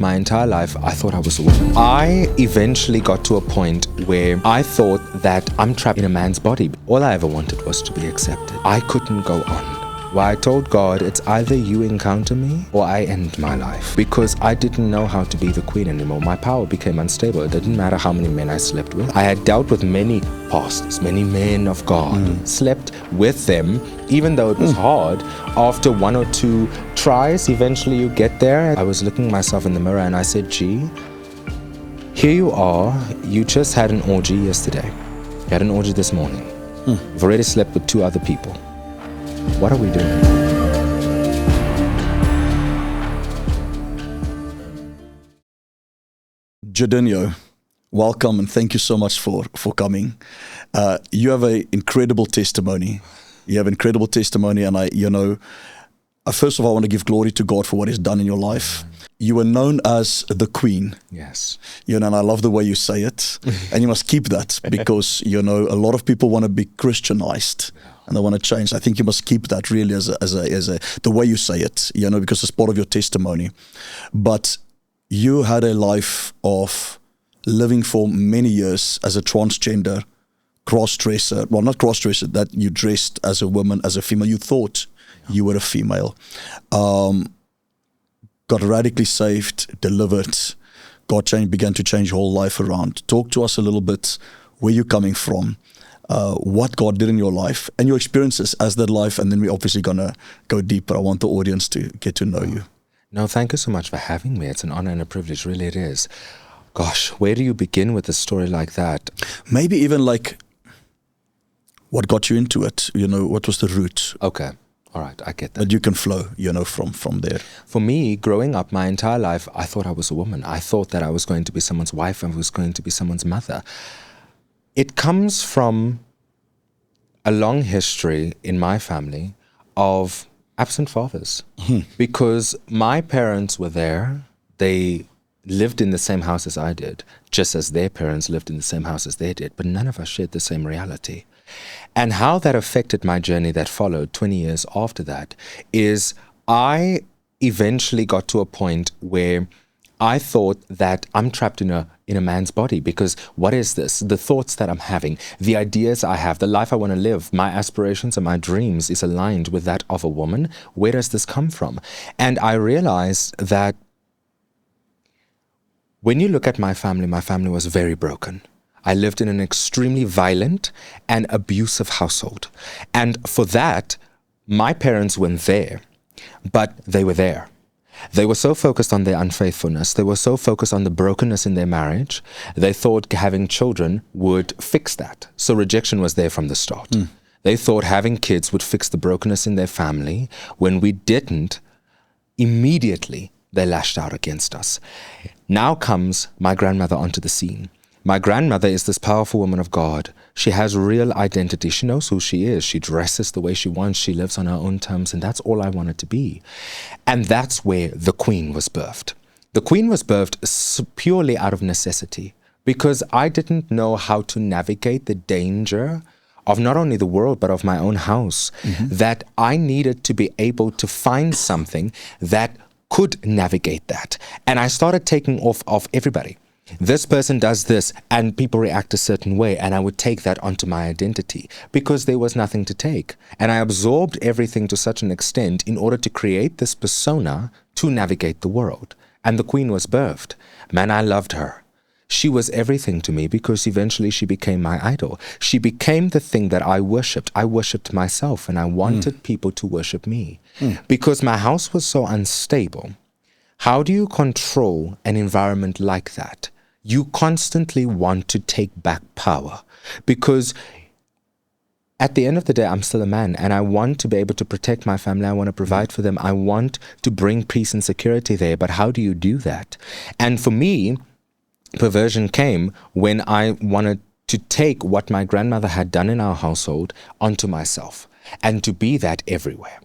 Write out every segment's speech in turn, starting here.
My entire life, I thought I was a woman. I eventually got to a point where I thought that I'm trapped in a man's body. All I ever wanted was to be accepted. I couldn't go on. Well, I told God, it's either you encounter me or I end my life, because I didn't know how to be the queen anymore. My power became unstable. It didn't matter how many men I slept with. I had dealt with many pastors, many men of God, slept with them, even though it was hard. After one or two tries, eventually you get there. I was looking myself in the mirror and I said, gee, here you are. You just had an orgy yesterday. You had an orgy this morning. You've already slept with 2 other people. What are we doing? Jadinho, welcome and thank you so much for coming. You have an incredible testimony. And first of all, I want to give glory to God for what He's done in your life. You were known as the Queen. Yes. And I love the way you say it. And you must keep that because, a lot of people want to be Christianized. And they want to change. I think you must keep that really as the way you say it, because it's part of your testimony. But you had a life of living for many years as a transgender, cross-dresser. Well, not cross-dresser, that you dressed as a woman, as a female. You thought you were a female. Got radically saved, delivered. God began to change your whole life around. Talk to us a little bit where you're coming from. What God did in your life and your experiences as that life, and then we're obviously going to go deeper. I want the audience to get to know you. No, thank you so much for having me. It's an honor and a privilege, really it is. Gosh, where do you begin with a story like that? Maybe even like what got you into it, what was the root? Okay, all right, I get that. But you can flow, from there. For me, growing up my entire life, I thought I was a woman. I thought that I was going to be someone's wife and was going to be someone's mother. It comes from a long history in my family of absent fathers, because my parents were there. They lived in the same house as I did, just as their parents lived in the same house as they did, but none of us shared the same reality. And how that affected my journey that followed 20 years after that is I eventually got to a point where I thought that I'm trapped in a man's body, because what is this? The thoughts that I'm having, the ideas I have, the life I want to live, my aspirations and my dreams is aligned with that of a woman. Where does this come from? And I realized that when you look at my family was very broken. I lived in an extremely violent and abusive household. And for that, my parents weren't there, but they were there. They were so focused on their unfaithfulness. They were so focused on the brokenness in their marriage. They thought having children would fix that. So rejection was there from the start. They thought having kids would fix the brokenness in their family. When we didn't, immediately they lashed out against us. Now comes my grandmother onto the scene. My grandmother is this powerful woman of God. She has real identity. She knows who she is. She dresses the way she wants. She lives on her own terms, and that's all I wanted to be. And that's where the Queen was birthed. The Queen was birthed purely out of necessity, because I didn't know how to navigate the danger of not only the world, but of my own house, that I needed to be able to find something that could navigate that. And I started taking off everybody. This person does this and people react a certain way, and I would take that onto my identity because there was nothing to take. And I absorbed everything to such an extent in order to create this persona to navigate the world. And the Queen was birthed. Man, I loved her. She was everything to me because eventually she became my idol. She became the thing that I worshipped. I worshipped myself, and I wanted people to worship me because my house was so unstable. How do you control an environment like that? You constantly want to take back power, because at the end of the day, I'm still a man, and I want to be able to protect my family. I want to provide for them. I want to bring peace and security there. But how do you do that? And for me, perversion came when I wanted to take what my grandmother had done in our household onto myself and to be that everywhere.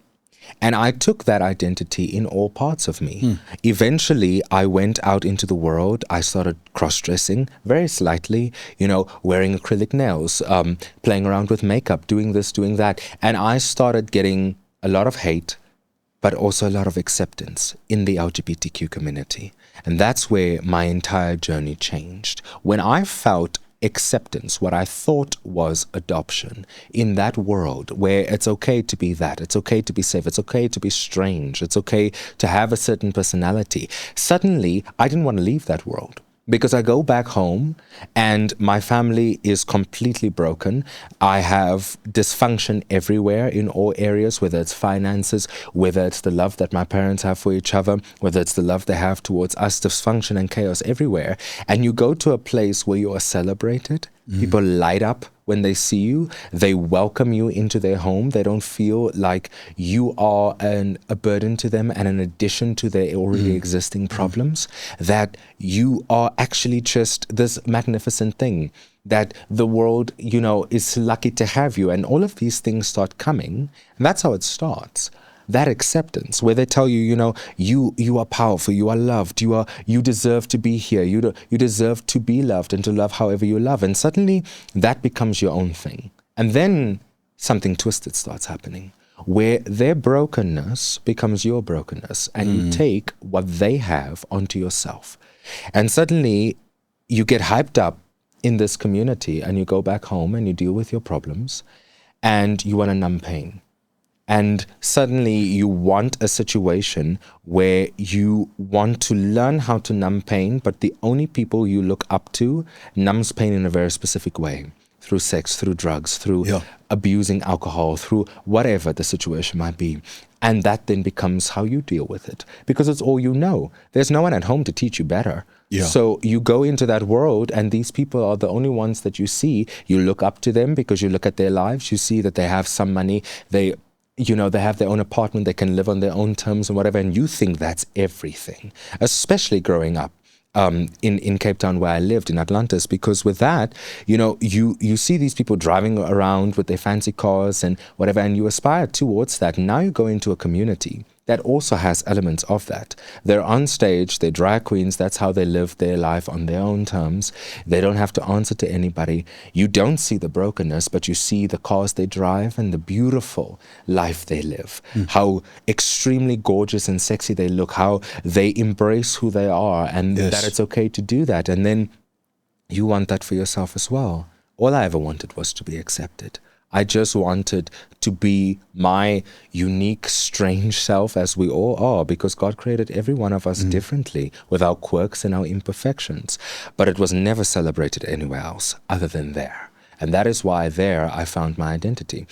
And I took that identity in all parts of me. Eventually, I went out into the world. I started cross-dressing very slightly, wearing acrylic nails, playing around with makeup, doing this, doing that. And I started getting a lot of hate, but also a lot of acceptance in the LGBTQ community. And that's where my entire journey changed. When I felt acceptance, what I thought was adoption, in that world where it's okay to be that, it's okay to be safe, it's okay to be strange, it's okay to have a certain personality, suddenly I didn't want to leave that world. Because I go back home and my family is completely broken. I have dysfunction everywhere in all areas, whether it's finances, whether it's the love that my parents have for each other, whether it's the love they have towards us, dysfunction and chaos everywhere. And you go to a place where you are celebrated. People light up when they see you. They welcome you into their home. They don't feel like you are a burden to them and an addition to their already existing problems. That you are actually just this magnificent thing. That the world, is lucky to have you. And all of these things start coming. And that's how it starts. That acceptance, where they tell you, you are powerful, you are loved, you deserve to be here, you deserve to be loved and to love however you love. And suddenly that becomes your own thing. And then something twisted starts happening, where their brokenness becomes your brokenness, and you take what they have onto yourself. And suddenly you get hyped up in this community, and you go back home and you deal with your problems, and you want to numb pain. And suddenly you want a situation where you want to learn how to numb pain, but the only people you look up to numbs pain in a very specific way, through sex, through drugs, through abusing alcohol, through whatever the situation might be. And that then becomes how you deal with it, because it's all you know. There's no one at home to teach you better. So you go into that world, and these people are the only ones that you see. You look up to them because you look at their lives. You see that they have some money. They have their own apartment, they can live on their own terms and whatever, and you think that's everything, especially growing up in Cape Town, where I lived, in Atlantis, because with that, you see these people driving around with their fancy cars and whatever, and you aspire towards that. Now you go into a community that also has elements of that. They're on stage, they're drag queens, that's how they live their life on their own terms. They don't have to answer to anybody. You don't see the brokenness, but you see the cars they drive and the beautiful life they live. How extremely gorgeous and sexy they look, how they embrace who they are, and that it's okay to do that. And then you want that for yourself as well. All I ever wanted was to be accepted. I just wanted to be my unique, strange self, as we all are, because God created every one of us differently, with our quirks and our imperfections. But it was never celebrated anywhere else other than there. And that is why there I found my identity.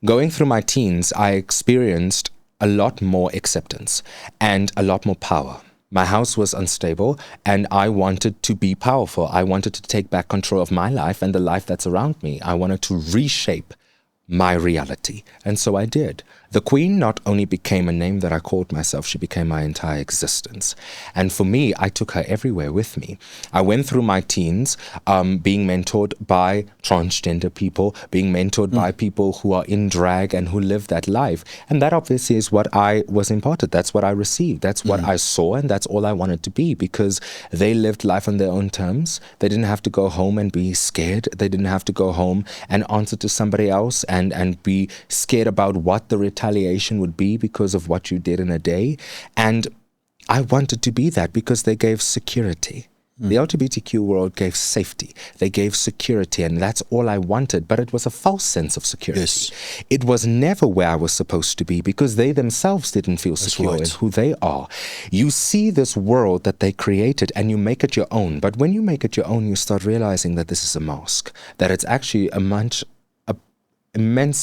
Going through my teens, I experienced a lot more acceptance and a lot more power. My house was unstable, and I wanted to be powerful. I wanted to take back control of my life and the life that's around me. I wanted to reshape my reality. And so I did. The Queen not only became a name that I called myself, she became my entire existence. And for me, I took her everywhere with me. I went through my teens being mentored by transgender people, being mentored by people who are in drag and who live that life. And that obviously is what I was imparted. That's what I received. That's what I saw, and that's all I wanted to be, because they lived life on their own terms. They didn't have to go home and be scared. They didn't have to go home and answer to somebody else and be scared about what the retaliation would be because of what you did in a day. And I wanted to be that because they gave security. The LGBTQ world gave safety. They gave security, and that's all I wanted. But it was a false sense of security. It was never where I was supposed to be, because they themselves didn't feel secure in who they are. You see this world that they created and you make it your own. But when you make it your own, you start realizing that this is a mask, that it's actually immense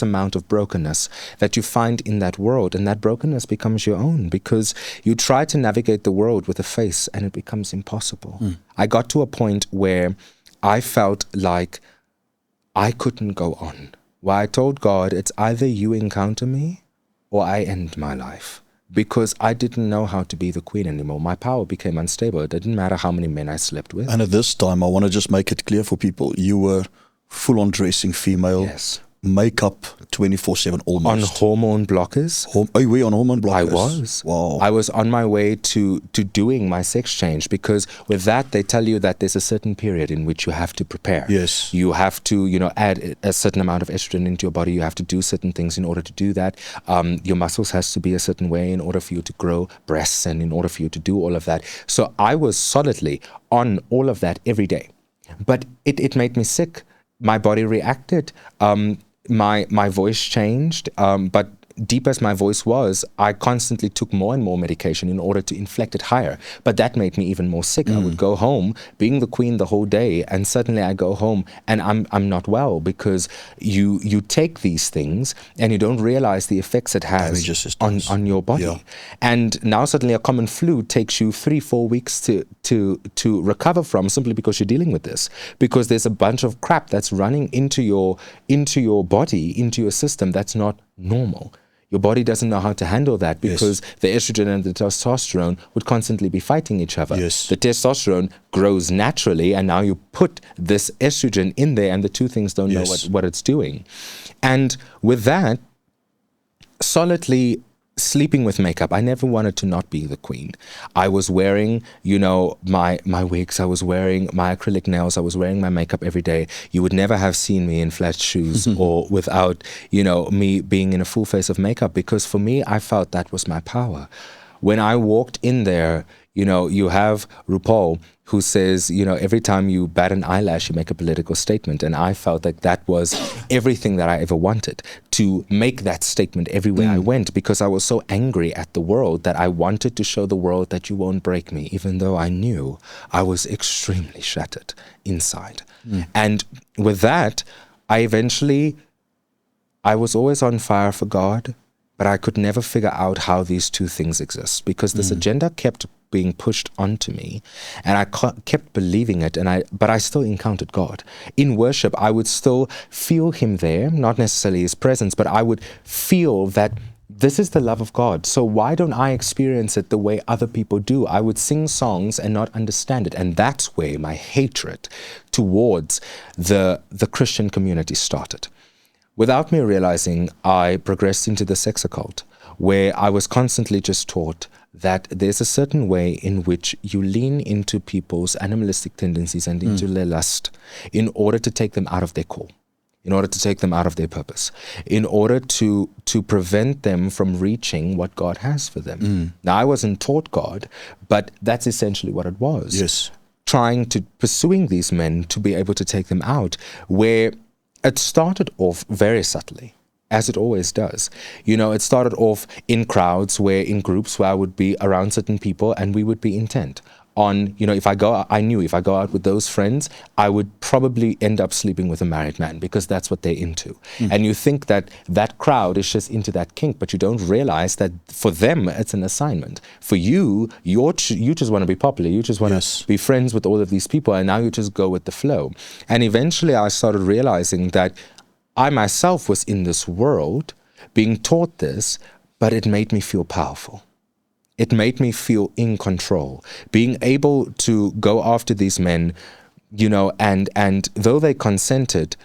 amount of brokenness that you find in that world, and that brokenness becomes your own, because you try to navigate the world with a face and it becomes impossible. I got to a point where I felt like I couldn't go on, where I told God, it's either you encounter me or I end my life, because I didn't know how to be the queen anymore. My power became unstable. It didn't matter how many men I slept with. And at this time, I want to just make it clear for people, you were full on dressing female. makeup 24/7 almost. On hormone blockers. Are we on hormone blockers? I was. Wow. I was on my way to doing my sex change, because with that they tell you that there's a certain period in which you have to prepare. Yes. You have to, add a certain amount of estrogen into your body. You have to do certain things in order to do that. Your muscles has to be a certain way in order for you to grow breasts and in order for you to do all of that. So I was solidly on all of that every day. But it made me sick. My body reacted. My voice changed, but deep as my voice was, I constantly took more and more medication in order to inflect it higher. But that made me even more sick. I would go home being the queen the whole day, and suddenly I go home and I'm not well, because you take these things and you don't realize the effects it has on your body. Yeah. And now suddenly a common flu takes you 3-4 weeks to recover from, simply because you're dealing with this, because there's a bunch of crap that's running into your body, into your system, that's not normal. Your body doesn't know how to handle that, because the estrogen and the testosterone would constantly be fighting each other. Yes. The testosterone grows naturally, and now you put this estrogen in there, and the two things don't know what it's doing. And with that, solidly sleeping with makeup, I never wanted to not be the queen. I was wearing, my wigs, I was wearing my acrylic nails, I was wearing my makeup every day. You would never have seen me in flat shoes or without, me being in a full face of makeup, because for me, I felt that was my power. When I walked in there, you have RuPaul, who says, every time you bat an eyelash, you make a political statement. And I felt like that was everything that I ever wanted, to make that statement everywhere I went, because I was so angry at the world that I wanted to show the world that you won't break me, even though I knew I was extremely shattered inside. And with that, I was always on fire for God, but I could never figure out how these two things exist, because this agenda kept being pushed onto me, and I kept believing it, but I still encountered God. In worship, I would still feel him there, not necessarily his presence, but I would feel that this is the love of God. So why don't I experience it the way other people do? I would sing songs and not understand it. And that's where my hatred towards the Christian community started. Without me realizing, I progressed into the sex occult, where I was constantly just taught that there's a certain way in which you lean into people's animalistic tendencies and into their lust in order to take them out of their call, in order to take them out of their purpose, in order to prevent them from reaching what God has for them. Now, I wasn't taught God, but that's essentially what it was. Yes. Pursuing these men to be able to take them out, where it started off very subtly, as it always does. It started off in crowds, in groups where I would be around certain people, and we would be intent on, I knew if I go out with those friends, I would probably end up sleeping with a married man, because that's what they're into. And you think that crowd is just into that kink, but you don't realize that for them, it's an assignment. For you, you just want to be popular. You just want to be friends with all of these people, and now you just go with the flow. And eventually I started realizing that I myself was in this world being taught this, but it made me feel powerful. It made me feel in control, being able to go after these men, and though they consented,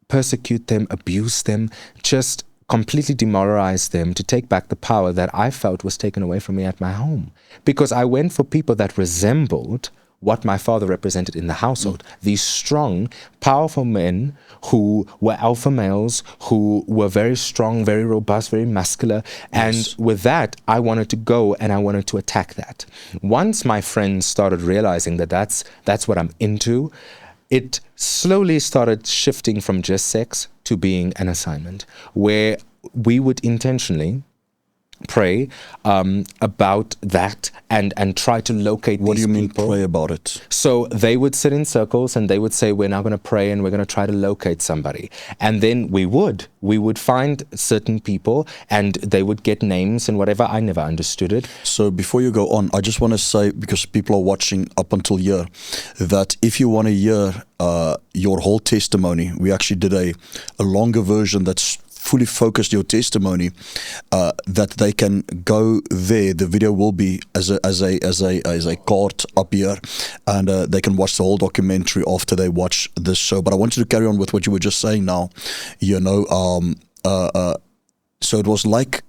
persecute them, abuse them, just completely demoralize them, to take back the power that I felt was taken away from me at my home. Because I went for people that resembled what my father represented in the household. These strong, powerful men who were alpha males, who were very strong, very robust, very muscular. And with that, I wanted to go and I wanted to attack that. Once my friends started realizing that that's what I'm into, it slowly started shifting from just sex to being an assignment, where we would intentionally pray about that and try to locate these people. What do you mean pray about it? So they would sit in circles and they would say, we're now going to pray and we're going to try to locate somebody. And then we would find certain people and they would get names and whatever. I never understood it. So before you go on, I just want to say, because people are watching up until here, that if you want to hear your whole testimony, we actually did a longer version that's fully focused your testimony, that they can go there. The video will be as a card up here, and they can watch the whole documentary after they watch this show. But I want you to carry on with what you were just saying now. You know, so it was like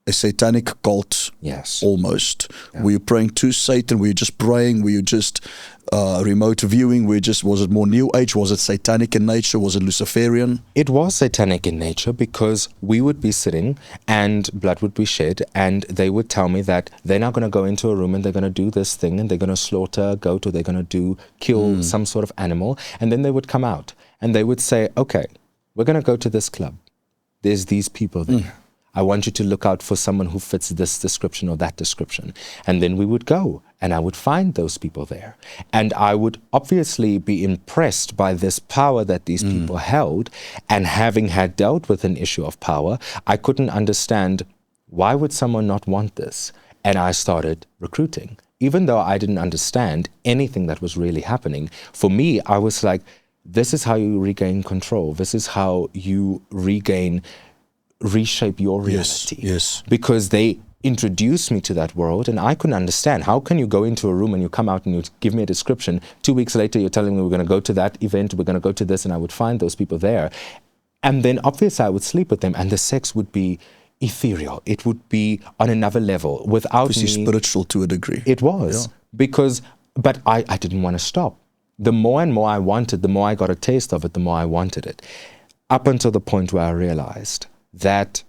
a satanic cult, yes, almost. Yeah. Were you praying to Satan? Were you just praying? Were you just remote viewing? Was it more New Age? Was it satanic in nature? Was it Luciferian? It was satanic in nature, because we would be sitting and blood would be shed, and they would tell me that they're now going to go into a room and they're going to do this thing, and they're going to slaughter a goat, or they're going to kill some sort of animal, and then they would come out and they would say, okay, we're going to go to this club. There's these people there. I want you to look out for someone who fits this description or that description. And then we would go, and I would find those people there. And I would obviously be impressed by this power that these people held. And having had dealt with an issue of power, I couldn't understand, why would someone not want this? And I started recruiting. Even though I didn't understand anything that was really happening, for me, I was like, this is how you regain control. This is how you reshape your reality. Yes. Because they introduced me to that world, and I couldn't understand, how can you go into a room and you come out and you give me a description, 2 weeks later you're telling me we're going to go to that event, we're going to go to this, and I would find those people there. And then obviously I would sleep with them, and the sex would be ethereal. It would be on another level without me. Spiritual to a degree. It was. But I didn't want to stop. The more and more I wanted, the more I got a taste of it, the more I wanted it. Up until the point where I realized that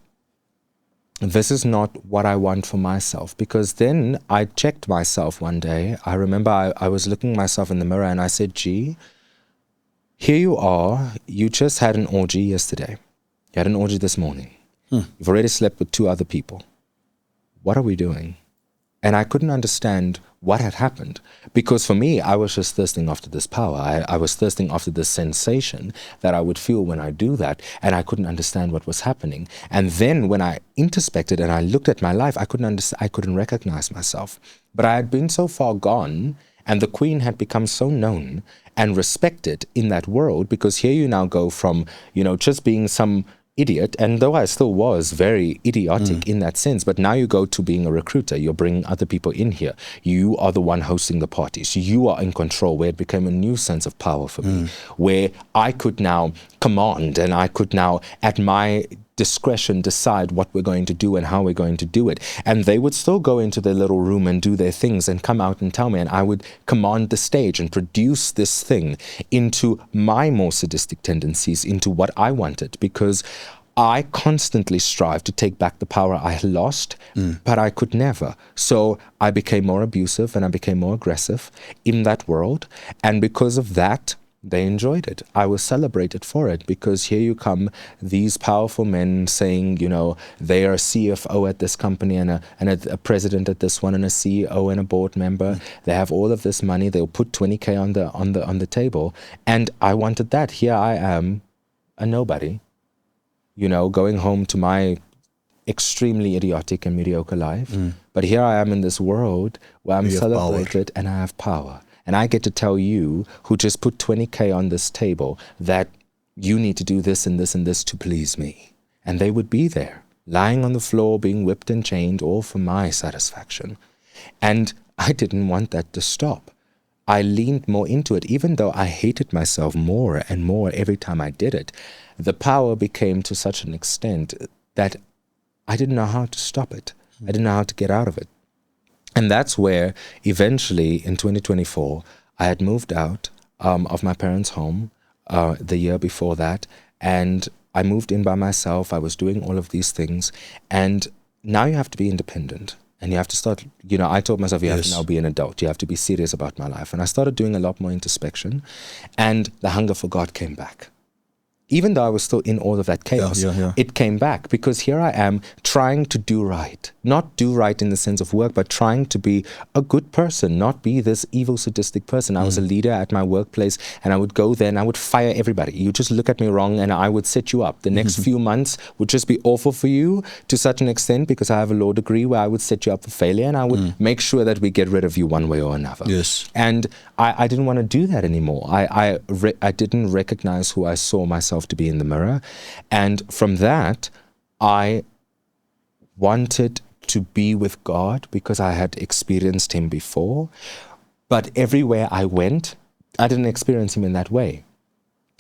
this is not what I want for myself. Because then I checked myself one day. I remember I was looking myself in the mirror and I said, gee, here you are. You just had an orgy yesterday. You had an orgy this morning. You've already slept with 2 other people. What are we doing? And I couldn't understand what had happened, because for me, I was just thirsting after this power. I was thirsting after this sensation that I would feel when I do that, and I couldn't understand what was happening. And then when I introspected and I looked at my life, I couldn't recognize myself. But I had been so far gone, and the Queen had become so known and respected in that world, because here you now go from, just being some idiot, and though I still was very idiotic in that sense, but now you go to being a recruiter. You're bringing other people in here. You are the one hosting the parties. You are in control, where it became a new sense of power for me, where I could now command, and I could now, at my discretion, decide what we're going to do and how we're going to do it. And they would still go into their little room and do their things and come out and tell me, and I would command the stage and produce this thing into my more sadistic tendencies, into what I wanted, because I constantly strive to take back the power I lost, but I could never. So I became more abusive and I became more aggressive in that world. And because of that, they enjoyed it. I was celebrated for it, because here you come, these powerful men saying, they are a CFO at this company and a president at this one and a CEO and a board member. They have all of this money. They'll put 20K on the table. And I wanted that. Here I am, a nobody, going home to my extremely idiotic and mediocre life. But here I am in this world where I'm celebrated and I have power. And I get to tell you, who just put 20K on this table, that you need to do this and this and this to please me. And they would be there, lying on the floor, being whipped and chained, all for my satisfaction. And I didn't want that to stop. I leaned more into it, even though I hated myself more and more every time I did it. The power became to such an extent that I didn't know how to stop it. I didn't know how to get out of it. And that's where eventually in 2024, I had moved out of my parents' home the year before that. And I moved in by myself. I was doing all of these things. And now you have to be independent. And you have to start, I told myself, you have to now be an adult. You have to be serious about my life. And I started doing a lot more introspection. And the hunger for God came back. Even though I was still in all of that chaos, it came back, because here I am trying to do right. Not do right in the sense of work, but trying to be a good person, not be this evil, sadistic person. I was a leader at my workplace, and I would go there and I would fire everybody. You just look at me wrong and I would set you up. The next few months would just be awful for you to such an extent, because I have a law degree where I would set you up for failure, and I would make sure that we get rid of you one way or another. Yes. And I didn't want to do that anymore. I didn't recognize who I saw myself myself to be in the mirror. And from that, I wanted to be with God because I had experienced him before. But everywhere I went, I didn't experience him in that way.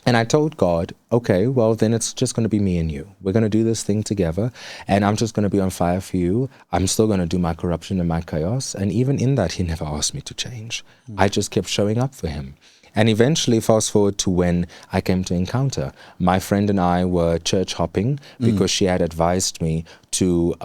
And I told God, okay, well, then it's just going to be me and you. We're going to do this thing together, and I'm just going to be on fire for you. I'm still going to do my corruption and my chaos. And even in that, he never asked me to change. I just kept showing up for him. And eventually, fast forward to when I came to Encounter, my friend and I were church hopping because she had advised me to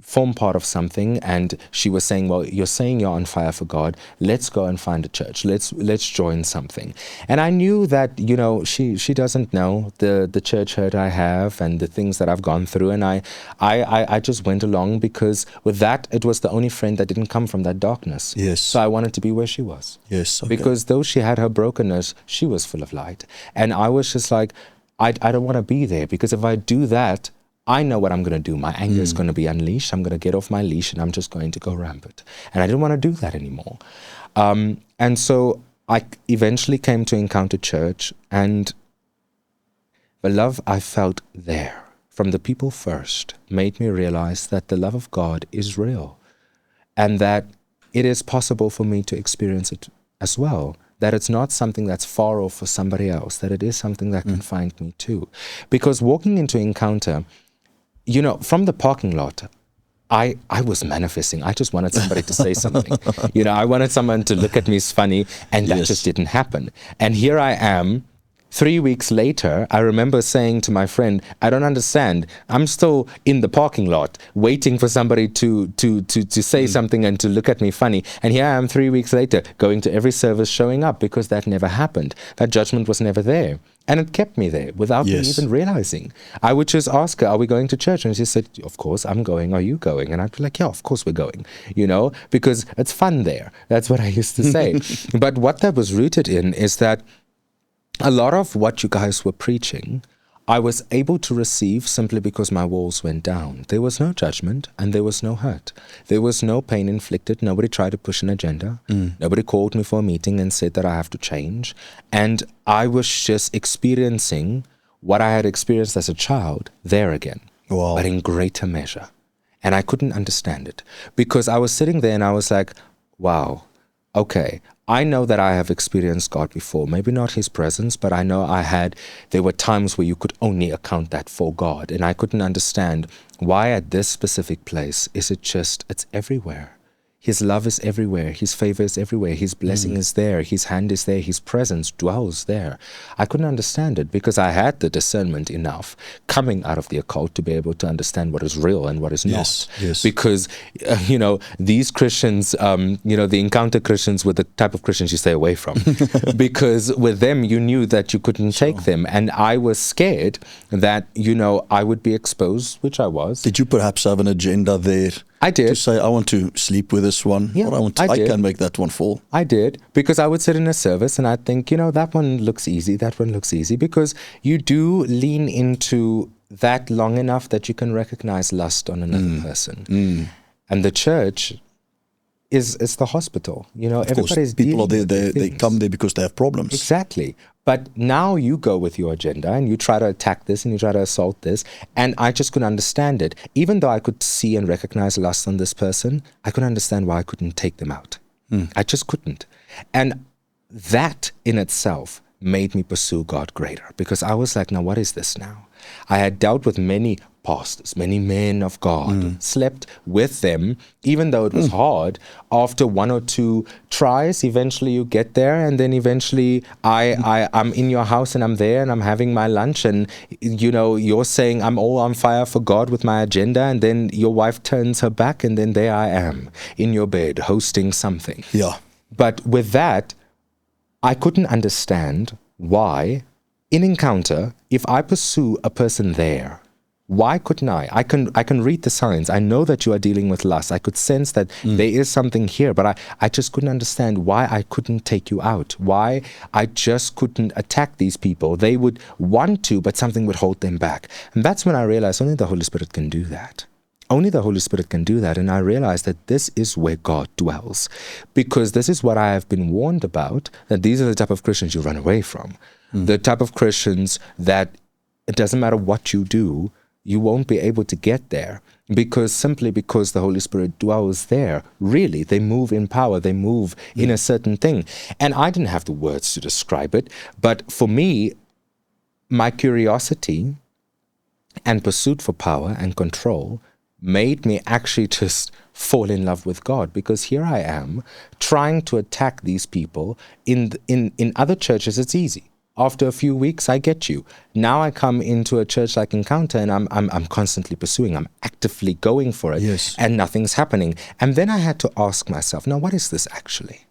form part of something, and she was saying, well, you're saying you're on fire for God, let's go and find a church, let's join something. And I knew that, you know, she doesn't know the church hurt I have and the things that I've gone through, and I just went along because with that, it was the only friend that didn't come from that darkness. Yes. So I wanted to be where she was. Yes. Okay. Because though she had her brokenness, she was full of light. And I was just like, I don't want to be there, because if I do that, I know what I'm going to do. My anger is going to be unleashed. I'm going to get off my leash and I'm just going to go rampant. And I didn't want to do that anymore. And so I eventually came to Encounter Church, and the love I felt there from the people first made me realize that the love of God is real, and that it is possible for me to experience it as well. That it's not something that's far off for somebody else, that it is something that can find me too. Because walking into Encounter, you know, from the parking lot, I was manifesting. I just wanted somebody to say something. You know, I wanted someone to look at me as funny, and that just didn't happen. And here I am, 3 weeks later. I remember saying to my friend, I don't understand. I'm still in the parking lot waiting for somebody to say something and to look at me funny. And here I am 3 weeks later going to every service, showing up, because that never happened. That judgment was never there. And it kept me there without me even realizing. I would just ask her, are we going to church? And she said, of course, I'm going. Are you going? And I'd be like, yeah, of course we're going, you know, because it's fun there. That's what I used to say. But what that was rooted in is that a lot of what you guys were preaching, I was able to receive simply because my walls went down. There was no judgment and there was no hurt. There was no pain inflicted. Nobody tried to push an agenda. Nobody called me for a meeting and said that I have to change. And I was just experiencing what I had experienced as a child there again, but in greater measure. And I couldn't understand it, because I was sitting there and I was like, wow, okay, I know that I have experienced God before, maybe not his presence, but I know there were times where you could only account that for God. And I couldn't understand why at this specific place it's everywhere. His love is everywhere. His favor is everywhere. His blessing is there. His hand is there. His presence dwells there. I couldn't understand it because I had the discernment enough coming out of the occult to be able to understand what is real and what is not. Yes. Because, you know, these Christians, you know, the Encounter Christians were the type of Christians you stay away from. Because with them, you knew that you couldn't take them. And I was scared that, you know, I would be exposed, which I was. Did you perhaps have an agenda there? I did. To say, I want to sleep with this one, or I can make that one fall. I did, because I would sit in a service and I'd think, you know, that one looks easy, that one looks easy, because you do lean into that long enough that you can recognize lust on another person. And the church is the hospital. You know, everybody's people are there, they come there because they have problems. Exactly. But now you go with your agenda and you try to attack this and you try to assault this. And I just couldn't understand it. Even though I could see and recognize lust on this person, I couldn't understand why I couldn't take them out. I just couldn't. And that in itself made me pursue God greater, because I was like, now what is this now? I had dealt with many pastors, many men of God, slept with them, even though it was hard. After one or two tries, eventually you get there, and then eventually I'm in your house and I'm there and I'm having my lunch, and you know, you're saying I'm all on fire for God with my agenda, and then your wife turns her back, and then there I am in your bed hosting something. Yeah. But with that, I couldn't understand why in Encounter, if I pursue a person there, why couldn't I? I can read the signs. I know that you are dealing with lust. I could sense that there is something here, but I just couldn't understand why I couldn't take you out, why I just couldn't attack these people. They would want to, but something would hold them back. And that's when I realized only the Holy Spirit can do that. Only the Holy Spirit can do that. And I realized that this is where God dwells, because this is what I have been warned about, that these are the type of Christians you run away from. The type of Christians that it doesn't matter what you do, you won't be able to get there, simply because the Holy Spirit dwells there. Really, they move in power, they move in a certain thing. And I didn't have the words to describe it, but for me, my curiosity and pursuit for power and control made me actually just fall in love with God, because here I am trying to attack these people. In other churches, it's easy. After a few weeks, I get you. Now I come into a church like Encounter, and I'm constantly pursuing. I'm actively going for it, Yes. and nothing's happening. And then I had to ask myself, now, what is this actually?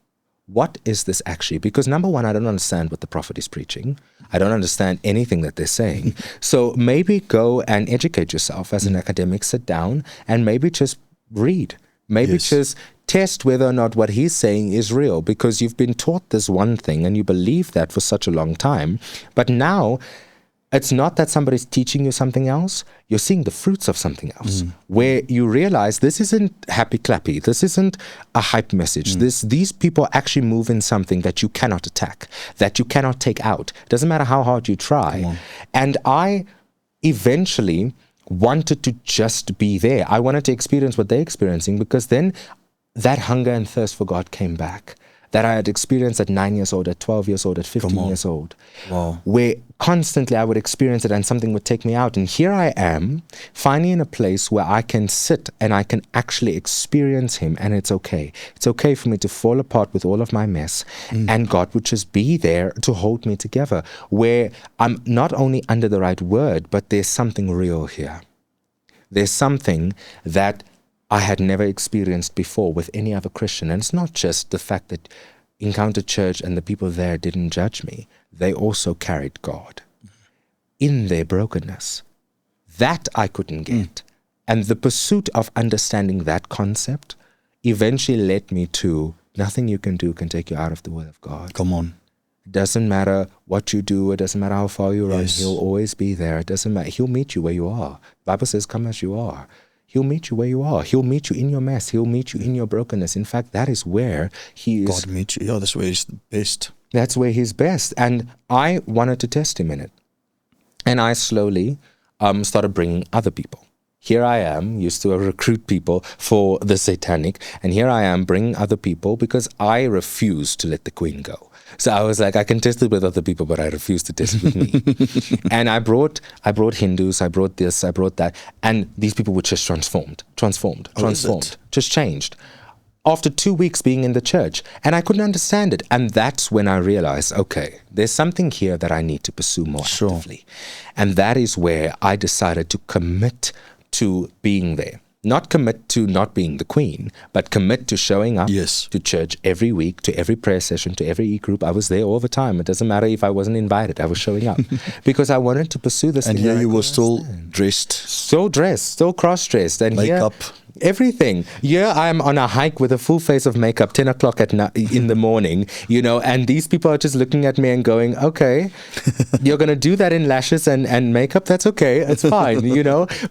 What is this actually? Because number one, I don't understand what the prophet is preaching. I don't understand anything that they're saying. So maybe go and educate yourself as an academic, sit down, and maybe just read. Maybe just test whether or not what he's saying is real, because you've been taught this one thing and you believe that for such a long time. But now it's not that somebody's teaching you something else. You're seeing the fruits of something else, where you realize this isn't happy clappy. This isn't a hype message. These people actually move in something that you cannot attack, that you cannot take out. Doesn't matter how hard you try. And I eventually wanted to just be there. I wanted to experience what they're experiencing, because then that hunger and thirst for God came back, that I had experienced at 9 years old, at 12 years old, at 15 years old, where constantly I would experience it and something would take me out. And here I am, finally in a place where I can sit and I can actually experience him, and it's okay. It's okay for me to fall apart with all of my mess, and God would just be there to hold me together, where I'm not only under the right word, but there's something real here. There's something that I had never experienced before with any other Christian. And it's not just the fact that Encounter Church and the people there didn't judge me. They also carried God in their brokenness. That I couldn't get. And the pursuit of understanding that concept eventually led me to nothing you can do can take you out of the will of God. Come on. It doesn't matter what you do. It doesn't matter how far you run. He'll always be there. It doesn't matter. He'll meet you where you are. The Bible says, come as you are. He'll meet you where you are. He'll meet you in your mess. He'll meet you in your brokenness. In fact, that is where he is. God meets you. Yeah, that's where he's best. That's where he's best. And I wanted to test him in it. And I slowly started bringing other people. Here I am, used to recruit people for the satanic. And here I am bringing other people, because I refuse to let the queen go. So I was like, I can test it with other people, but I refuse to test it with me. And I brought Hindus, I brought this, I brought that. And these people were just transformed, just changed. After 2 weeks being in the church, and I couldn't understand it. And that's when I realized, okay, there's something here that I need to pursue more actively. And that is where I decided to commit to being there. Not commit to not being the queen, but commit to showing up to church every week, to every prayer session, to every e-group. I was there all the time. It doesn't matter if I wasn't invited. I was showing up because I wanted to pursue this. And thing. here you were still dressed. Still cross-dressed. And makeup. Everything. Yeah, I'm on a hike with a full face of makeup, 10 o'clock in the morning, and these people are just looking at me and going, okay, you're going to do that in lashes and makeup? That's okay. It's fine,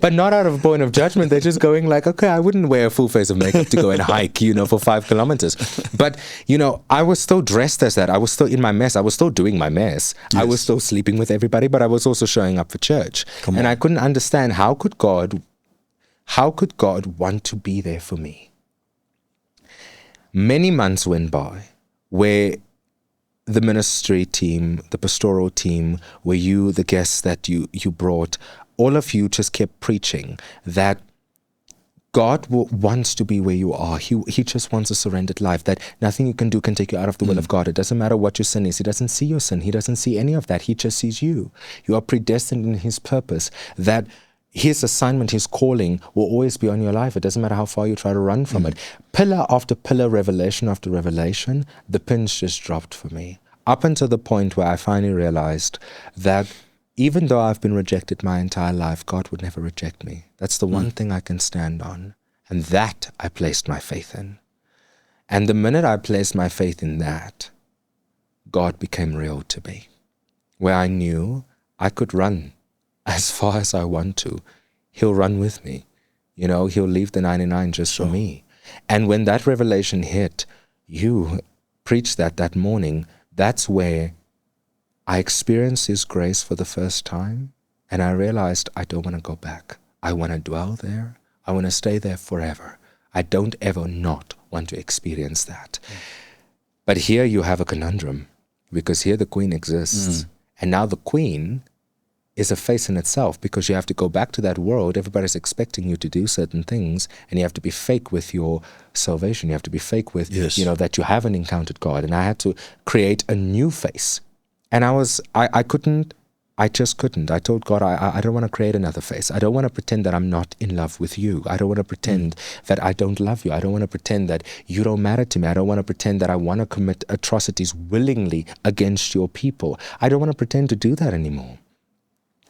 but not out of a point of judgment. They're just going like, okay, I wouldn't wear a full face of makeup to go and hike, for 5 kilometers. But, I was still dressed as that. I was still in my mess. I was still doing my mess. I was still sleeping with everybody, but I was also showing up for church. And I couldn't understand, how could God want to be there for me? Many months went by where the ministry team, the pastoral team, where you, the guests that you brought, all of you just kept preaching that God wants to be where you are. He just wants a surrendered life, that nothing you can do can take you out of the will of God. It doesn't matter what your sin is. He doesn't see your sin. He doesn't see any of that. He just sees you. You are predestined in his purpose, that his assignment, his calling will always be on your life. It doesn't matter how far you try to run from it. Pillar after pillar, revelation after revelation, the pins just dropped for me. Up until the point where I finally realized that even though I've been rejected my entire life, God would never reject me. That's the one thing I can stand on. And that I placed my faith in. And the minute I placed my faith in that, God became real to me, where I knew I could run as far as I want to. He'll run with me. He'll leave the 99 just for me. And when that revelation hit, you preached that morning, that's where I experienced his grace for the first time. And I realized I don't want to go back. I want to dwell there. I want to stay there forever. I don't ever not want to experience that. But here you have a conundrum, because here the queen exists. And now the queen is a face in itself, because you have to go back to that world. Everybody's expecting you to do certain things, and you have to be fake with your salvation. You have to be fake with, that you haven't encountered God. And I had to create a new face. And I just couldn't. I told God, I don't want to create another face. I don't want to pretend that I'm not in love with you. I don't want to pretend that I don't love you. I don't want to pretend that you don't matter to me. I don't want to pretend that I want to commit atrocities willingly against your people. I don't want to pretend to do that anymore.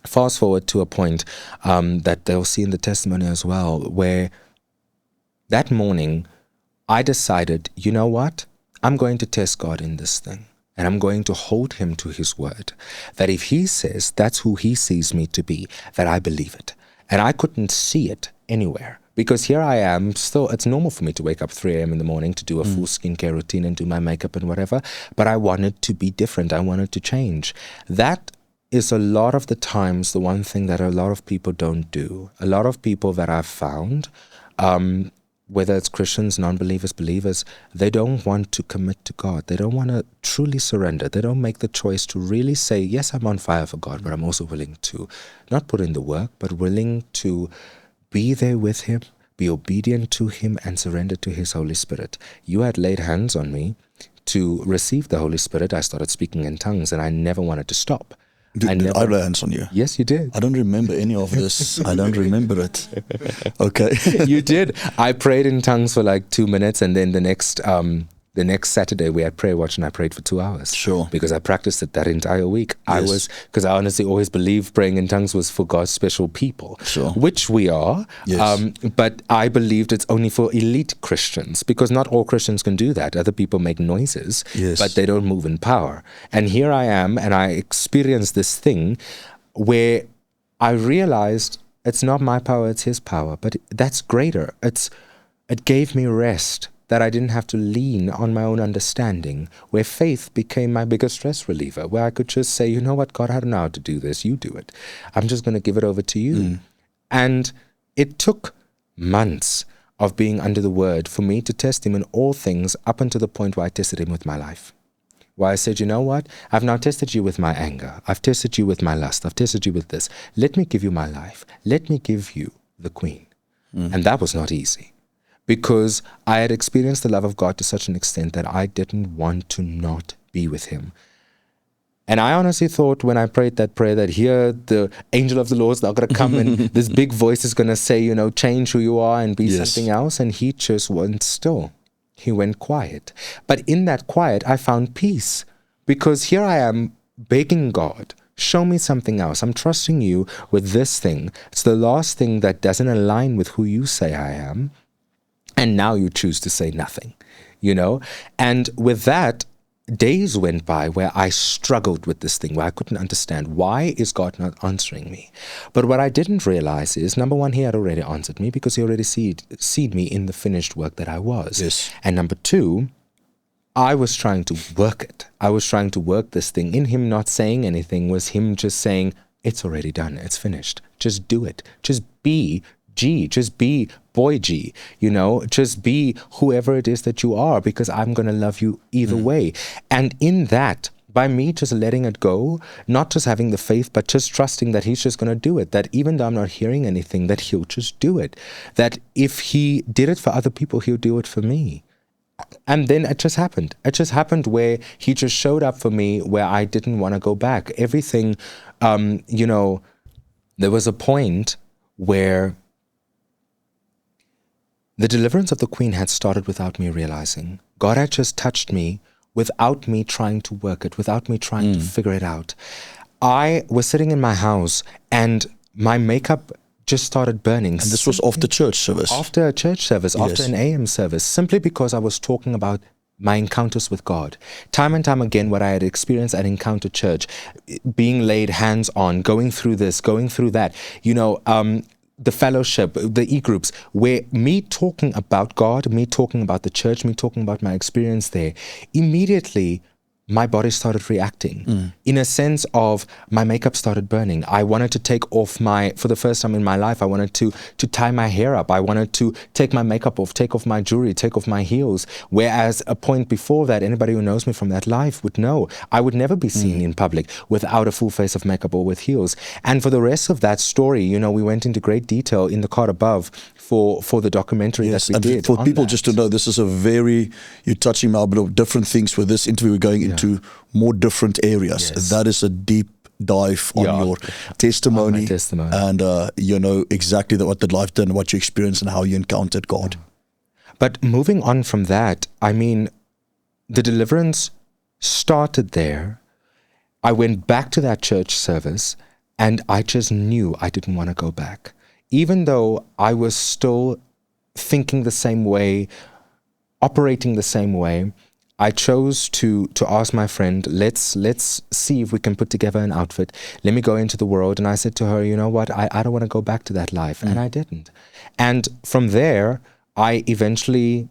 Fast forward to a point that they'll see in the testimony as well, where that morning I decided, you know what? I'm going to test God in this thing. And I'm going to hold him to his word, that if he says that's who he sees me to be, that I believe it. And I couldn't see it anywhere, because here I am still, it's normal for me to wake up 3 a.m. in the morning to do a full skincare routine and do my makeup and whatever, but I wanted to be different. I wanted to change. That is a lot of the times the one thing that a lot of people don't do. A lot of people that I've found, whether it's Christians, non-believers, believers, they don't want to commit to God. They don't want to truly surrender. They don't make the choice to really say, yes, I'm on fire for God, but I'm also willing to not put in the work, but willing to be there with him, be obedient to him, and surrender to his Holy Spirit. You had laid hands on me to receive the Holy Spirit. I started speaking in tongues, and I never wanted to stop. Did I lay hands on you? Yes, you did. I don't remember any of this. I don't remember it. Okay. You did. I prayed in tongues for like 2 minutes, and then the next Saturday we had prayer watch, and I prayed for 2 hours. Sure. Because I practiced it that entire week. Yes. Because I honestly always believed praying in tongues was for God's special people. Sure. Which we are. Yes. But I believed it's only for elite Christians, because not all Christians can do that. Other people make noises, Yes. but they don't move in power. And here I am, and I experienced this thing where I realized it's not my power, it's his power. But that's greater. It gave me rest, that I didn't have to lean on my own understanding, where faith became my biggest stress reliever, where I could just say, you know what, God, I don't know how to do this. You do it. I'm just going to give it over to you. And it took months of being under the word for me to test him in all things, up until the point where I tested him with my life. Where I said, you know what, I've now tested you with my anger. I've tested you with my lust. I've tested you with this. Let me give you my life. Let me give you the queen. And that was not easy, because I had experienced the love of God to such an extent that I didn't want to not be with him. And I honestly thought when I prayed that prayer that here the angel of the Lord is not going to come and this big voice is going to say, change who you are and be something else. And he just went still. He went quiet. But in that quiet, I found peace, because here I am begging God, show me something else. I'm trusting you with this thing. It's the last thing that doesn't align with who you say I am. And now you choose to say nothing, And with that, days went by where I struggled with this thing, where I couldn't understand, why is God not answering me? But what I didn't realize is, number one, he had already answered me, because he already seen me in the finished work that I was. Yes. And number two, I was trying to work it. I was trying to work this thing. In him not saying anything was him just saying, it's already done. It's finished. Just do it. Just be G, just be boy G, just be whoever it is that you are, because I'm going to love you either way. And in that, by me just letting it go, not just having the faith, but just trusting that he's just going to do it, that even though I'm not hearing anything, that he'll just do it, that if he did it for other people, he'll do it for me. And then it just happened. It just happened where he just showed up for me where I didn't want to go back. Everything, there was a point where the deliverance of the queen had started without me realizing. God had just touched me without me trying to work it, without me trying to figure it out. I was sitting in my house and my makeup just started burning. And this was after church service? After a church service, Yes. after an AM service, simply because I was talking about my encounters with God. Time and time again, what I had experienced at Encounter Church, being laid hands on, going through this, going through that, the fellowship, the e-groups, where me talking about God, me talking about the church, me talking about my experience there, immediately my body started reacting in a sense of my makeup started burning. I wanted to take off for the first time in my life, I wanted to tie my hair up. I wanted to take my makeup off, take off my jewelry, take off my heels. Whereas a point before that, anybody who knows me from that life would know, I would never be seen in public without a full face of makeup or with heels. And for the rest of that story, you know, we went into great detail in the card above for the documentary that we and did. For people just to know, this is you're touching now a bit of different things with this interview. We're going into more different areas. Yes. That is a deep dive on your testimony, and you know exactly what the life did, what you experienced, and how you encountered God. But moving on from that, I mean, the deliverance started there. I went back to that church service, and I just knew I didn't want to go back, even though I was still thinking the same way, operating the same way. I chose to ask my friend, let's see if we can put together an outfit. Let me go into the world. And I said to her, you know what, I don't want to go back to that life. And I didn't. And from there, I eventually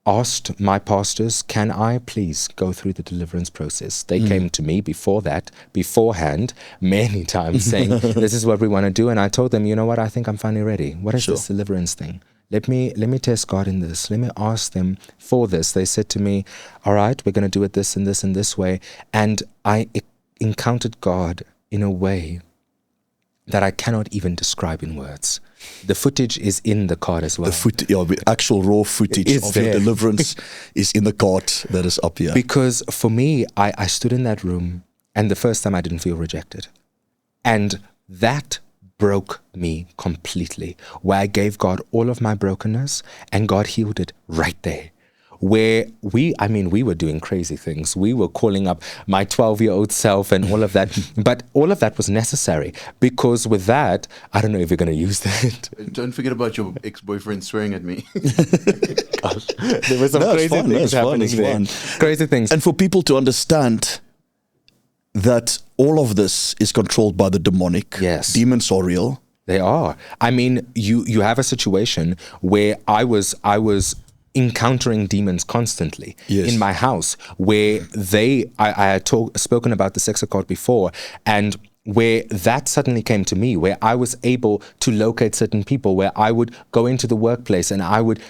asked my pastors, can I please go through the deliverance process? They came to me beforehand, many times saying, this is what we want to do. And I told them, you know what, I think I'm finally ready. What is this deliverance thing? Let me test God in this. Let me ask them for this. They said to me, all right, we're going to do it this and this and this way. And I encountered God in a way that I cannot even describe in words. The footage is in the card as well. The actual raw footage of your deliverance is in the card that is up here. Because for me, I stood in that room, and the first time I didn't feel rejected. And that broke me completely, where I gave God all of my brokenness, and God healed it right there. Where we were doing crazy things. We were calling up my 12-year-old self and all of that. But all of that was necessary, because with that, I don't know if you're going to use that. Don't forget about your ex-boyfriend swearing at me. Gosh, there were some crazy things happening there. Crazy things. And for people to understand that all of this is controlled by the demonic. Yes. Demons are real. They are. I mean, you have a situation where I was encountering demons constantly in my house, where I had spoken about the sex occult before, and where that suddenly came to me, where I was able to locate certain people, where I would go into the workplace and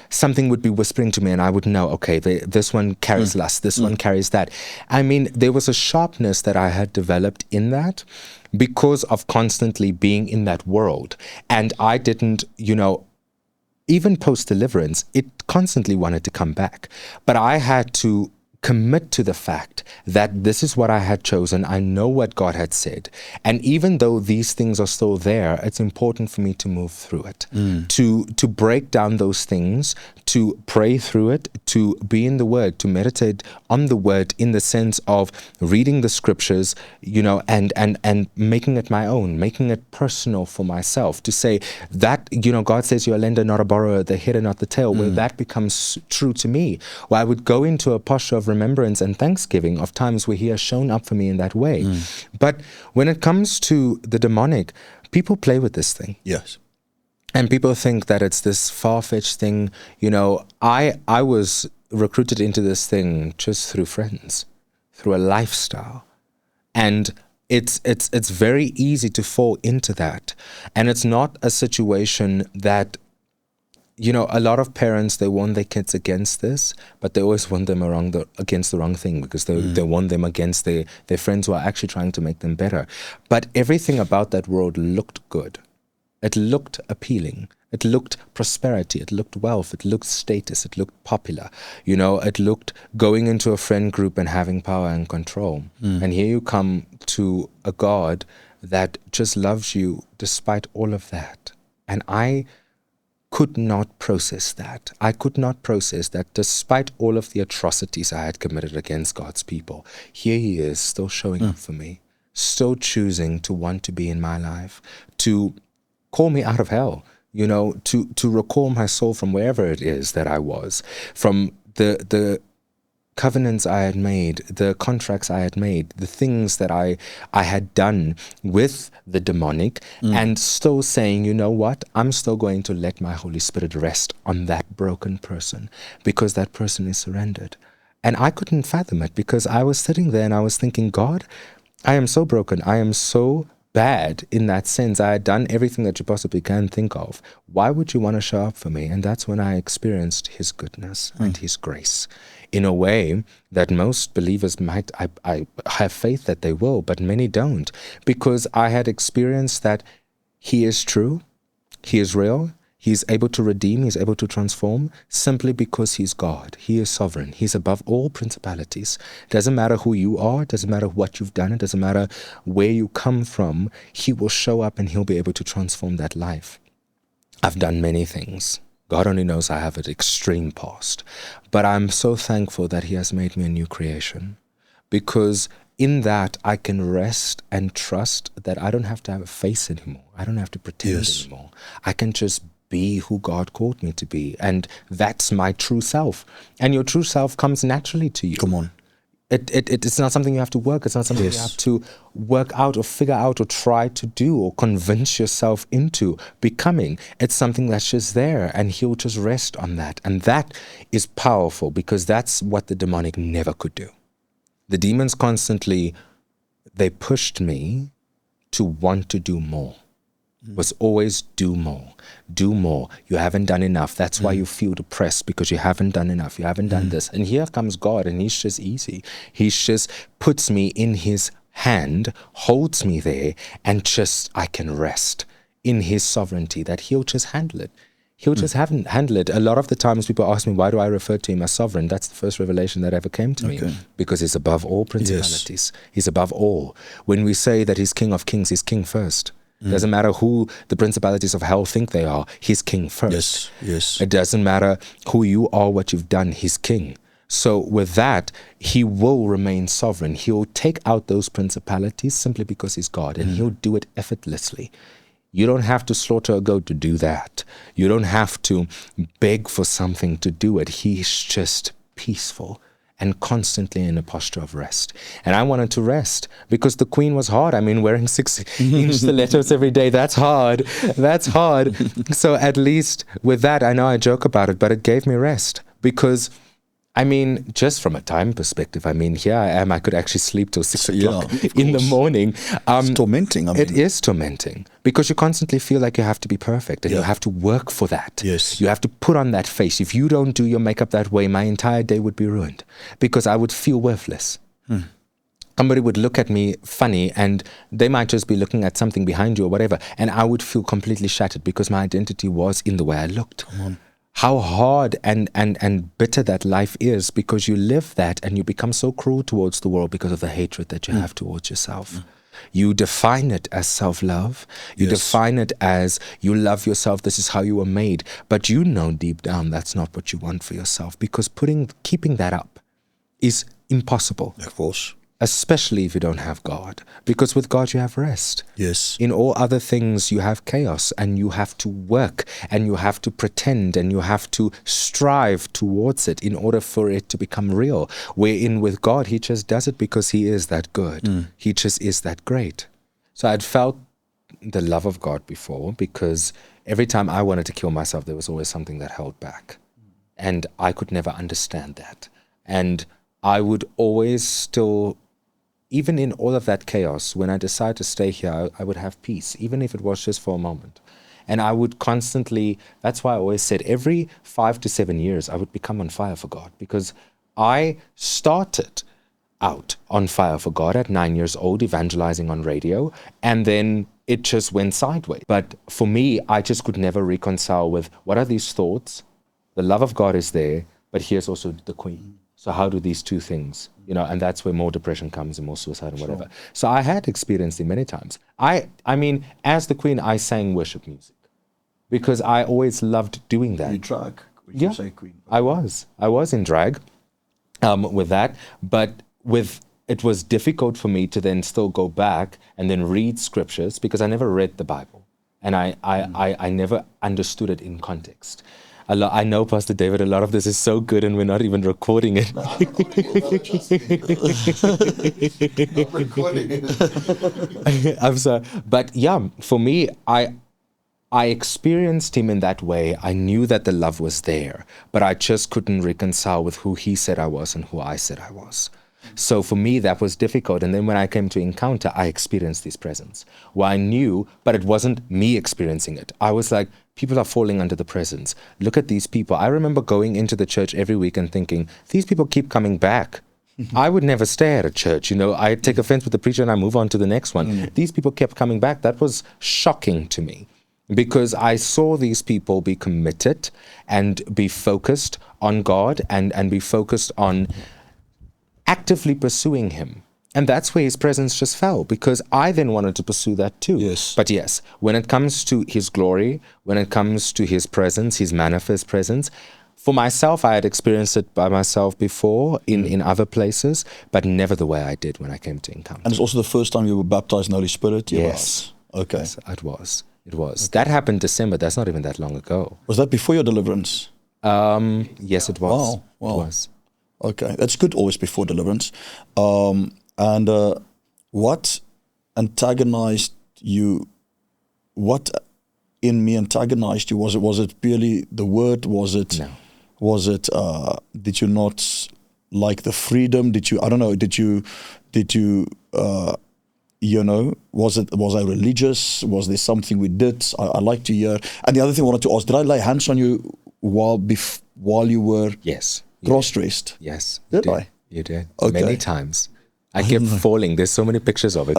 something would be whispering to me, and I would know, okay, this one carries lust, this one carries that. I mean, there was a sharpness that I had developed in that because of constantly being in that world. And I didn't, even post-deliverance, it constantly wanted to come back. But I had to commit to the fact that this is what I had chosen. I know what God had said. And even though these things are still there, it's important for me to move through it, to break down those things, to pray through it, to be in the Word, to meditate on the Word in the sense of reading the scriptures, and making it my own, making it personal for myself, to say that, God says you're a lender, not a borrower, the head and not the tail, where that becomes true to me, where I would go into a posture of remembrance and thanksgiving of times where He has shown up for me in that way. But when it comes to the demonic, people play with this thing. Yes. And people think that it's this far-fetched thing. I was recruited into this thing just through friends, through a lifestyle. And it's very easy to fall into that. And it's not a situation that, a lot of parents, they warn their kids against this, but they always warn them against the wrong thing, because they warn them against their friends who are actually trying to make them better. But everything about that world looked good. It looked appealing. It looked prosperity. It looked wealth. It looked status. It looked popular. It looked going into a friend group and having power and control. And here you come to a God that just loves you despite all of that. And I could not process that. I could not process that despite all of the atrocities I had committed against God's people. Here He is still showing up for me, still choosing to want to be in my life, to call me out of hell, to recall my soul from wherever it is that I was, from the covenants I had made, the contracts I had made, the things that I had done with the demonic, and still saying, you know what, I'm still going to let my Holy Spirit rest on that broken person, because that person is surrendered. And I couldn't fathom it because I was sitting there and I was thinking, God, I am so broken. I am so bad in that sense. I had done everything that you possibly can think of. Why would you want to show up for me? And that's when I experienced his goodness and his grace in a way that most believers might, I have faith that they will, but many don't, because I had experienced that he is true, he is real, he's able to redeem, he's able to transform simply because he's God. He is sovereign. He's above all principalities. Doesn't matter who you are, doesn't matter what you've done, it doesn't matter where you come from, he will show up and he'll be able to transform that life. I've done many things. God only knows I have an extreme past. But I'm so thankful that he has made me a new creation, because in that I can rest and trust that I don't have to have a face anymore. I don't have to pretend anymore. I can just be who God called me to be. And that's my true self. And your true self comes naturally to you. Come on. It's not something you have to work. It's not something you have to work out or figure out or try to do or convince yourself into becoming. It's something that's just there, and he'll just rest on that. And that is powerful, because that's what the demonic never could do. The demons constantly, they pushed me to want to do more. Was always do more, do more. You haven't done enough. That's why you feel depressed, because you haven't done enough. You haven't done this. And here comes God, and he's just easy. He just puts me in his hand, holds me there, and just, I can rest in his sovereignty, that he'll just handle it. He'll just handle it. A lot of the times people ask me, why do I refer to him as sovereign? That's the first revelation that ever came to me. Because he's above all principalities. He's above all. When we say that he's King of Kings, he's King first. Doesn't matter who the principalities of hell think they are, he's king first. Yes. It doesn't matter who you are, what you've done, he's king. So with that, he will remain sovereign. He'll take out those principalities simply because he's God, and he'll do it effortlessly. You don't have to slaughter a goat to do that. You don't have to beg for something to do it. He's just peaceful and constantly in a posture of rest. And I wanted to rest because the queen was hard. I mean, wearing 6-inch stilettos every day, that's hard. That's hard. So at least with that, I know I joke about it, but it gave me rest, because I mean, just from a time perspective, I mean, here I am, I could actually sleep till 6 o'clock in the morning. It's tormenting. I mean. It is tormenting, because you constantly feel like you have to be perfect, and you have to work for that. Yes. You have to put on that face. If you don't do your makeup that way, my entire day would be ruined, because I would feel worthless. Somebody would look at me funny, and they might just be looking at something behind you or whatever, and I would feel completely shattered because my identity was in the way I looked. Come on. How hard and bitter that life is, because you live that and you become so cruel towards the world because of the hatred that you have towards yourself. You define it as self-love. You define it as you love yourself. This is how you were made. But you know deep down that's not what you want for yourself, because keeping that up is impossible. Of course. Especially if you don't have God, because with God you have rest. Yes. In all other things you have chaos, and you have to work, and you have to pretend, and you have to strive towards it in order for it to become real. Wherein with God, he just does it because he is that good. He just is that great. So I'd felt the love of God before, because every time I wanted to kill myself, there was always something that held back. And I could never understand that. And I would always still, even in all of that chaos, when I decided to stay here, I would have peace, even if it was just for a moment. And I would constantly, that's why I always said every 5 to 7 years, I would become on fire for God, because I started out on fire for God at 9 years old, evangelizing on radio, and then it just went sideways. But for me, I just could never reconcile with, what are these thoughts? The love of God is there, but here's also the queen. So how do these two things, and that's where more depression comes and more suicide and whatever. So I had experienced it many times. I mean, as the queen, I sang worship music because I always loved doing that. You drag? You say queen? I was in drag with that, but it was difficult for me to then still go back and then read scriptures, because I never read the Bible, and I never understood it in context. I know, Pastor David, a lot of this is so good and we're not even recording it. I'm recording it. I'm sorry. But yeah, for me, I experienced him in that way. I knew that the love was there, but I just couldn't reconcile with who he said I was and who I said I was. So for me, that was difficult. And then when I came to Encounter, I experienced his presence. Well, I knew, but it wasn't me experiencing it. I was like, people are falling under the presence. Look at these people. I remember going into the church every week and thinking, these people keep coming back. I would never stay at a church. I take offense with the preacher and I move on to the next one. These people kept coming back. That was shocking to me, because I saw these people be committed and be focused on God and be focused on actively pursuing him. And that's where his presence just fell, because I then wanted to pursue that too. Yes. But yes, when it comes to his glory, when it comes to his presence, his manifest presence, for myself, I had experienced it by myself before in other places, but never the way I did when I came to Encounter. And it's also the first time you were baptized in the Holy Spirit? Yes. Okay. Yes, it was. It was. Okay. That happened December. That's not even that long ago. Was that before your deliverance? Yes, it was. Wow. It was. Okay. That's good, always before deliverance. And what antagonized you? What in me antagonized you? Was it purely the word? Was it? No. Was it? Did you not like the freedom? Did you? I don't know. Did you? Was I religious? Was there something we did? I like to hear. And the other thing I wanted to ask: did I lay hands on you while you were cross-dressed? Yes. Did I? You did. Okay. Many times. I kept falling. There's so many pictures of it.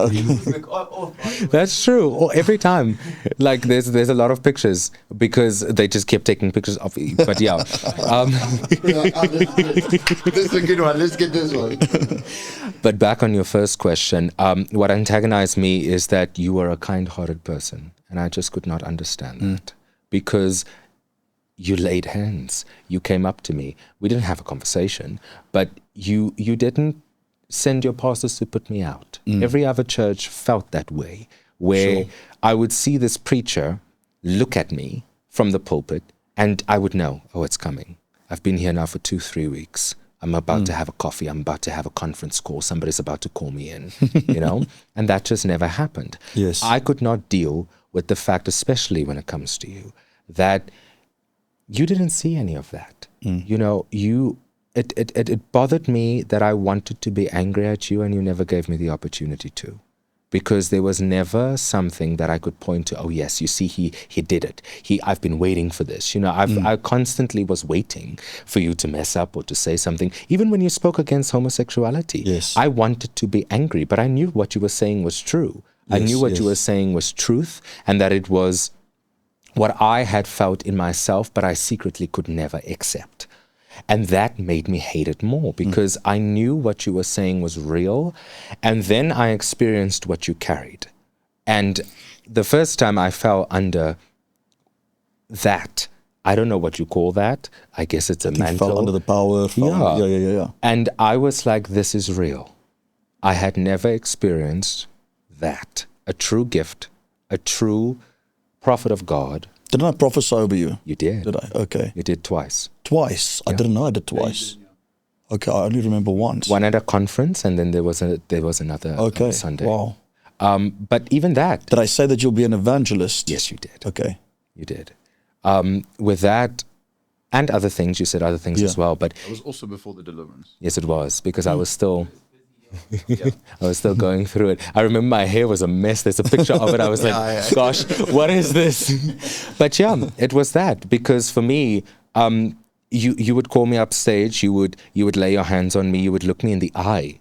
That's true. Or every time, like there's a lot of pictures because they just kept taking pictures of it. But yeah, this is a good one. Let's get this one. But back on your first question, what antagonized me is that you were a kind-hearted person, and I just could not understand that, because you laid hands. You came up to me. We didn't have a conversation, but you didn't send your pastors to put me out. Every other church felt that way, where I would see this preacher look at me from the pulpit and I would know, oh, it's coming. I've been here now for 2-3 weeks. I'm about to have a coffee. I'm about to have a conference call. Somebody's about to call me in, and that just never happened. Yes. I could not deal with the fact, especially when it comes to you, that you didn't see any of that. It bothered me that I wanted to be angry at you and you never gave me the opportunity to, because there was never something that I could point to. Oh yes, you see, he did it. I've been waiting for this. I constantly was waiting for you to mess up or to say something. Even when you spoke against homosexuality, yes, I wanted to be angry, but I knew what you were saying was true. Yes, I knew what you were saying was truth, and that it was what I had felt in myself, but I secretly could never accept. And that made me hate it more, because I knew what you were saying was real. And then I experienced what you carried. And the first time I fell under that, I don't know what you call that. I guess it's a mantle. Fell under the power. Yeah. And I was like, this is real. I had never experienced that. A true gift, a true prophet of God. Didn't I prophesy over you? You did. Did I? Okay. You did twice. Twice? Yeah. I didn't know I did twice. Okay, I only remember once. One at a conference, and then there was another Sunday. Wow. But even that. Did I say that you'll be an evangelist? Yes, you did. Okay. You did. With that and other things, you said other things as well. But it was also before the deliverance. Yes, it was, because I was still... I was still going through it. I remember my hair was a mess. There's a picture of it. I was like, gosh, what is this? But yeah, it was that, because for me, you would call me upstage, you would lay your hands on me, you would look me in the eye,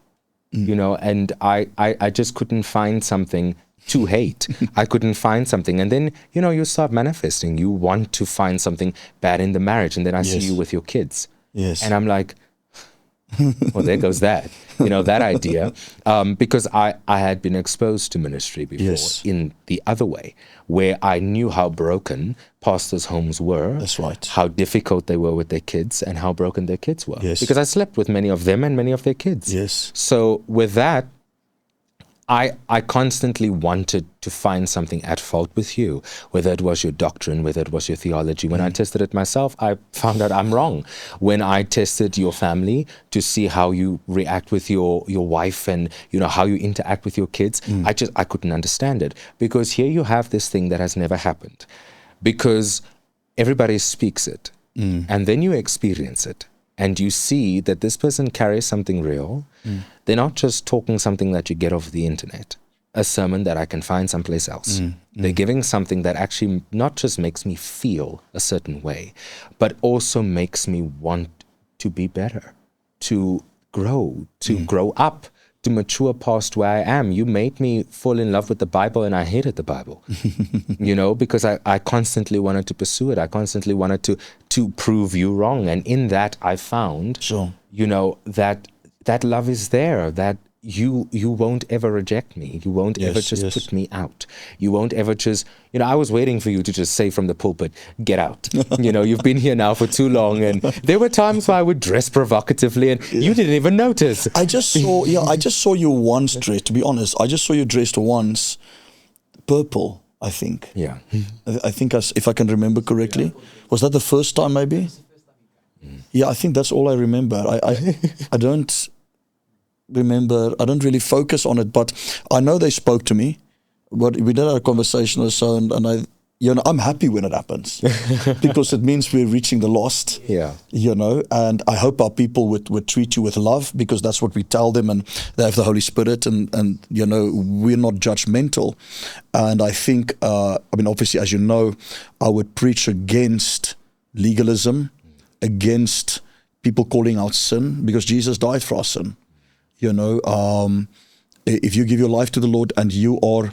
and I just couldn't find something to hate. I couldn't find something. And then, you start manifesting. You want to find something bad in the marriage. And then I see you with your kids. Yes. And I'm like, well, there goes that, that idea, because I had been exposed to ministry before in the other way, where I knew how broken pastors' homes were. That's right. How difficult they were with their kids and how broken their kids were. Yes. Because I slept with many of them and many of their kids. Yes. So with that, I constantly wanted to find something at fault with you, whether it was your doctrine, whether it was your theology. When I tested it myself, I found out I'm wrong. When I tested your family to see how you react with your wife and how you interact with your kids, I couldn't understand it, because here you have this thing that has never happened. because everybody speaks it. And then you experience it. And you see that this person carries something real. They're not just talking something that you get off the internet, a sermon that I can find someplace else. They're giving something that actually not just makes me feel a certain way, but also makes me want to be better, to grow up, to mature past where I am. You made me fall in love with the Bible, and I hated the Bible, because I constantly wanted to pursue it. I constantly wanted to prove you wrong. And in that, I found, that love is there, that you won't ever reject me. You won't ever just put me out. You won't ever just, I was waiting for you to just say from the pulpit, get out. You've been here now for too long. And there were times where I would dress provocatively and you didn't even notice. I just saw you once dressed, to be honest. I just saw you dressed once purple, I think. Yeah. I think, if I can remember correctly. Was that the first time maybe? Yeah, I think that's all I remember. I don't remember, I don't really focus on it, but I know they spoke to me. But we did have a conversation or so, and I'm happy when it happens because it means we're reaching the lost. Yeah. And I hope our people would treat you with love, because that's what we tell them, and they have the Holy Spirit, and we're not judgmental. And I think, obviously, as you know, I would preach against legalism, against people calling out sin, because Jesus died for our sin. If you give your life to the Lord and you are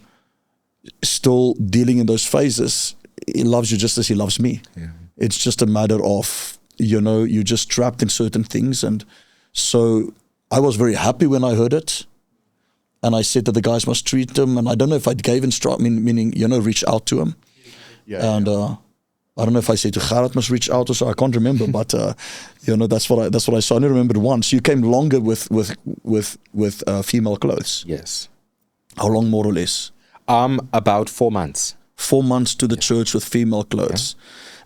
still dealing in those phases, He loves you just as He loves me. Yeah. It's just a matter of, you're just trapped in certain things. And so I was very happy when I heard it. And I said that the guys must treat them. And I don't know if I gave meaning, reach out to him. Yeah. And I don't know if I said to Gerard must reach out or so. I can't remember, but that's what I saw. I only remembered once. You came longer with female clothes. Yes. How long, more or less? About 4 months. 4 months to the church with female clothes,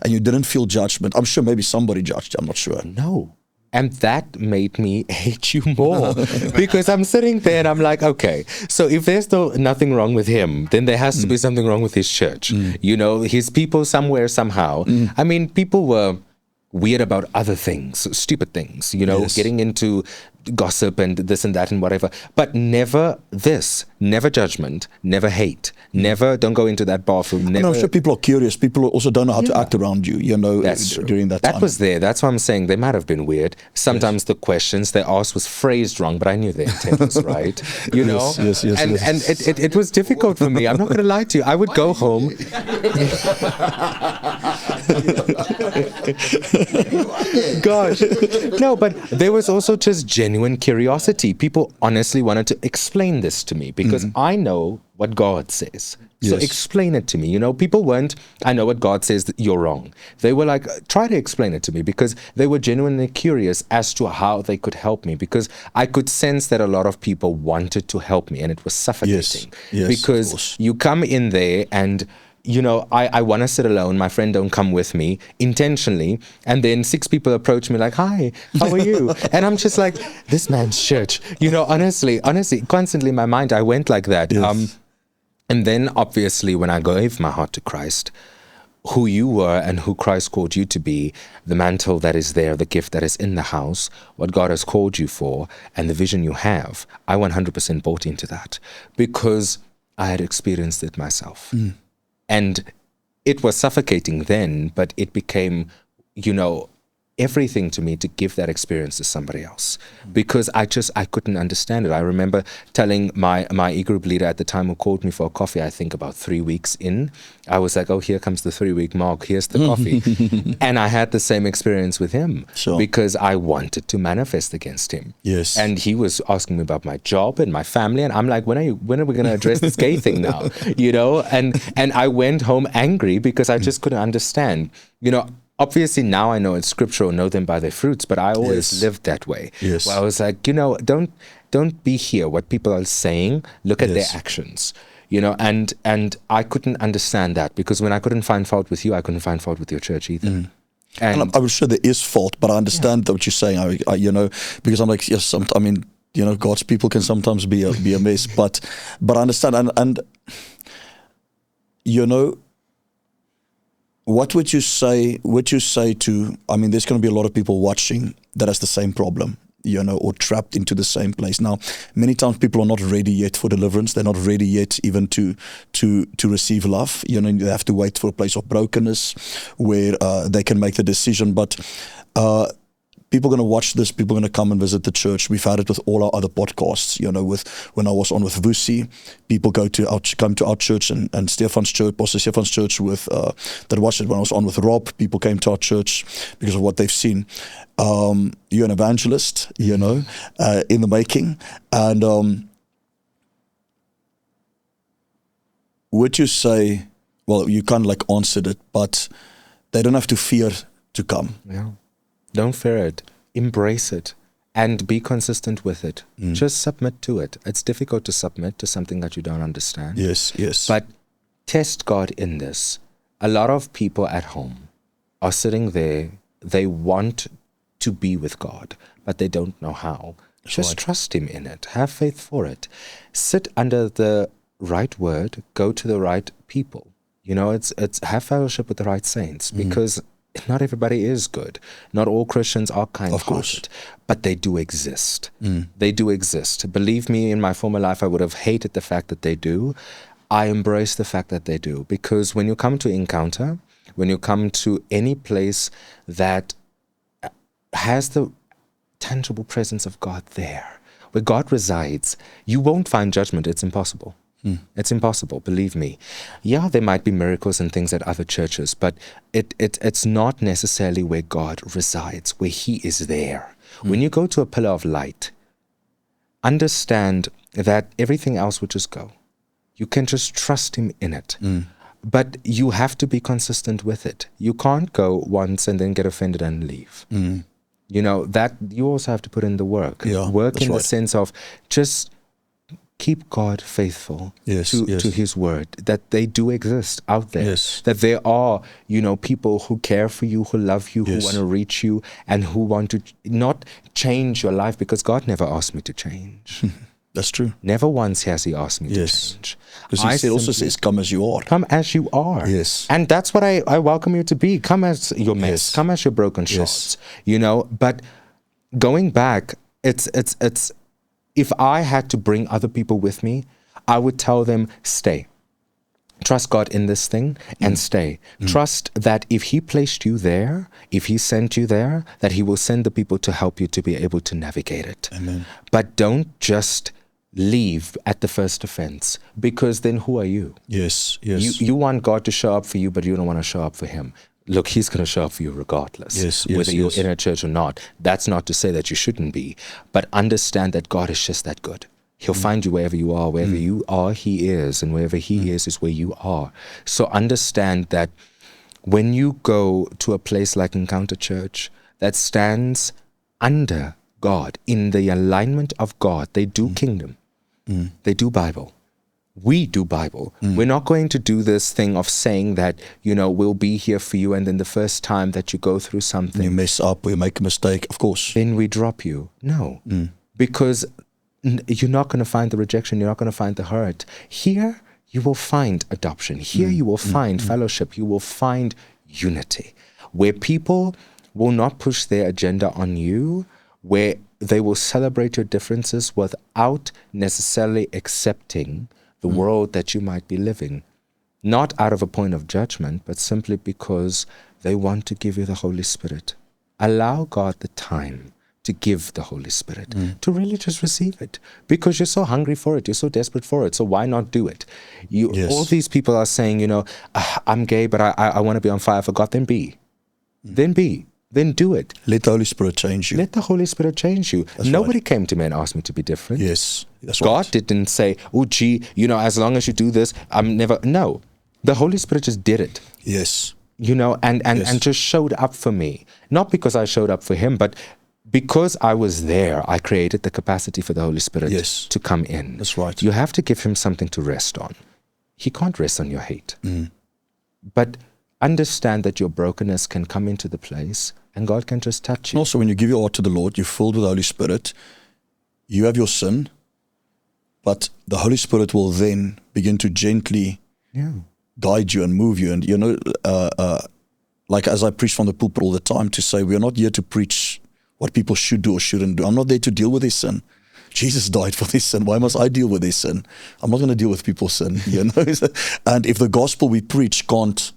and you didn't feel judgment. I'm sure maybe somebody judged you. I'm not sure. No. And that made me hate you more because I'm sitting there and I'm like, okay, so if there's nothing wrong with him, then there has to be something wrong with his church. His people somewhere, somehow. I mean, people were weird about other things, stupid things, getting into gossip and this and that and whatever, but never this, never judgment, never hate, never don't go into that bathroom. Never. I'm sure people are curious. People also don't know how to act around you, That's true. During that time. That was there. That's why I'm saying they might have been weird. Sometimes the questions they asked was phrased wrong, but I knew the intent was right, Yes. And it was difficult for me. I'm not going to lie to you. I would go home. Gosh. No, but there was also just genuine curiosity. People honestly wanted to explain this to me because I know what God says. So explain it to me. People weren't, I know what God says, that you're wrong. They were like, try to explain it to me, because they were genuinely curious as to how they could help me, because I could sense that a lot of people wanted to help me and it was suffocating. Yes, because you come in there and I want to sit alone. My friend don't come with me intentionally. And then 6 people approach me like, hi, how are you? And I'm just like, this man's church. Honestly, constantly in my mind, I went like that. Yes. And then obviously when I gave my heart to Christ, who you were and who Christ called you to be, the mantle that is there, the gift that is in the house, what God has called you for, and the vision you have, I 100% bought into that because I had experienced it myself. And it was suffocating then, but it became, everything to me to give that experience to somebody else, because I couldn't understand it. I remember telling my e-group leader at the time, who called me for a coffee, I think about 3 weeks in, I was like, oh, here comes the 3-week mark, here's the coffee. And I had the same experience with him because I wanted to manifest against him. Yes. And he was asking me about my job and my family, and I'm like, when are we going to address this gay thing now? And I went home angry because I just couldn't understand. Obviously now I know it's scriptural, know them by their fruits, but I always lived that way. Yes. Where I was like, don't be here what people are saying, look at their actions. And I couldn't understand that, because when I couldn't find fault with you, I couldn't find fault with your church either. And I'm sure there is fault, but I understand what you're saying. I because I'm like, yes, God's people can sometimes be a mess, but I understand, and What would you say? Would you say to? I mean, there's going to be a lot of people watching that has the same problem, or trapped into the same place. Now, many times people are not ready yet for deliverance. They're not ready yet even to receive love. They have to wait for a place of brokenness where they can make the decision. But people are going to watch this. People are going to come and visit the church. We've had it with all our other podcasts. With when I was on with Vusi, people come to our church and Stefan's church, Pastor Stefan's church. That watched it when I was on with Rob. People came to our church because of what they've seen. You're an evangelist, in the making. And would you say? Well, you kind of like answered it, but they don't have to fear to come. Yeah. Don't fear it. Embrace it and be consistent with it. Just submit to it. It's difficult to submit to something that you don't understand. Yes, yes. But test God in this. A lot of people at home are sitting there. They want to be with God, but they don't know how. Just trust Him in it. Have faith for it. Sit under the right word. Go to the right people. It's have fellowship with the right saints, because not everybody is good. Not all Christians are kind-hearted, but they do exist. They do exist. Believe me, in my former life, I would have hated the fact that they do. I embrace the fact that they do, because when you come to Encounter, when you come to any place that has the tangible presence of God there, where God resides, you won't find judgment. It's impossible. It's impossible, believe me. Yeah, there might be miracles and things at other churches, but it's not necessarily where God resides, where He is there. When you go to a pillar of light, understand that everything else will just go. You can just trust Him in it. But you have to be consistent with it. You can't go once and then get offended and leave. That you also have to put in the work. Work in the sense of just keep God faithful to His word, that they do exist out there, that there are, people who care for you, who love you, who want to reach you, and who want to not change your life, because God never asked me to change. That's true. Never once has He asked me to change. Because He also says, come as you are. Come as you are. Yes. And that's what I welcome you to be. Come as your mess. Come as your broken shards. But going back, it's if I had to bring other people with me, I would tell them, stay. Trust God in this thing and stay. Trust that if He placed you there, if He sent you there, that He will send the people to help you to be able to navigate it. Amen. But don't just leave at the first offense, because then who are you? Yes. You want God to show up for you, but you don't want to show up for Him. Look, He's going to show up for you regardless, whether you're in a church or not. That's not to say that you shouldn't be, but understand that God is just that good. He'll find you wherever you are. Wherever you are, He is, and wherever He is where you are. So understand that when you go to a place like Encounter Church that stands under God, in the alignment of God, they do kingdom, they do Bible. We do Bible. We're not going to do this thing of saying that, we'll be here for you, and then the first time that you go through something, you mess up or you make a mistake, of course, then we drop you. No, because you're not going to find the rejection. You're not going to find the hurt. Here, you will find adoption. Here, you will find fellowship. You will find unity, where people will not push their agenda on you, where they will celebrate your differences without necessarily accepting the world that you might be living, not out of a point of judgment, but simply because they want to give you the Holy Spirit. Allow God the time to give the Holy Spirit, to really just receive it, because you're so hungry for it, you're so desperate for it, so why not do it? All these people are saying, I'm gay, but I want to be on fire for God. Then be. Then do it. Let the Holy Spirit change you. Let the Holy Spirit change you. Nobody came to me and asked me to be different. Yes, that's God right. didn't say, oh, gee, as long as you do this, I'm never. No. The Holy Spirit just did it. Yes. And just showed up for me. Not because I showed up for Him, but because I was there, I created the capacity for the Holy Spirit to come in. That's right. You have to give Him something to rest on. He can't rest on your hate. But understand that your brokenness can come into the place, and God can just touch you. And also, when you give your heart to the Lord, you're filled with the Holy Spirit. You have your sin, but the Holy Spirit will then begin to gently guide you and move you. And like as I preach from the pulpit all the time, to say we're not here to preach what people should do or shouldn't do. I'm not there to deal with their sin. Jesus died for this sin. Why must I deal with this sin? I'm not going to deal with people's sin, you know. And if the gospel we preach can't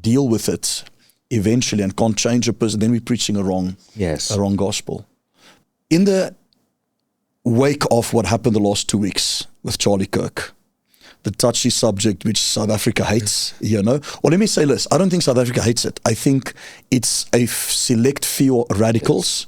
deal with it eventually and can't change a person, then we're preaching a wrong gospel. In the wake of what happened the last 2 weeks with Charlie Kirk, the touchy subject which South Africa hates, you know. Or let me say this, I don't think South Africa hates it. I think it's a select few radicals.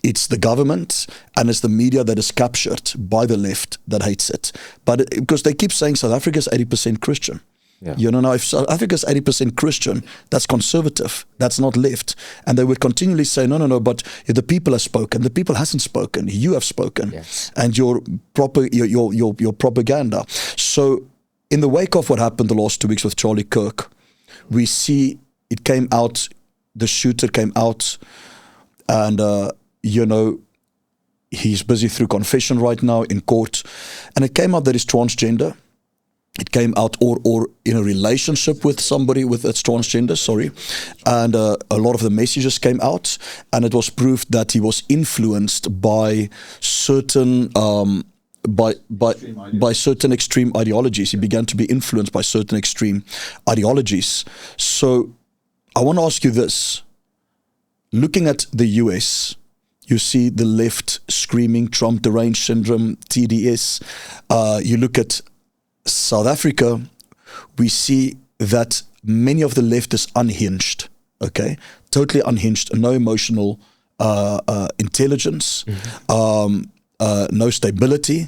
It's the government and it's the media that is captured by the left that hates it. But because they keep saying South Africa is 80% Christian. Yeah. You know, now if South Africa is 80% Christian, that's conservative, that's not left. And they would continually say, no, but the people have spoken. The people hasn't spoken. You have spoken. Yes. And your propaganda. So in the wake of what happened the last 2 weeks with Charlie Kirk, we see it came out, the shooter came out, and you know, he's busy through confession right now in court. And it came out that he's transgender. It came out or in a relationship with somebody that's transgender, sorry. And a lot of the messages came out, and it was proved that he was influenced by certain by certain extreme ideologies. He began to be influenced by certain extreme ideologies. So I want to ask you this. Looking at the US, you see the left screaming Trump deranged syndrome, TDS. You look at South Africa, we see that many of the left is unhinged, okay? Totally unhinged, no emotional intelligence, no stability.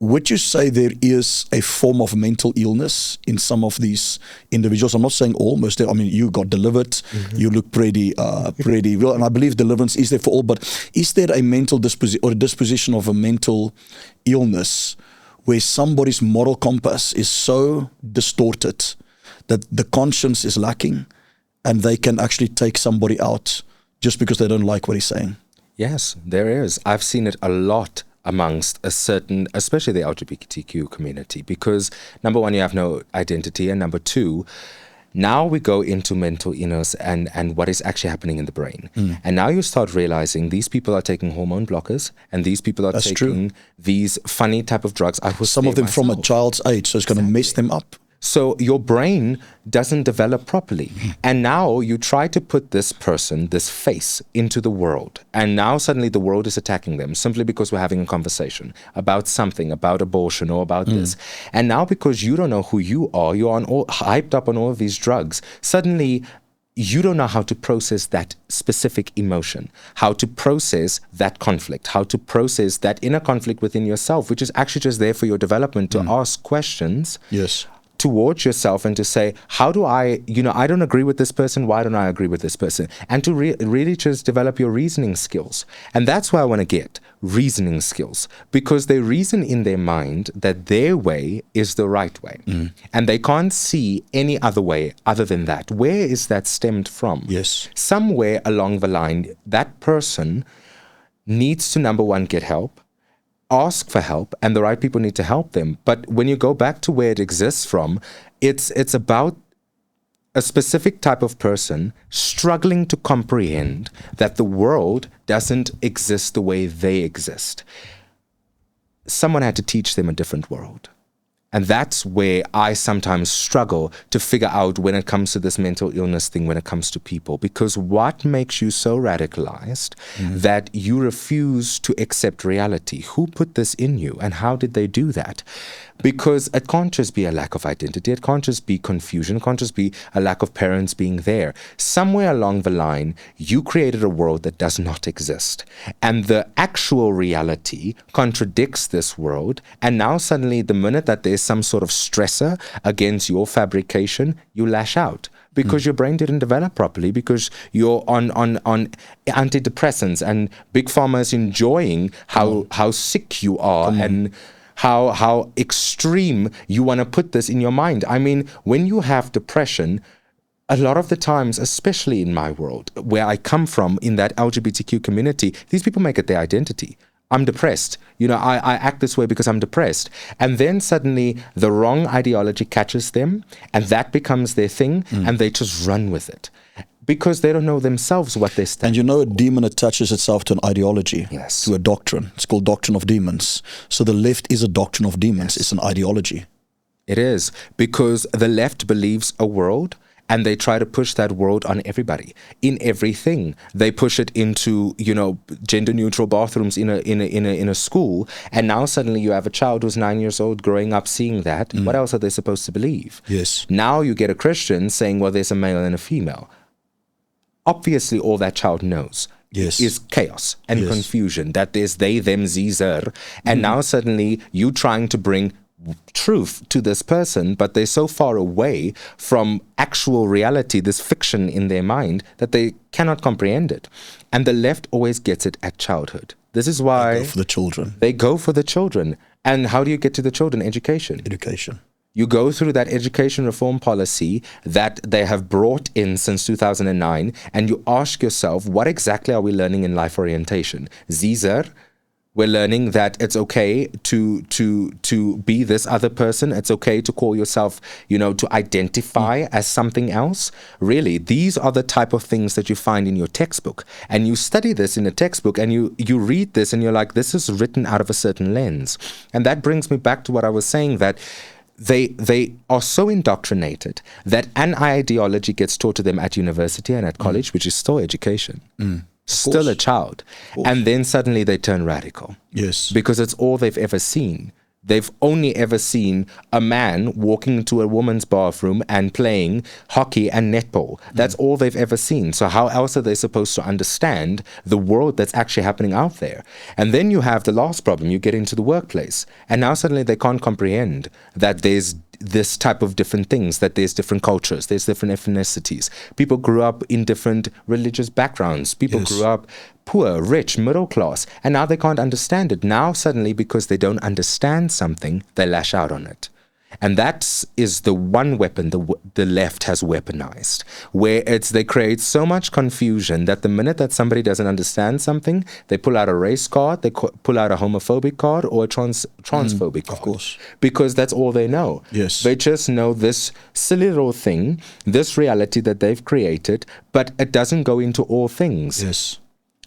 Would you say there is a form of mental illness in some of these individuals? I'm not saying all, most. I mean, you got delivered. You look pretty well, and I believe deliverance is there for all. But is there a mental disposition or a disposition of a mental illness where somebody's moral compass is so distorted that the conscience is lacking, and they can actually take somebody out just because they don't like what he's saying? Yes, there is. I've seen it a lot amongst a certain, especially the LGBTQ community, because number one, you have no identity, and number two, now we go into mental illness and what is actually happening in the brain. And now you start realizing these people are taking hormone blockers, and these people are taking these funny type of drugs. Some of them from a child's age, so it's going to mess them up. So your brain doesn't develop properly. And now you try to put this person, this face, into the world. And now suddenly the world is attacking them simply because we're having a conversation about something, about abortion or about this. And now because you don't know who you are, you're hyped up on all of these drugs, suddenly you don't know how to process that specific emotion, how to process that conflict, how to process that inner conflict within yourself, which is actually just there for your development to ask questions. Yes. Towards yourself and to say, how do I don't agree with this person, why don't I agree with this person? And to really just develop your reasoning skills. And that's why I want to get reasoning skills, because they reason in their mind that their way is the right way. And they can't see any other way other than that. Where is that stemmed from? Yes. Somewhere along the line, that person needs to, number one, get help, ask for help, and the right people need to help them. But when you go back to where it exists from, it's about a specific type of person struggling to comprehend that the world doesn't exist the way they exist. Someone had to teach them a different world. And that's where I sometimes struggle to figure out when it comes to this mental illness thing, when it comes to people. Because what makes you so radicalized that you refuse to accept reality? Who put this in you, and how did they do that? Because it can't just be a lack of identity. It can't just be confusion. It can't just be a lack of parents being there. Somewhere along the line, you created a world that does not exist. And the actual reality contradicts this world. And now suddenly, the minute that there's some sort of stressor against your fabrication, you lash out. Because your brain didn't develop properly, because you're on antidepressants, and Big Pharma is enjoying how sick you are and how extreme you want to put this in your mind. I mean, when you have depression, a lot of the times, especially in my world, where I come from, in that LGBTQ community, these people make it their identity. I'm depressed. I act this way because I'm depressed. And then suddenly the wrong ideology catches them, and that becomes their thing, and they just run with it. Because they don't know themselves what they stand And a demon attaches itself to an ideology, Yes. to a doctrine. It's called doctrine of demons. So the left is a doctrine of demons. Yes. It's an ideology. It is, because the left believes a world, and they try to push that world on everybody, in everything. They push it into, gender-neutral bathrooms in a school, and now suddenly you have a child who's 9 years old growing up seeing that. What else are they supposed to believe? Yes. Now you get a Christian saying, well, there's a male and a female. Obviously, all that child knows is chaos and confusion, that there's they, them, zer. And now suddenly you trying to bring truth to this person, but they're so far away from actual reality, this fiction in their mind, that they cannot comprehend it. And the left always gets it at childhood. This is why They go for the children. they go for the children. And how do you get to the children? Education. Education. You go through that education reform policy that they have brought in since 2009, and you ask yourself, what exactly are we learning in life orientation? Zizer, we're learning that it's okay to be this other person. It's okay to call yourself, to identify as something else. Really, these are the type of things that you find in your textbook. And you study this in a textbook, and you read this, and you're like, this is written out of a certain lens. And that brings me back to what I was saying, that they are so indoctrinated that an ideology gets taught to them at university and at college, which is still education. Still a child. And then suddenly they turn radical. Yes. Because it's all they've ever seen. They've only ever seen a man walking into a woman's bathroom and playing hockey and netball. That's all they've ever seen. So how else are they supposed to understand the world that's actually happening out there? And then you have the last problem. You get into the workplace, and now suddenly they can't comprehend that there's this type of different things, that there's different cultures, there's different ethnicities. People grew up in different religious backgrounds. People grew up poor, rich, middle class, and now they can't understand it. Now suddenly, because they don't understand something, they lash out on it. And that is the one weapon the left has weaponized, where they create so much confusion that the minute that somebody doesn't understand something, they pull out a race card, they pull out a homophobic card or a transphobic card. Of course. Because that's all they know. Yes. They just know this silly little thing, this reality that they've created, but it doesn't go into all things. Yes.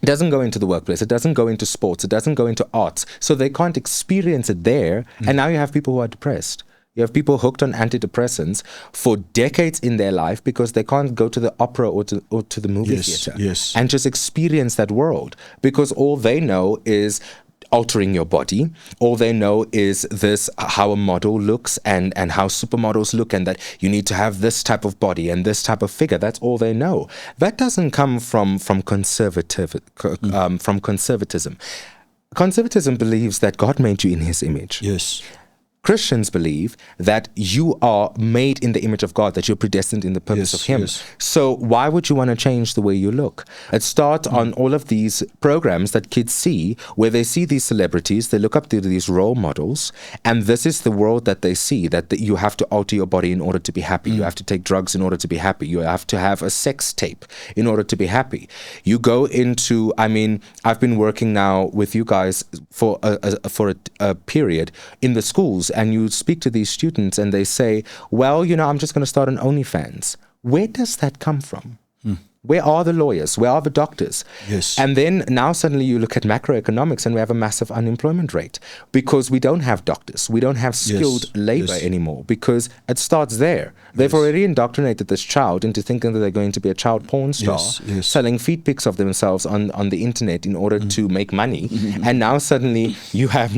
It doesn't go into the workplace. It doesn't go into sports. It doesn't go into arts. So they can't experience it there. And now you have people who are depressed. You have people hooked on antidepressants for decades in their life because they can't go to the opera or to the movie theater and just experience that world, because all they know is altering your body. All they know is this, how a model looks and how supermodels look, and that you need to have this type of body and this type of figure. That's all they know. That doesn't come from conservatism. Conservatism believes that God made you in his image. Yes. Christians believe that you are made in the image of God, that you're predestined in the purpose of him. Yes. So why would you want to change the way you look? It starts on all of these programs that kids see, where they see these celebrities, they look up to these role models, and this is the world that they see, that you have to alter your body in order to be happy. You have to take drugs in order to be happy. You have to have a sex tape in order to be happy. You go into, I've been working now with you guys for a period in the schools, and you speak to these students and they say, well, I'm just going to start an OnlyFans. Where does that come from? Where are the lawyers? Where are the doctors? Yes. And then now suddenly you look at macroeconomics and we have a massive unemployment rate because we don't have doctors. We don't have skilled labor anymore, because it starts there. They've already indoctrinated this child into thinking that they're going to be a child porn star, selling feed pics of themselves on the internet in order to make money. And now suddenly you have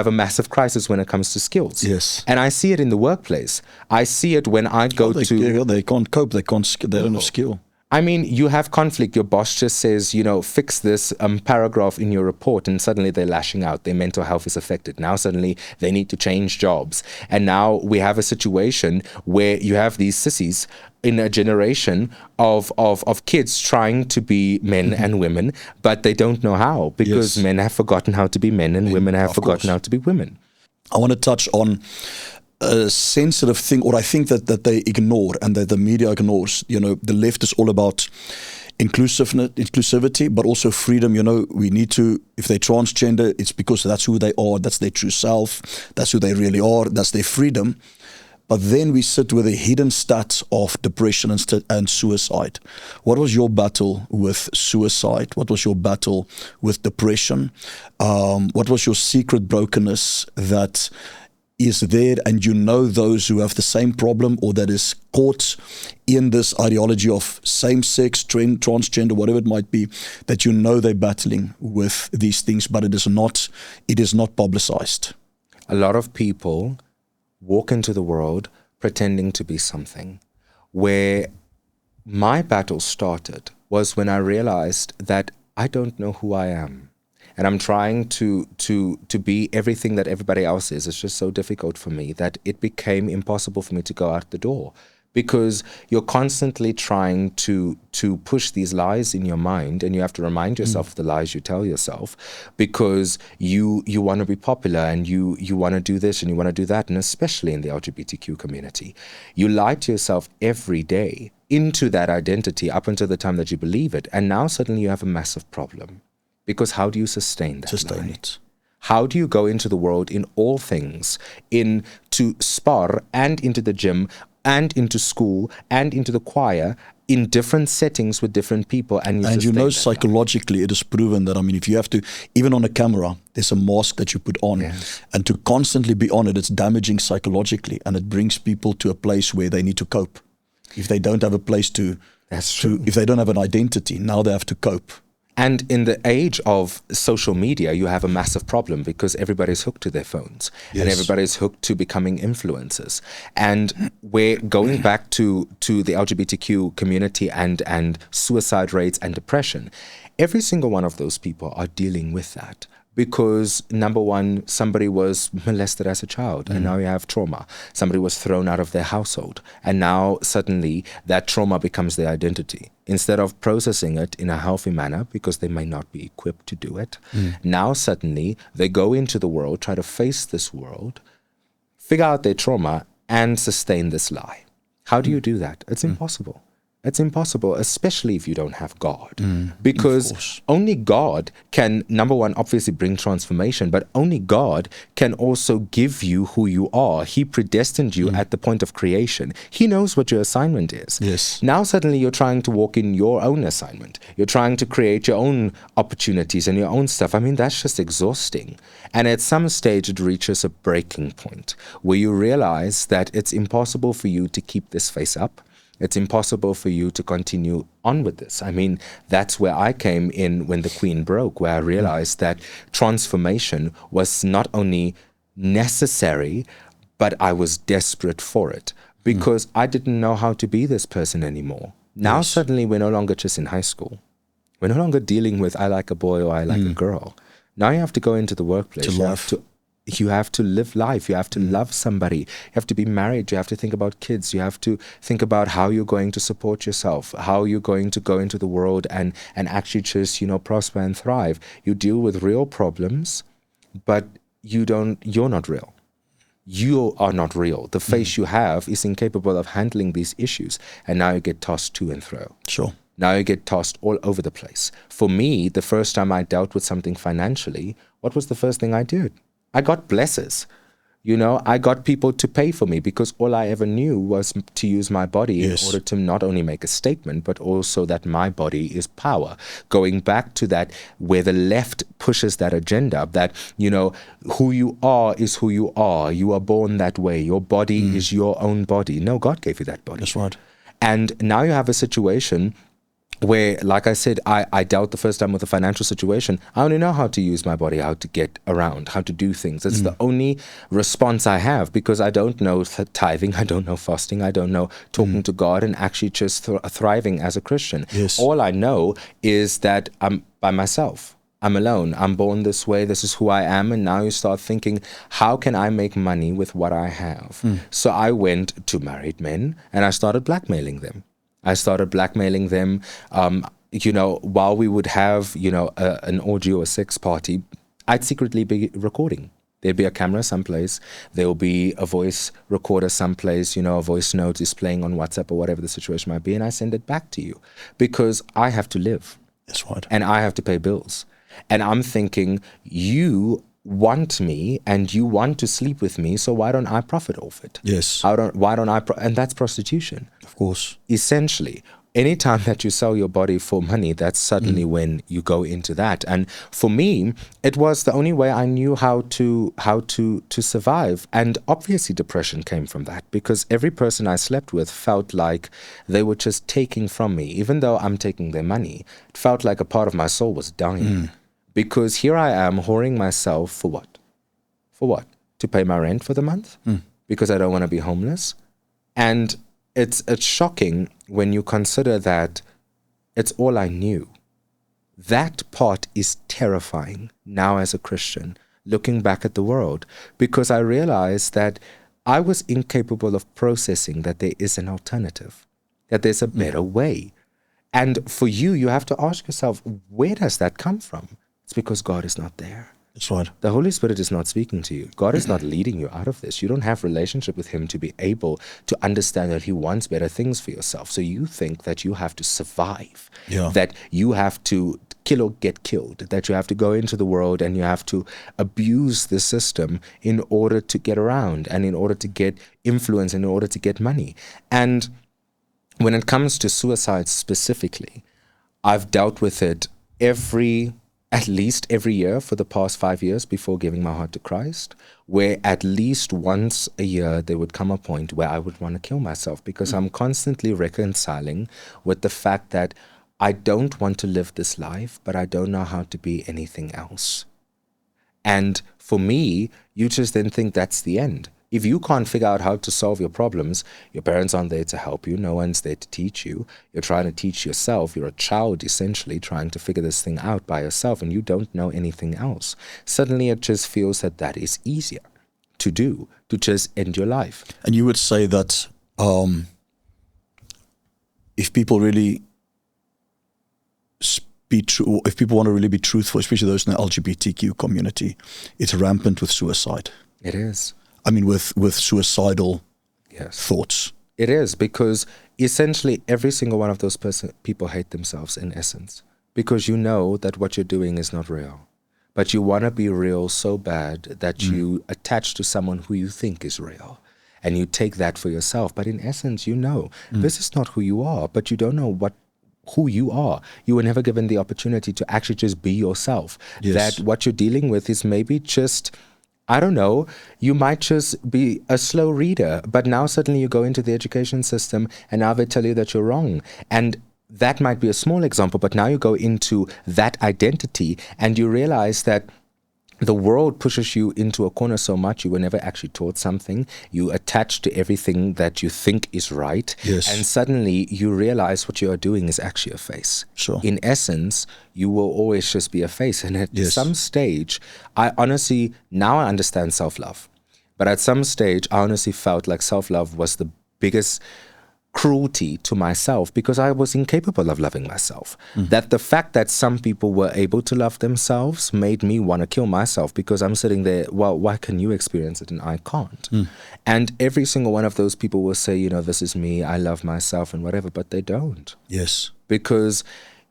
a massive crisis when it comes to skills. Yes. And I see it in the workplace. I see it when I go to... They can't cope. They don't have skill. You have conflict. Your boss just says, fix this paragraph in your report, and suddenly they're lashing out. Their mental health is affected. Now suddenly they need to change jobs. And now we have a situation where you have these sissies in a generation of kids trying to be men and women, but they don't know how, because men have forgotten how to be men and women have forgotten how to be women. I want to touch on a sensitive thing, or I think that they ignore and that the media ignores. The left is all about inclusivity, but also freedom. You know, we need to, if they're transgender, it's because that's who they are, that's their true self, that's who they really are, that's their freedom. But then we sit with the hidden stats of depression and suicide. What was your battle with suicide? What was your battle with depression? What was your secret brokenness that is there, and you know those who have the same problem or that is caught in this ideology of same-sex, transgender, whatever it might be, that you know they're battling with these things, but it is not publicized. A lot of people walk into the world pretending to be something. Where my battle started was when I realized that I don't know who I am. And I'm trying to be everything that everybody else is. It's just so difficult for me that it became impossible for me to go out the door, because you're constantly trying to push these lies in your mind, and you have to remind yourself of the lies you tell yourself, because you want to be popular, and you want to do this and you want to do that, and especially in the LGBTQ community. You lie to yourself every day into that identity up until the time that you believe it, and now suddenly you have a massive problem. Because how do you sustain that? Sustain it. How do you go into the world in all things, into spar and into the gym and into school and into the choir, in different settings with different people, and you know psychologically it is proven that, I mean, if you have to, even on a camera, there's a mask that you put on, and to constantly be on it, it's damaging psychologically, and it brings people to a place where they need to cope. If they don't have a place if they don't have an identity, now they have to cope. And in the age of social media, you have a massive problem, because everybody's hooked to their phones, and everybody's hooked to becoming influencers. And we're going back to the LGBTQ community and suicide rates and depression. Every single one of those people are dealing with that. Because, number one, somebody was molested as a child, and now you have trauma. Somebody was thrown out of their household, and now suddenly that trauma becomes their identity. Instead of processing it in a healthy manner, because they may not be equipped to do it, now suddenly they go into the world, try to face this world, figure out their trauma, and sustain this lie. How do you do that? It's impossible. It's impossible, especially if you don't have God. Because only God can, number one, obviously bring transformation, but only God can also give you who you are. He predestined you at the point of creation. He knows what your assignment is. Yes. Now suddenly you're trying to walk in your own assignment. You're trying to create your own opportunities and your own stuff. I mean, that's just exhausting. And at some stage it reaches a breaking point where you realize that it's impossible for you to keep this face up. It's impossible for you to continue on with this. I mean, that's where I came in when the Queen broke, where I realized that transformation was not only necessary, but I was desperate for it, because I didn't know how to be this person anymore. Now suddenly we're no longer just in high school. We're no longer dealing with I like a boy or I like a girl. Now you have to go into the workplace. You have to live life. You have to love somebody. You have to be married. You have to think about kids. You have to think about how you're going to support yourself, how you're going to go into the world and actually just, prosper and thrive. You deal with real problems, but you're not real. You are not real. The face you have is incapable of handling these issues. And now you get tossed to and fro. Sure. Now you get tossed all over the place. For me, the first time I dealt with something financially, what was the first thing I did? I got blessers. I got people to pay for me, because all I ever knew was to use my body in order to not only make a statement, but also that my body is power. Going back to that, where the left pushes that agenda, that, who you are is who you are. You are born that way. Your body is your own body. No, God gave you that body. That's right. And now you have a situation where, like I said, I dealt the first time with a financial situation. I only know how to use my body, how to get around, how to do things. It's the only response I have, because I don't know tithing, I don't know fasting, I don't know talking to God and actually just thriving as a Christian. Yes. All I know is that I'm by myself. I'm alone. I'm born this way. This is who I am. And now you start thinking, how can I make money with what I have? So I went to married men and I started blackmailing them. While we would have, an orgy or a sex party, I'd secretly be recording. There'd be a camera someplace. There will be a voice recorder someplace, a voice note is playing on WhatsApp or whatever the situation might be, and I send it back to you because I have to live. That's right. And I have to pay bills. And I'm thinking, you want me and you want to sleep with me, so why don't I profit off it? Yes. Why don't I? And that's prostitution. Of course. Essentially, anytime that you sell your body for money, that's suddenly when you go into that. And for me, it was the only way I knew how to survive. And obviously depression came from that, because every person I slept with felt like they were just taking from me. Even though I'm taking their money, it felt like a part of my soul was dying. Because here I am whoring myself for what? For what? To pay my rent for the month? Because I don't want to be homeless? And it's shocking when you consider that it's all I knew. That part is terrifying now as a Christian, looking back at the world, because I realized that I was incapable of processing that there is an alternative, that there's a better way. And for you, you have to ask yourself, where does that come from? It's because God is not there. That's right. The Holy Spirit is not speaking to you. God is not leading you out of this. You don't have relationship with him to be able to understand that he wants better things for yourself. So you think that you have to survive, that you have to kill or get killed, that you have to go into the world and you have to abuse the system in order to get around and in order to get influence, in order to get money. And when it comes to suicide specifically, I've dealt with it at least every year for the past 5 years before giving my heart to Christ, where at least once a year there would come a point where I would want to kill myself, because I'm constantly reconciling with the fact that I don't want to live this life, but I don't know how to be anything else. And for me, you just then think that's the end. If you can't figure out how to solve your problems, your parents aren't there to help you. No one's there to teach you. You're trying to teach yourself. You're a child, essentially, trying to figure this thing out by yourself, and you don't know anything else. Suddenly, it just feels that is easier to do, to just end your life. And you would say that if people really be true, if people want to really be truthful, especially those in the LGBTQ community, it's rampant with suicide. It is. I mean, with suicidal thoughts. It is, because essentially every single one of those people hate themselves in essence, because you know that what you're doing is not real. But you want to be real so bad that you attach to someone who you think is real. And you take that for yourself. But in essence, you know, this is not who you are, but you don't know who you are. You were never given the opportunity to actually just be yourself. That what you're dealing with is maybe just, I don't know, you might just be a slow reader, but now suddenly you go into the education system and now they tell you that you're wrong. And that might be a small example, but now you go into that identity and you realize that the world pushes you into a corner so much you were never actually taught something. You attach to everything that you think is right. And suddenly you realize what you are doing is actually a face. In essence, you will always just be a face. And at some stage, I honestly, now I understand self-love. But at some stage, I honestly felt like self-love was the biggest cruelty to myself, because I was incapable of loving myself. That the fact that some people were able to love themselves made me want to kill myself, because I'm sitting there, well, why can you experience it and I can't? And every single one of those people will say, this is me, I love myself and whatever, but they don't. Because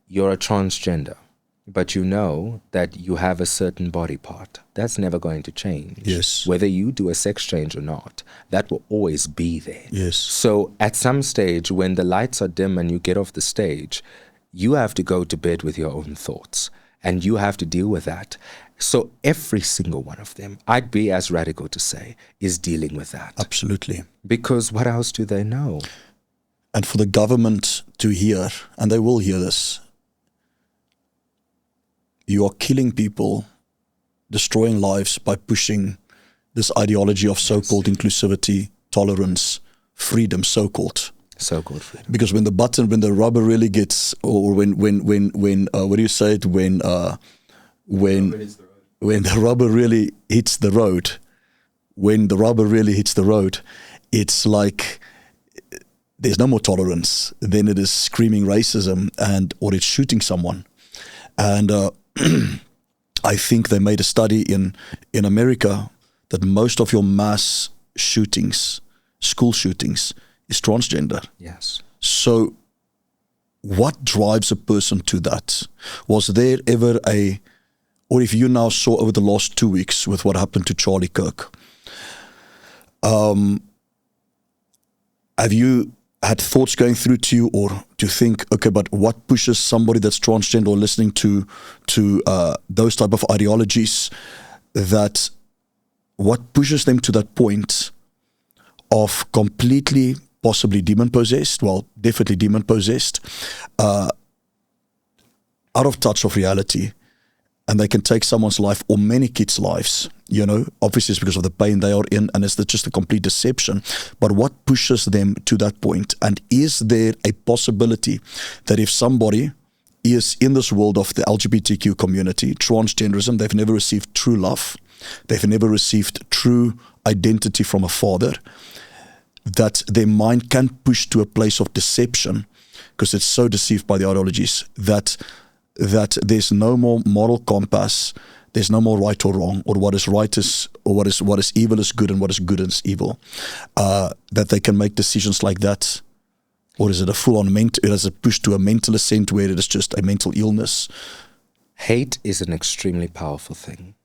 you're a transgender, but you know that you have a certain body part. That's never going to change. Whether you do a sex change or not, that will always be there. So at some stage, when the lights are dim and you get off the stage, you have to go to bed with your own thoughts and you have to deal with that. So every single one of them, I'd be as radical to say, is dealing with that. Absolutely. Because what else do they know? And for the government to hear, and they will hear this, you are killing people, destroying lives by pushing this ideology of so-called inclusivity, tolerance, freedom, so-called freedom. Because when the rubber really gets, or when what do you say it? When the rubber really hits the road, it's like there's no more tolerance. Then it is screaming racism or it's shooting someone. And I think they made a study in America that most of your mass shootings, school shootings, is transgender. Yes. So what drives a person to that? Was there ever or if you now saw over the last 2 weeks with what happened to Charlie Kirk, have you had thoughts going through to you, or to think, okay, but what pushes somebody that's transgender or listening to those type of ideologies, that what pushes them to that point of completely, possibly demon-possessed, well, definitely demon-possessed, out of touch of reality, and they can take someone's life or many kids' lives, obviously it's because of the pain they are in, and it's just a complete deception. But what pushes them to that point? And is there a possibility that if somebody is in this world of the LGBTQ community, transgenderism, they've never received true love, they've never received true identity from a father, that their mind can push to a place of deception because it's so deceived by the ideologies that there's no more moral compass, there's no more right or wrong, or what is right is, or what is evil is good, and what is good is evil, that they can make decisions like that? Or is it a full-on is it pushed to a mental ascent where it is just a mental illness? Hate is an extremely powerful thing.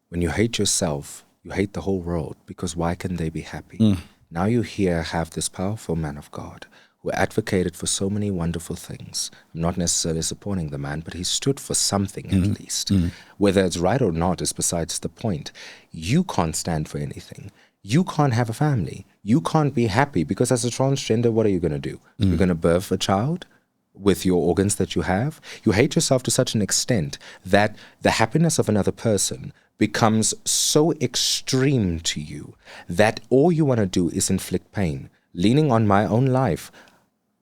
When you hate yourself, you hate the whole world, because why can they be happy? Now you have this powerful man of God who advocated for so many wonderful things. I'm not necessarily supporting the man, but he stood for something at least. Whether it's right or not is besides the point. You can't stand for anything. You can't have a family. You can't be happy, because as a transgender, what are you going to do? You're going to birth a child with your organs that you have. You hate yourself to such an extent that the happiness of another person becomes so extreme to you that all you want to do is inflict pain. Leaning on my own life,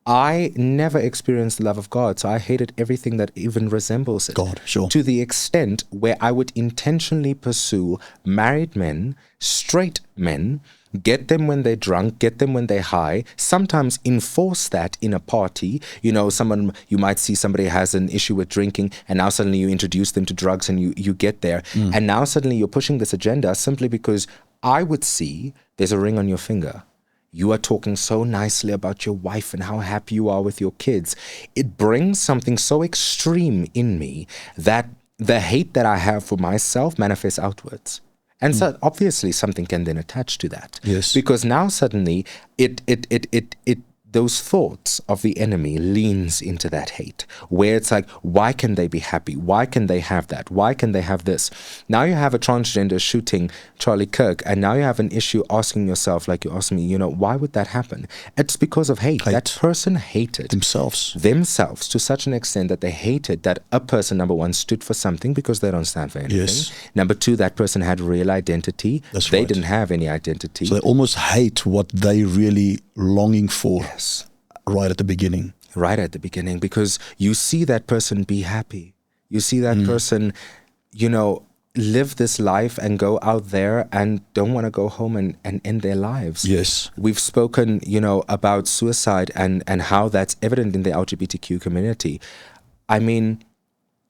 I never experienced the love of God, so I hated everything that even resembles it. God, sure. To the extent where I would intentionally pursue married men, straight men, get them when they're drunk, get them when they're high, sometimes enforce that in a party. You might see somebody has an issue with drinking, and now suddenly you introduce them to drugs, and you get there. And now suddenly you're pushing this agenda simply because I would see there's a ring on your finger. You are talking so nicely about your wife and how happy you are with your kids. It brings something so extreme in me that the hate that I have for myself manifests outwards. And so obviously something can then attach to that. Yes. Because now suddenly those thoughts of the enemy leans into that hate, where it's like, why can they be happy? Why can they have that? Why can they have this? Now you have a transgender shooting Charlie Kirk, and now you have an issue asking yourself, like you asked me, why would that happen? It's because of hate. That person hated themselves to such an extent that they hated that a person, number one, stood for something, because they don't stand for anything. Yes. Number two, that person had real identity. They right. didn't have any identity. So they almost hate what they really longing for. Yes. Right at the beginning. Right at the beginning, because you see that person be happy. You see that person, live this life and go out there and don't want to go home and end their lives. Yes. We've spoken, about suicide and how that's evident in the LGBTQ community. I mean,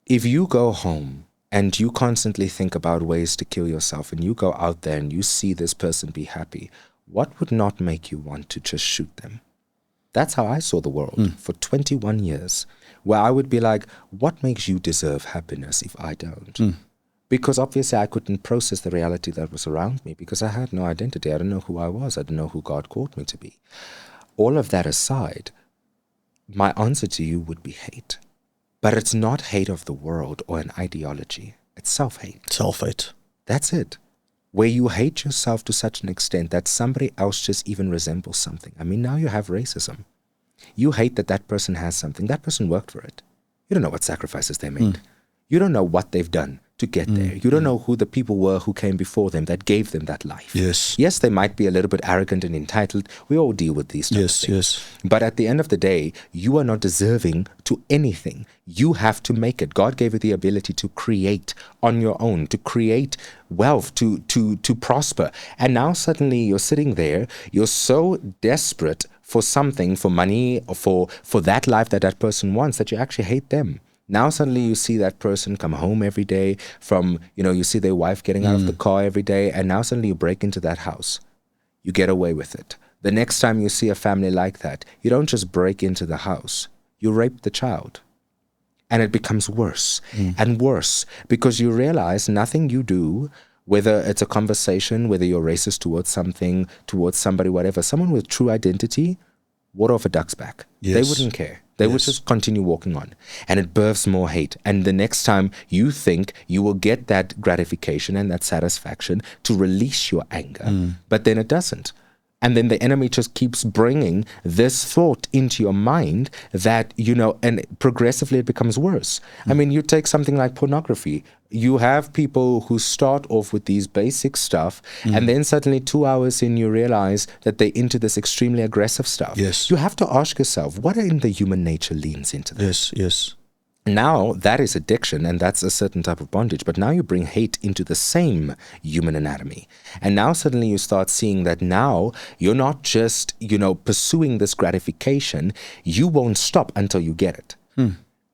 if you go home and you constantly think about ways to kill yourself, and you go out there and you see this person be happy, what would not make you want to just shoot them? That's how I saw the world for 21 years, where I would be like, what makes you deserve happiness if I don't? Because obviously I couldn't process the reality that was around me, because I had no identity. I didn't know who I was. I didn't know who God called me to be. All of that aside, my answer to you would be hate. But it's not hate of the world or an ideology. It's self-hate. Self-hate. That's it. Where you hate yourself to such an extent that somebody else just even resembles something. I mean, now you have racism. You hate that person has something. That person worked for it. You don't know what sacrifices they made. You don't know what they've done to get there. You don't know who the people were who came before them that gave them that life. Yes. Yes, they might be a little bit arrogant and entitled. We all deal with these types of things. Yes. But at the end of the day, you are not deserving to anything. You have to make it. God gave you the ability to create on your own, to create wealth, to prosper. And now suddenly you're sitting there, you're so desperate for something, for money, or for that life that person wants, that you actually hate them. Now suddenly you see that person come home every day from, you see their wife getting out of the car every day, and now suddenly you break into that house. You get away with it. The next time you see a family like that, you don't just break into the house, you rape the child. And it becomes worse and worse, because you realize nothing you do, whether it's a conversation, whether you're racist towards something, towards somebody, whatever, someone with true identity, water off a duck's back. Yes. They wouldn't care. They would just continue walking on. And it births more hate. And the next time you think you will get that gratification and that satisfaction to release your anger, but then it doesn't. And then the enemy just keeps bringing this thought into your mind that, and progressively it becomes worse. I mean, you take something like pornography. You have people who start off with these basic stuff, and then suddenly 2 hours in, you realize that they're into this extremely aggressive stuff. Yes. You have to ask yourself, what in the human nature leans into this? Yes. Now, that is addiction, and that's a certain type of bondage. But now you bring hate into the same human anatomy. And now suddenly you start seeing that now you're not just, pursuing this gratification. You won't stop until you get it.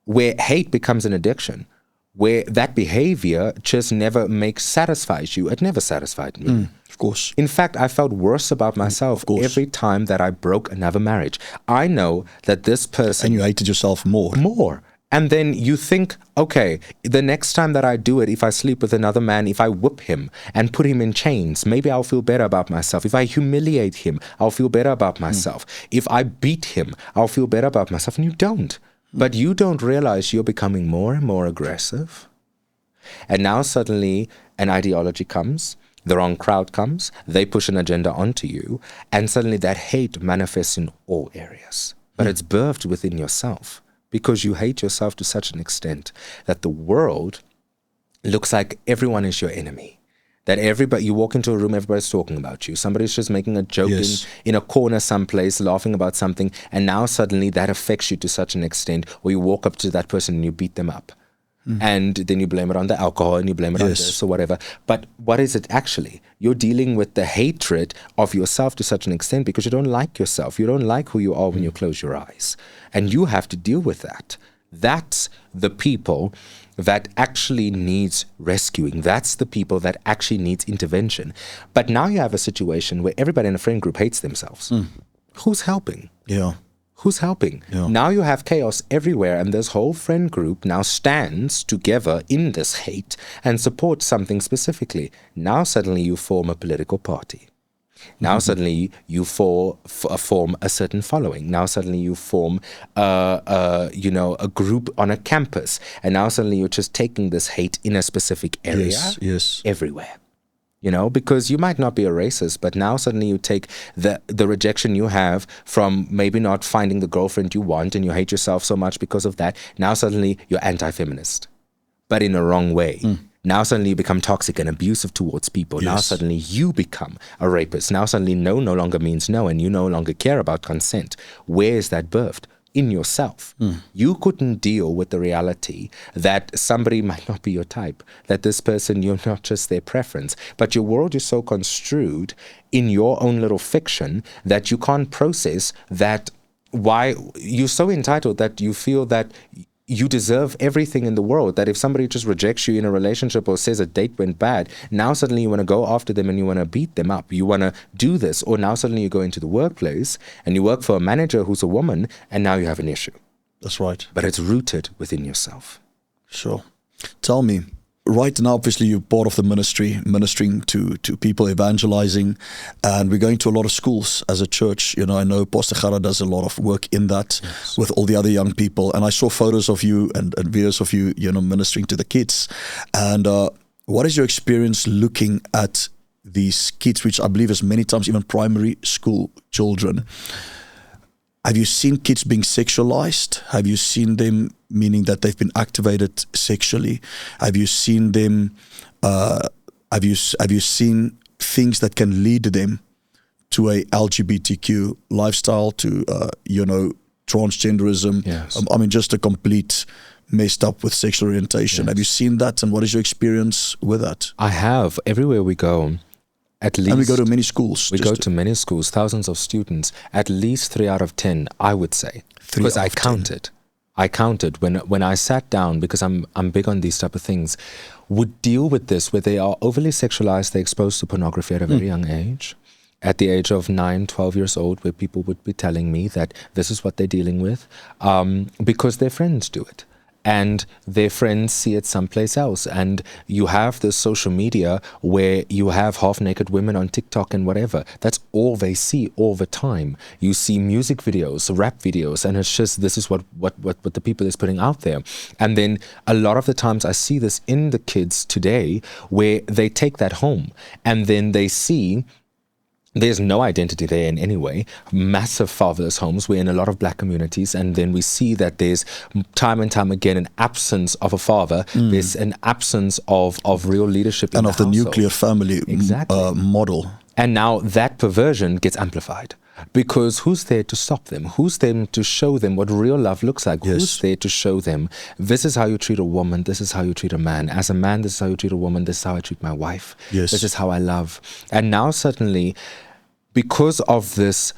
Where hate becomes an addiction, where that behavior just never satisfies you. It never satisfied me. Of course. In fact, I felt worse about myself every time that I broke another marriage. I know that this person... And you hated yourself more. More. And then you think, okay, the next time that I do it, if I sleep with another man, if I whip him and put him in chains, maybe I'll feel better about myself. If I humiliate him, I'll feel better about myself. If I beat him, I'll feel better about myself. And you don't. But you don't realize you're becoming more and more aggressive. And now suddenly an ideology comes, the wrong crowd comes, they push an agenda onto you, and suddenly that hate manifests in all areas. But it's birthed within yourself. Because you hate yourself to such an extent that the world looks like everyone is your enemy. That you walk into a room, everybody's talking about you. Somebody's just making a joke in a corner someplace, laughing about something, and now suddenly that affects you to such an extent where you walk up to that person and you beat them up. And then you blame it on the alcohol and you blame it on this or whatever. But what is it actually? You're dealing with the hatred of yourself to such an extent because you don't like yourself. You don't like who you are when you close your eyes. And you have to deal with that. That's the people that actually needs rescuing. That's the people that actually needs intervention. But now you have a situation where everybody in a friend group hates themselves. Who's helping? Yeah. Who's helping? Yeah. Now you have chaos everywhere, and this whole friend group now stands together in this hate and supports something specifically. Now suddenly you form a political party. Now suddenly you form a certain following. Now suddenly you form a group on a campus, and now suddenly you're just taking this hate in a specific area everywhere. Because you might not be a racist, but now suddenly you take the rejection you have from maybe not finding the girlfriend you want, and you hate yourself so much because of that. Now suddenly you're anti-feminist, but in a wrong way. Now suddenly you become toxic and abusive towards people. Now suddenly you become a rapist. Now suddenly no longer means no, and you no longer care about consent. Where is that birthed? In yourself. You couldn't deal with the reality that somebody might not be your type, that this person, you're not just their preference, but your world is so construed in your own little fiction that you can't process that. Why you're so entitled that you feel that you deserve everything in the world, that if somebody just rejects you in a relationship or says a date went bad, now suddenly you want to go after them and you want to beat them up. You want to do this. Or now suddenly you go into the workplace and you work for a manager who's a woman, and now you have an issue. That's right. But it's rooted within yourself. Sure. Tell me, right now, obviously, you're part of the ministry, ministering to people, evangelizing, and we're going to a lot of schools as a church. I know Pastor Gara does a lot of work in that with all the other young people. And I saw photos of you and videos of you, ministering to the kids. And what is your experience looking at these kids, which I believe is many times even primary school children? Have you seen kids being sexualized? Have you seen them, meaning that they've been activated sexually? Have you seen them? Have you seen things that can lead them to a LGBTQ lifestyle, to transgenderism? Yes. Just a complete messed up with sexual orientation. Have you seen that, and what is your experience with that? I have. Everywhere we go. At least, and we go to many schools. We go to many schools, thousands of students. At least 3 out of 10, I would say, because I counted. I counted when I sat down, because I'm big on these type of things, would deal with this, where they are overly sexualized, they're exposed to pornography at a very young age. At the age of 9, 12 years old, where people would be telling me that this is what they're dealing with, because their friends do it. And their friends see it someplace else. And you have this social media where you have half-naked women on TikTok and whatever. That's all they see all the time. You see music videos, rap videos, and it's just, this is what the people is putting out there. And then a lot of the times I see this in the kids today, where they take that home and then they see there's no identity there in any way. Massive fatherless homes. We're in a lot of black communities, and then we see that there's time and time again an absence of a father. There's an absence of real leadership and in of the household. nuclear family model. And now that perversion gets amplified, because who's there to stop them? Who's there to show them what real love looks like? Yes. Who's there to show them, this is how you treat a woman, this is how you treat a man. As a man, this is how you treat a woman, this is how I treat my wife. Yes. This is how I love. And now suddenly, because of this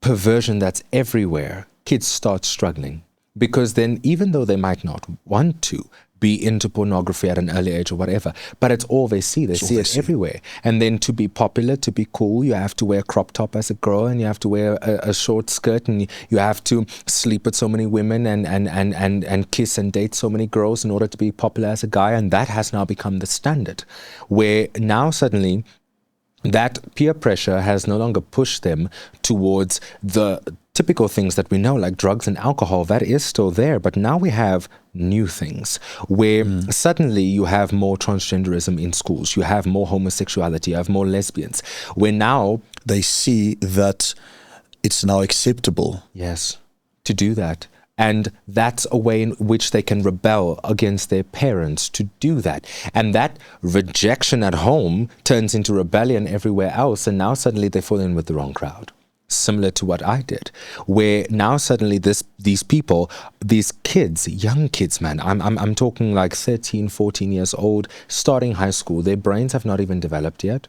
perversion that's everywhere, kids start struggling. Because then, even though they might not want to be into pornography at an early age or whatever, but it's all they see. They see it everywhere. And then to be popular, to be cool, you have to wear a crop top as a girl, and you have to wear a short skirt, and you have to sleep with so many women and kiss and date so many girls in order to be popular as a guy. And that has now become the standard, where now suddenly that peer pressure has no longer pushed them towards the typical things that we know, like drugs and alcohol. That is still there, but now we have new things where suddenly you have more transgenderism in schools, you have more homosexuality, you have more lesbians, where now they see that it's now acceptable. Yes, to do that. And that's a way in which they can rebel against their parents to do that. And that rejection at home turns into rebellion everywhere else. And now suddenly they fall in with the wrong crowd. Similar to what I did, where now suddenly these people, these kids, young kids, man, I'm talking like 13, 14 years old, starting high school, their brains have not even developed yet.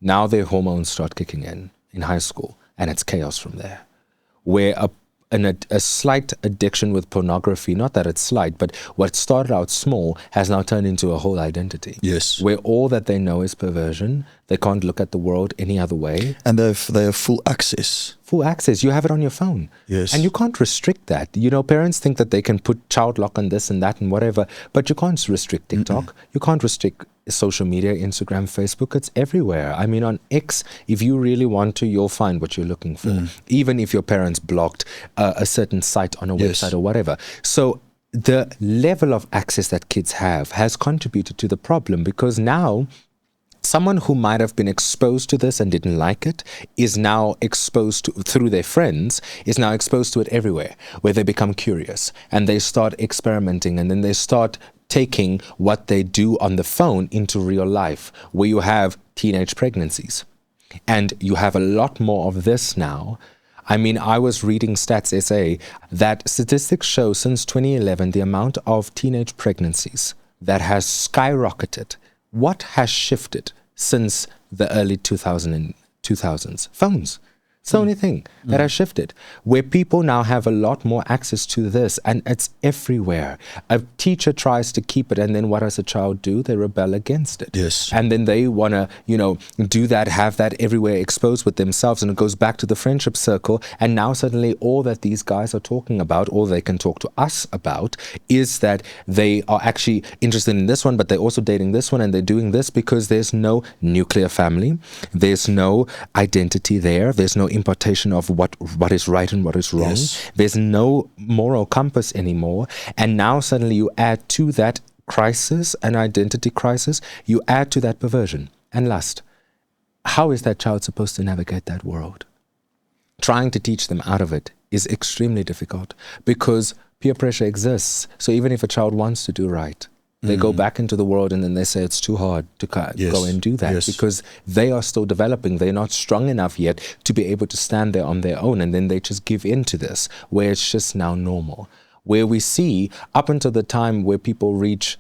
Now their hormones start kicking in high school, and it's chaos from there. Where a slight addiction with pornography, not that it's slight, but what started out small has now turned into a whole identity. Yes. Where all that they know is perversion. They can't look at the world any other way. And they have full access. Full access. You have it on your phone. Yes. And you can't restrict that. You know, parents think that they can put child lock on this and that and whatever, but you can't restrict TikTok. You can't restrict social media, Instagram, Facebook. It's everywhere. I mean, on X, if you really want to, you'll find what you're looking for. Even if your parents blocked a certain site on a website or whatever. So the level of access that kids have has contributed to the problem, because now someone who might have been exposed to this and didn't like it is now exposed to, through their friends, is now exposed to it everywhere, where they become curious and they start experimenting, and then they start taking what they do on the phone into real life, where you have teenage pregnancies. And you have a lot more of this now. I mean, I was reading Stats SA that statistics show since 2011, the amount of teenage pregnancies that has skyrocketed. What has shifted since the early 2000s? Phones. It's the only thing that has shifted, where people now have a lot more access to this, and it's everywhere. A teacher tries to keep it, and then what does a child do? They rebel against it. Yes. And then they want to, do that, have that everywhere exposed with themselves, and it goes back to the friendship circle. And now suddenly all that these guys are talking about, all they can talk to us about, is that they are actually interested in this one, but they're also dating this one, and they're doing this because there's no nuclear family. There's no identity there. There's no impartation of what is right and what is wrong. Yes. There's no moral compass anymore. And now suddenly you add to that crisis, an identity crisis, you add to that perversion and lust. How is that child supposed to navigate that world? Trying to teach them out of it is extremely difficult, because peer pressure exists. So even if a child wants to do right, they go back into the world, and then they say it's too hard to go and do that, because they are still developing. They're not strong enough yet to be able to stand there on their own, and then they just give in to this, where it's just now normal. Where we see up until the time where people reach,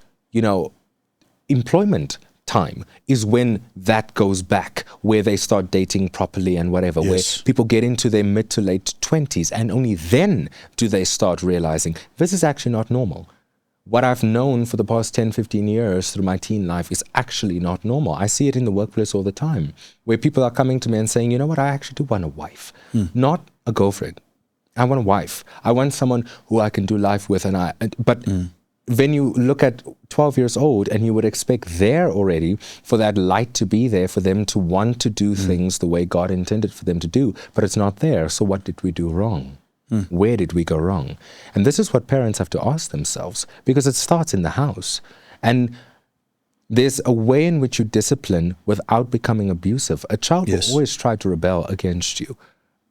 employment, time is when that goes back, where they start dating properly and whatever, Yes. where people get into their mid to late 20s, and only then do they start realizing this is actually not normal. What I've known for the past 10, 15 years through my teen life is actually not normal. I see it in the workplace all the time, where people are coming to me and saying, you know what, I actually do want a wife, not a girlfriend. I want a wife. I want someone who I can do life with. But when you look at 12 years old, and you would expect there already for that light to be there, for them to want to do things the way God intended for them to do, but it's not there. So what did we do wrong? Where did we go wrong? And this is what parents have to ask themselves, because it starts in the house. And there's a way in which you discipline without becoming abusive. A child will always try to rebel against you.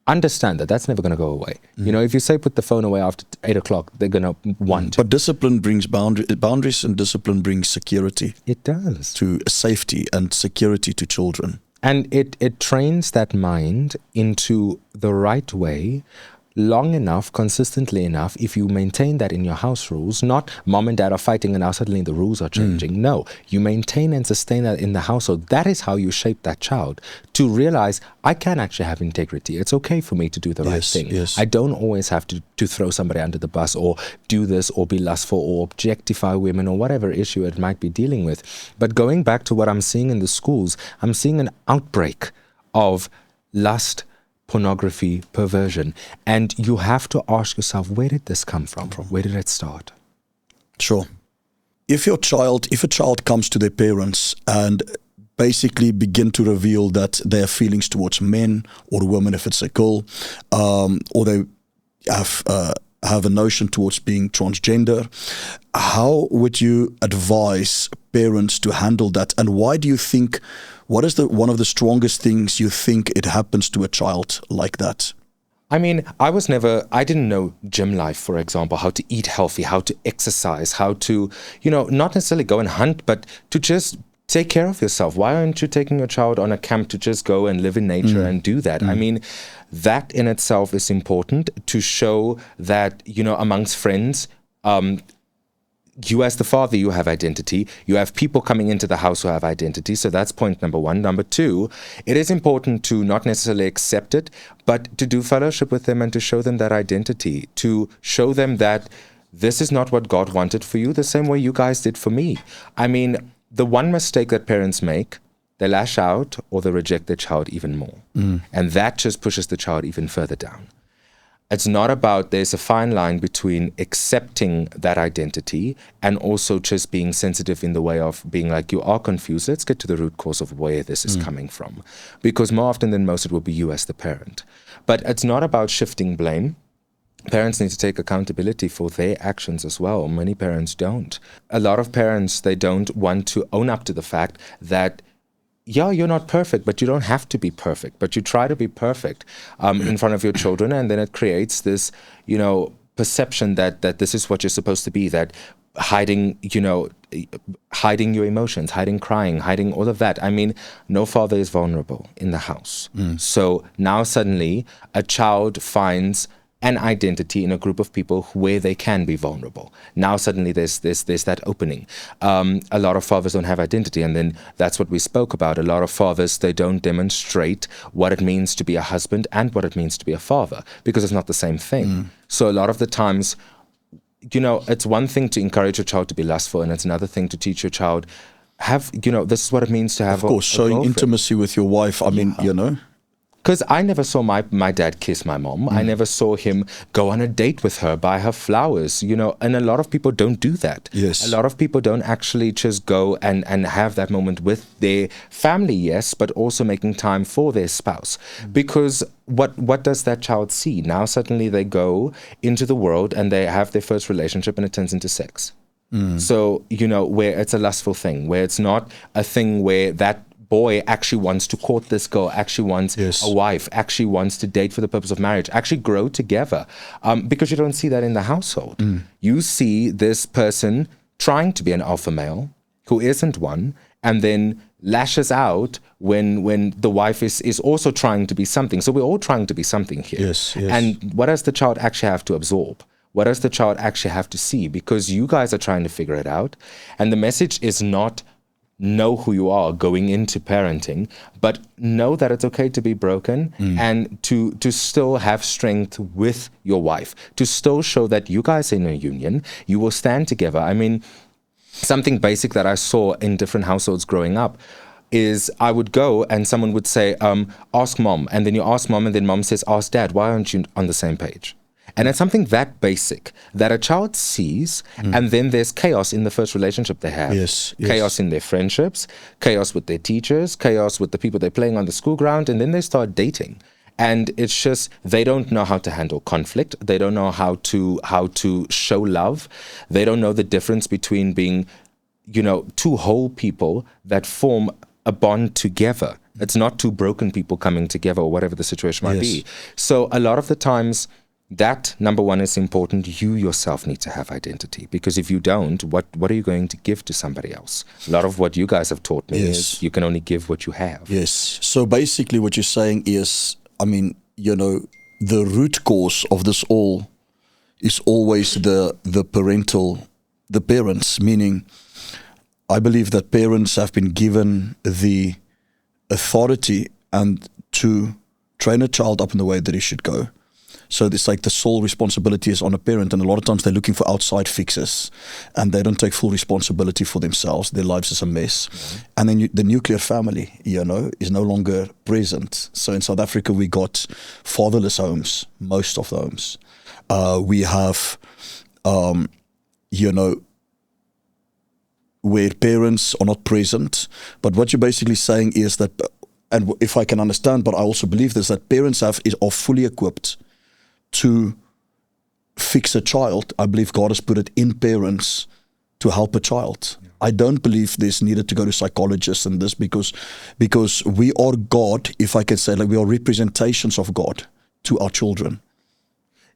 Understand that that's never going to go away. You know, if you say put the phone away after 8 o'clock, they're going to want. But discipline brings boundaries, and discipline brings security. It does. To safety and security to children. And it trains that mind into the right way long enough, consistently enough, if you maintain that in your house rules. Not mom and dad are fighting and now suddenly the rules are changing. No, you maintain and sustain that in the household. That is how you shape that child to realize, I can actually have integrity. It's okay for me to do the right thing. Yes. I don't always have to throw somebody under the bus, or do this, or be lustful, or objectify women, or whatever issue it might be dealing with. But going back to what I'm seeing in the schools, I'm seeing an outbreak of lust, pornography, perversion. And you have to ask yourself, where did this come from? Where did it start? Sure. If a child comes to their parents and basically begin to reveal that they have feelings towards men or women, if it's a girl, or they have a notion towards being transgender, how would you advise parents to handle that? And why do you think, what is one of the strongest things you think it happens to a child like that? I mean, I didn't know gym life, for example, how to eat healthy, how to exercise, how to, not necessarily go and hunt, but to just take care of yourself. Why aren't you taking your child on a camp to just go and live in nature and do that? I mean, that in itself is important to show that, amongst friends, you as the father, you have identity. You have people coming into the house who have identity. So that's point number one. Number two, it is important to not necessarily accept it, but to do fellowship with them and to show them that identity, to show them that this is not what God wanted for you, the same way you guys did for me. I mean, the one mistake that parents make, they lash out or they reject their child even more. And that just pushes the child even further down. It's not about, there's a fine line between accepting that identity and also just being sensitive in the way of being like, you are confused. Let's get to the root cause of where this is coming from. Because more often than most, it will be you as the parent. But it's not about shifting blame. Parents need to take accountability for their actions as well. Many parents don't. A lot of parents, they don't want to own up to the fact that, yeah, you're not perfect, but you don't have to be perfect. But you try to be perfect in front of your children, and then it creates this, perception that this is what you're supposed to be, that hiding your emotions, hiding crying, hiding all of that. I mean, no father is vulnerable in the house. So now suddenly a child finds an identity in a group of people where they can be vulnerable. Now suddenly there's that opening. A lot of fathers don't have identity, and then that's what we spoke about. A lot of fathers, they don't demonstrate what it means to be a husband and what it means to be a father, because it's not the same thing. So a lot of the times, it's one thing to encourage your child to be lustful, and it's another thing to teach your child, this is what it means to have of course, showing intimacy with your wife. I mean, Because I never saw my dad kiss my mom. I never saw him go on a date with her, buy her flowers, and a lot of people don't do that. Yes. A lot of people don't actually just go and have that moment with their family, yes, but also making time for their spouse. Because what does that child see? Now suddenly they go into the world and they have their first relationship and it turns into sex. So, where it's a lustful thing, where it's not a thing where that boy actually wants to court this girl, actually wants a wife, actually wants to date for the purpose of marriage, actually grow together. Because you don't see that in the household. You see this person trying to be an alpha male who isn't one, and then lashes out when the wife is also trying to be something. So we're all trying to be something here. Yes. And what does the child actually have to absorb? What does the child actually have to see? Because you guys are trying to figure it out. And the message is not know who you are going into parenting, but know that it's okay to be broken and to still have strength with your wife, to still show that you guys are in a union, you will stand together. I mean, something basic that I saw in different households growing up is I would go and someone would say, ask mom, and then you ask mom, and then mom says, ask dad, why aren't you on the same page? And it's something that basic that a child sees, and then there's chaos in the first relationship they have. Yes. Chaos in their friendships, chaos with their teachers, chaos with the people they're playing on the school ground, and then they start dating. And it's just, they don't know how to handle conflict. They don't know how to show love. They don't know the difference between being, two whole people that form a bond together. It's not two broken people coming together or whatever the situation might be. So a lot of the times, that, number one, is important. You yourself need to have identity, because if you don't, what are you going to give to somebody else? A lot of what you guys have taught me is you can only give what you have. Yes. So basically what you're saying is, the root cause of this all is always the parents, meaning I believe that parents have been given the authority and to train a child up in the way that he should go. So it's like the sole responsibility is on a parent, and a lot of times they're looking for outside fixes, and they don't take full responsibility for themselves. Their lives is a mess. And then the nuclear family, is no longer present. So in South Africa, we got fatherless homes, most of the homes. We have, where parents are not present. But what you're basically saying is that, and if I can understand, but I also believe this, that parents are fully equipped to fix a child. I believe God has put it in parents to help a child. I don't believe there's needed to go to psychologists and this, because we are God, if I can say, like, we are representations of God to our children.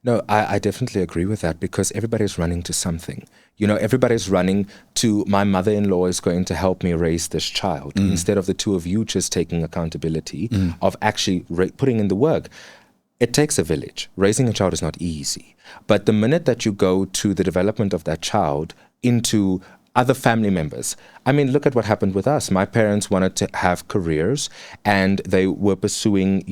No, I definitely agree with that, because everybody's running to something. Everybody's running to, my mother-in-law is going to help me raise this child, instead of the two of you just taking accountability of actually putting in the work. It takes a village. Raising a child is not easy. But the minute that you go to the development of that child into other family members, I mean, look at what happened with us. My parents wanted to have careers, and they were pursuing,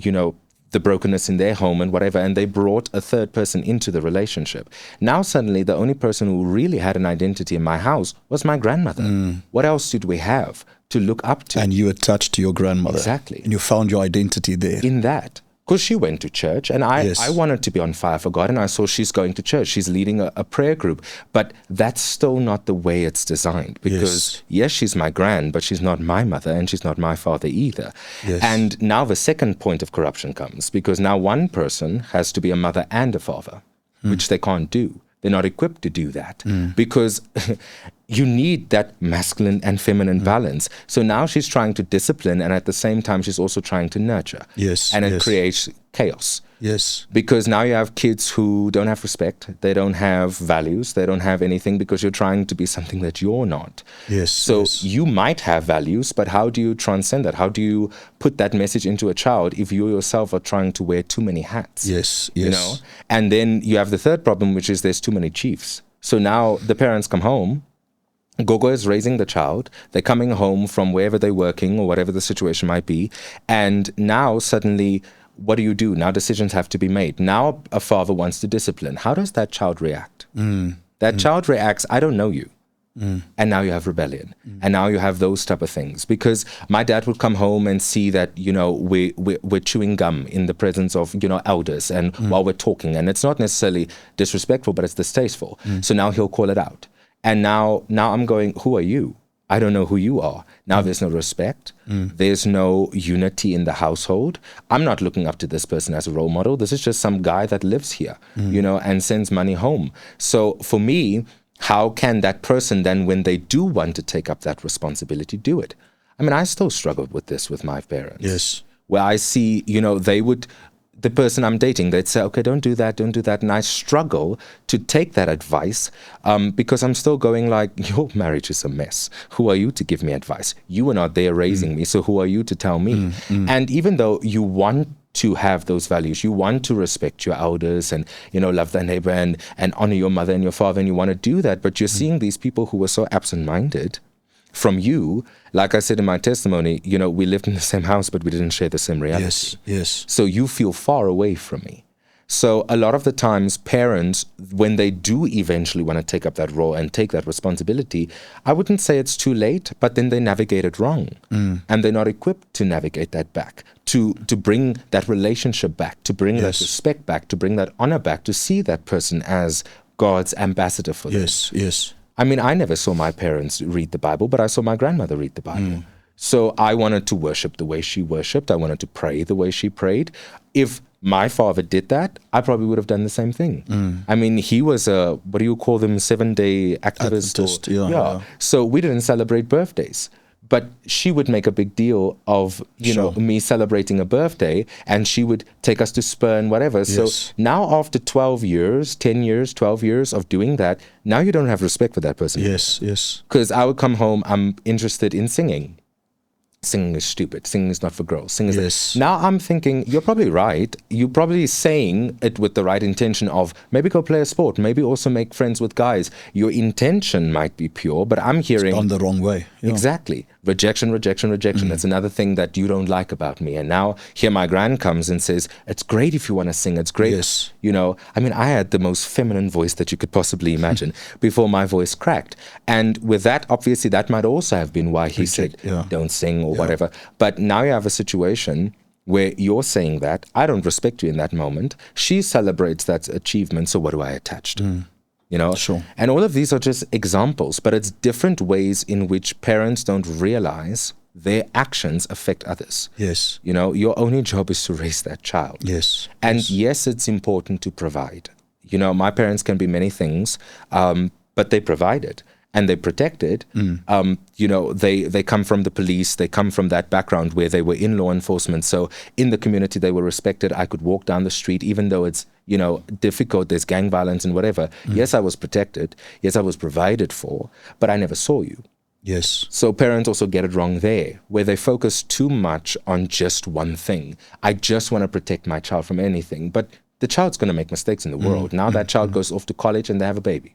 the brokenness in their home and whatever, and they brought a third person into the relationship. Now suddenly the only person who really had an identity in my house was my grandmother. What else did we have to look up to? And you attached to your grandmother. Exactly. And you found your identity there. In that. Because she went to church, and I wanted to be on fire for God, and I saw she's going to church. She's leading a prayer group. But that's still not the way it's designed, because yes, she's my gran, but she's not my mother, and she's not my father either. Yes. And now the second point of corruption comes, because now one person has to be a mother and a father, which they can't do. They're not equipped to do that, because you need that masculine and feminine balance. So now she's trying to discipline, and at the same time, she's also trying to nurture. Yes. And it creates chaos. Yes. Because now you have kids who don't have respect, they don't have values, they don't have anything, because you're trying to be something that you're not. Yes. So you might have values, but how do you transcend that? How do you put that message into a child if you yourself are trying to wear too many hats? Yes. Yes. And then you have the third problem, which is there's too many chiefs. So now the parents come home, Gogo is raising the child, they're coming home from wherever they're working or whatever the situation might be, and now suddenly, what do you do? Now decisions have to be made. Now a father wants to discipline. How does that child react? That child reacts, I don't know you. And now you have rebellion. And now you have those type of things. Because my dad would come home and see that, we're chewing gum in the presence of, elders, and while we're talking. And it's not necessarily disrespectful, but it's distasteful. So now he'll call it out. And now I'm going, who are you? I don't know who you are. Now there's no respect. There's no unity in the household. I'm not looking up to this person as a role model. This is just some guy that lives here, and sends money home. So for me, how can that person then, when they do want to take up that responsibility, do it? I mean, I still struggled with this with my parents. Yes. Where I see, they would, the person I'm dating, they'd say, okay, don't do that. And I struggle to take that advice because I'm still going like, your marriage is a mess. Who are you to give me advice? You were not there raising me, so who are you to tell me? And even though you want to have those values, you want to respect your elders and, love thy neighbor and honor your mother and your father, and you want to do that, but you're seeing these people who are so absent-minded from you, like I said in my testimony, we lived in the same house, but we didn't share the same reality. Yes. So you feel far away from me. So a lot of the times parents, when they do eventually want to take up that role and take that responsibility, I wouldn't say it's too late, but then they navigate it wrong. And they're not equipped to navigate that back, to bring that relationship back, to bring that respect back, to bring that honor back, to see that person as God's ambassador for them. Yes. I mean, I never saw my parents read the Bible, but I saw my grandmother read the Bible. So I wanted to worship the way she worshipped. I wanted to pray the way she prayed. If my father did that, I probably would have done the same thing. I mean, he was a, what do you call them, 7-day activist? Adventist, yeah. So we didn't celebrate birthdays. But she would make a big deal of, me celebrating a birthday, and she would take us to Spur and whatever. Yes. So now after 12 years, 10 years, 12 years of doing that, now you don't have respect for that person. Yes. Because I would come home, I'm interested in singing. Singing is stupid. Singing is not for girls. Singing is Now I'm thinking, you're probably right. You're probably saying it with the right intention of maybe go play a sport, maybe also make friends with guys. Your intention might be pure, but I'm hearing... It's gone the wrong way. Yeah. Exactly. Rejection. That's another thing that you don't like about me. And now here my gran comes and says, it's great if you want to sing. It's great. Yes. I mean, I had the most feminine voice that you could possibly imagine before my voice cracked. And with that, obviously, that might also have been why he said, don't sing or whatever. But now you have a situation where you're saying that, I don't respect you in that moment. She celebrates that achievement, so what do I attach to? Sure. And all of these are just examples, but it's different ways in which parents don't realize their actions affect others. Yes. Your only job is to raise that child. Yes. And yes, it's important to provide. My parents can be many things, but they provided. And they protected. They come from the police. They come from that background where they were in law enforcement. So in the community, they were respected. I could walk down the street, even though it's, difficult. There's gang violence and whatever. Yes, I was protected. Yes, I was provided for, but I never saw you. Yes. So parents also get it wrong there, where they focus too much on just one thing. I just want to protect my child from anything. But the child's going to make mistakes in the world. Now that child goes off to college and they have a baby.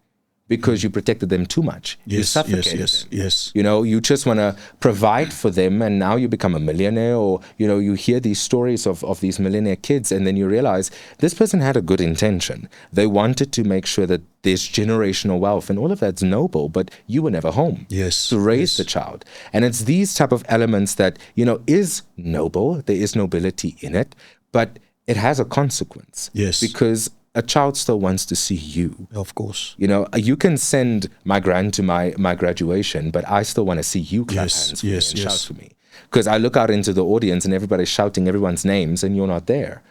Because you protected them too much. You suffocated them. Yes. You just want to provide for them, and now you become a millionaire, or, you hear these stories of these millionaire kids, and then you realize this person had a good intention. They wanted to make sure that there's generational wealth, and all of that's noble, but you were never home to raise the child. And it's these type of elements that, is noble. There is nobility in it, but it has a consequence. Yes. Because a child still wants to see you. Of course. You can send my grand to my graduation, but I still want to see you clap hands for me and shout for me. Because I look out into the audience and everybody's shouting everyone's names and you're not there.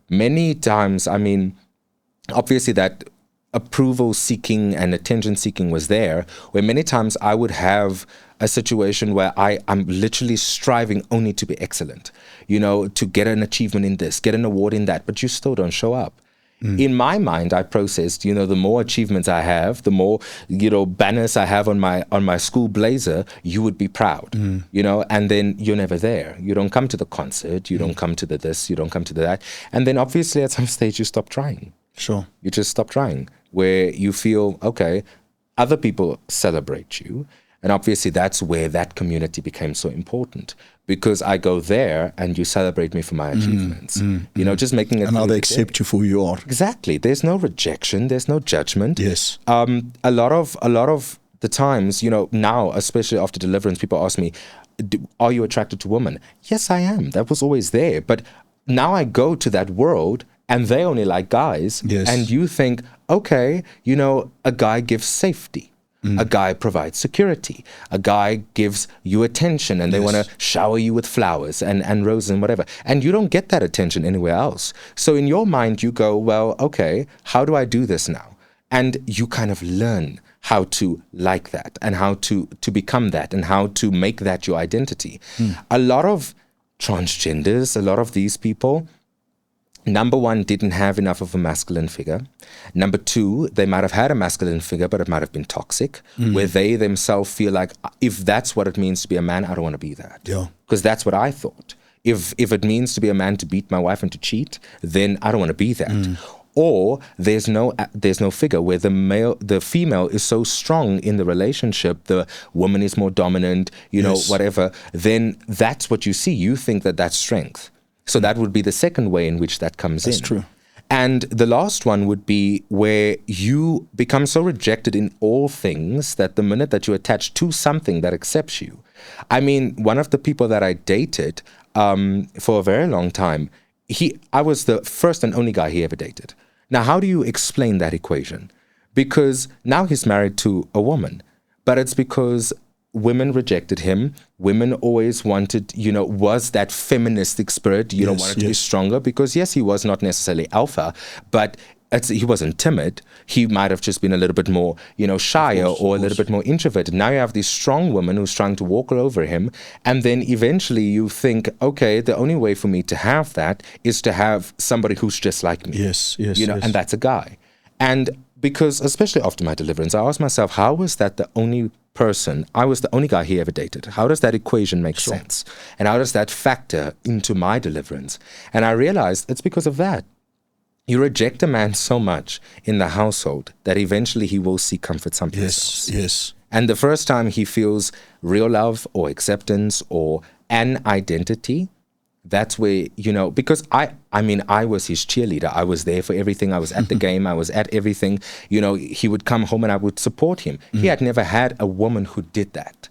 Many times, I mean, obviously that approval seeking and attention seeking was there, where many times I would have a situation where I'm literally striving only to be excellent, to get an achievement in this, get an award in that, but you still don't show up. In my mind, I processed, the more achievements I have, the more, banners I have on my school blazer, you would be proud, and then you're never there. You don't come to the concert, you don't come to the this, you don't come to the that. And then obviously at some stage you stop trying. Sure. You just stop trying, where you feel, okay, other people celebrate you. And obviously that's where that community became so important, because I go there and you celebrate me for my achievements, just making it. And now they accept you for who you are. Exactly. There's no rejection. There's no judgment. Yes. A lot of the times, now, especially after Deliverance, people ask me, are you attracted to women? Yes, I am. That was always there. But now I go to that world and they only like guys. Yes. And you think, okay, a guy gives safety. A guy provides security. A guy gives you attention, and they want to shower you with flowers and roses and whatever. And you don't get that attention anywhere else. So in your mind, you go, well, okay, how do I do this now? And you kind of learn how to like that and how to become that and how to make that your identity. A lot of transgenders, a lot of these people, number one, didn't have enough of a masculine figure. Number two, they might have had a masculine figure, but it might have been toxic, where they themselves feel like, if that's what it means to be a man, I don't want to be that. Yeah. Because that's what I thought. If it means to be a man to beat my wife and to cheat, then I don't want to be that. or there's no figure where the female is so strong in the relationship, the woman is more dominant, whatever, then that's what you see. You think that that's strength. So that would be the second way in which that comes in. That's true. And the last one would be where you become so rejected in all things that the minute that you attach to something that accepts you. I mean, one of the people that I dated for a very long time, I was the first and only guy he ever dated. Now, how do you explain that equation? Because now he's married to a woman, but it's because women rejected him. Women always wanted, was that feministic spirit, wanted to be stronger because, yes, he was not necessarily alpha, but he wasn't timid. He might have just been a little bit more, shyer or a little bit more introverted. Now you have this strong woman who's trying to walk all over him. And then eventually you think, okay, the only way for me to have that is to have somebody who's just like me. Yes. And that's a guy. And because, especially after my deliverance, I asked myself, how was that the only person, I was the only guy he ever dated? How does that equation make sense? And how does that factor into my deliverance? And I realized it's because of that. You reject a man so much in the household that eventually he will seek comfort someplace else. Yes. And the first time he feels real love or acceptance or an identity, that's where, because I was his cheerleader. I was there for everything. I was at the game. I was at everything. He would come home and I would support him. He had never had a woman who did that.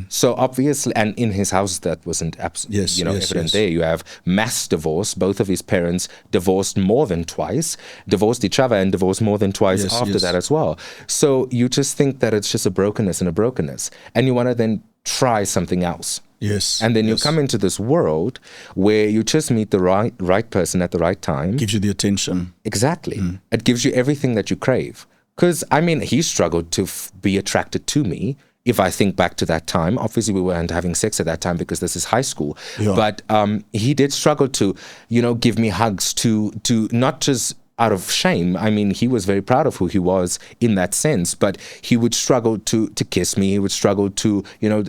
So obviously, and in his house, that wasn't evident there. You have mass divorce. Both of his parents divorced more than twice, divorced each other and divorced more than twice after that as well. So you just think that it's just a brokenness and a brokenness. And you want to then try something else. Yes. And then you come into this world where you just meet the right person at the right time. Gives you the attention. Exactly. It gives you everything that you crave. Because, he struggled to be attracted to me. If I think back to that time, obviously we weren't having sex at that time because this is high school. Yeah. But he did struggle to, give me hugs, to not just out of shame. He was very proud of who he was in that sense, but he would struggle to kiss me. He would struggle to,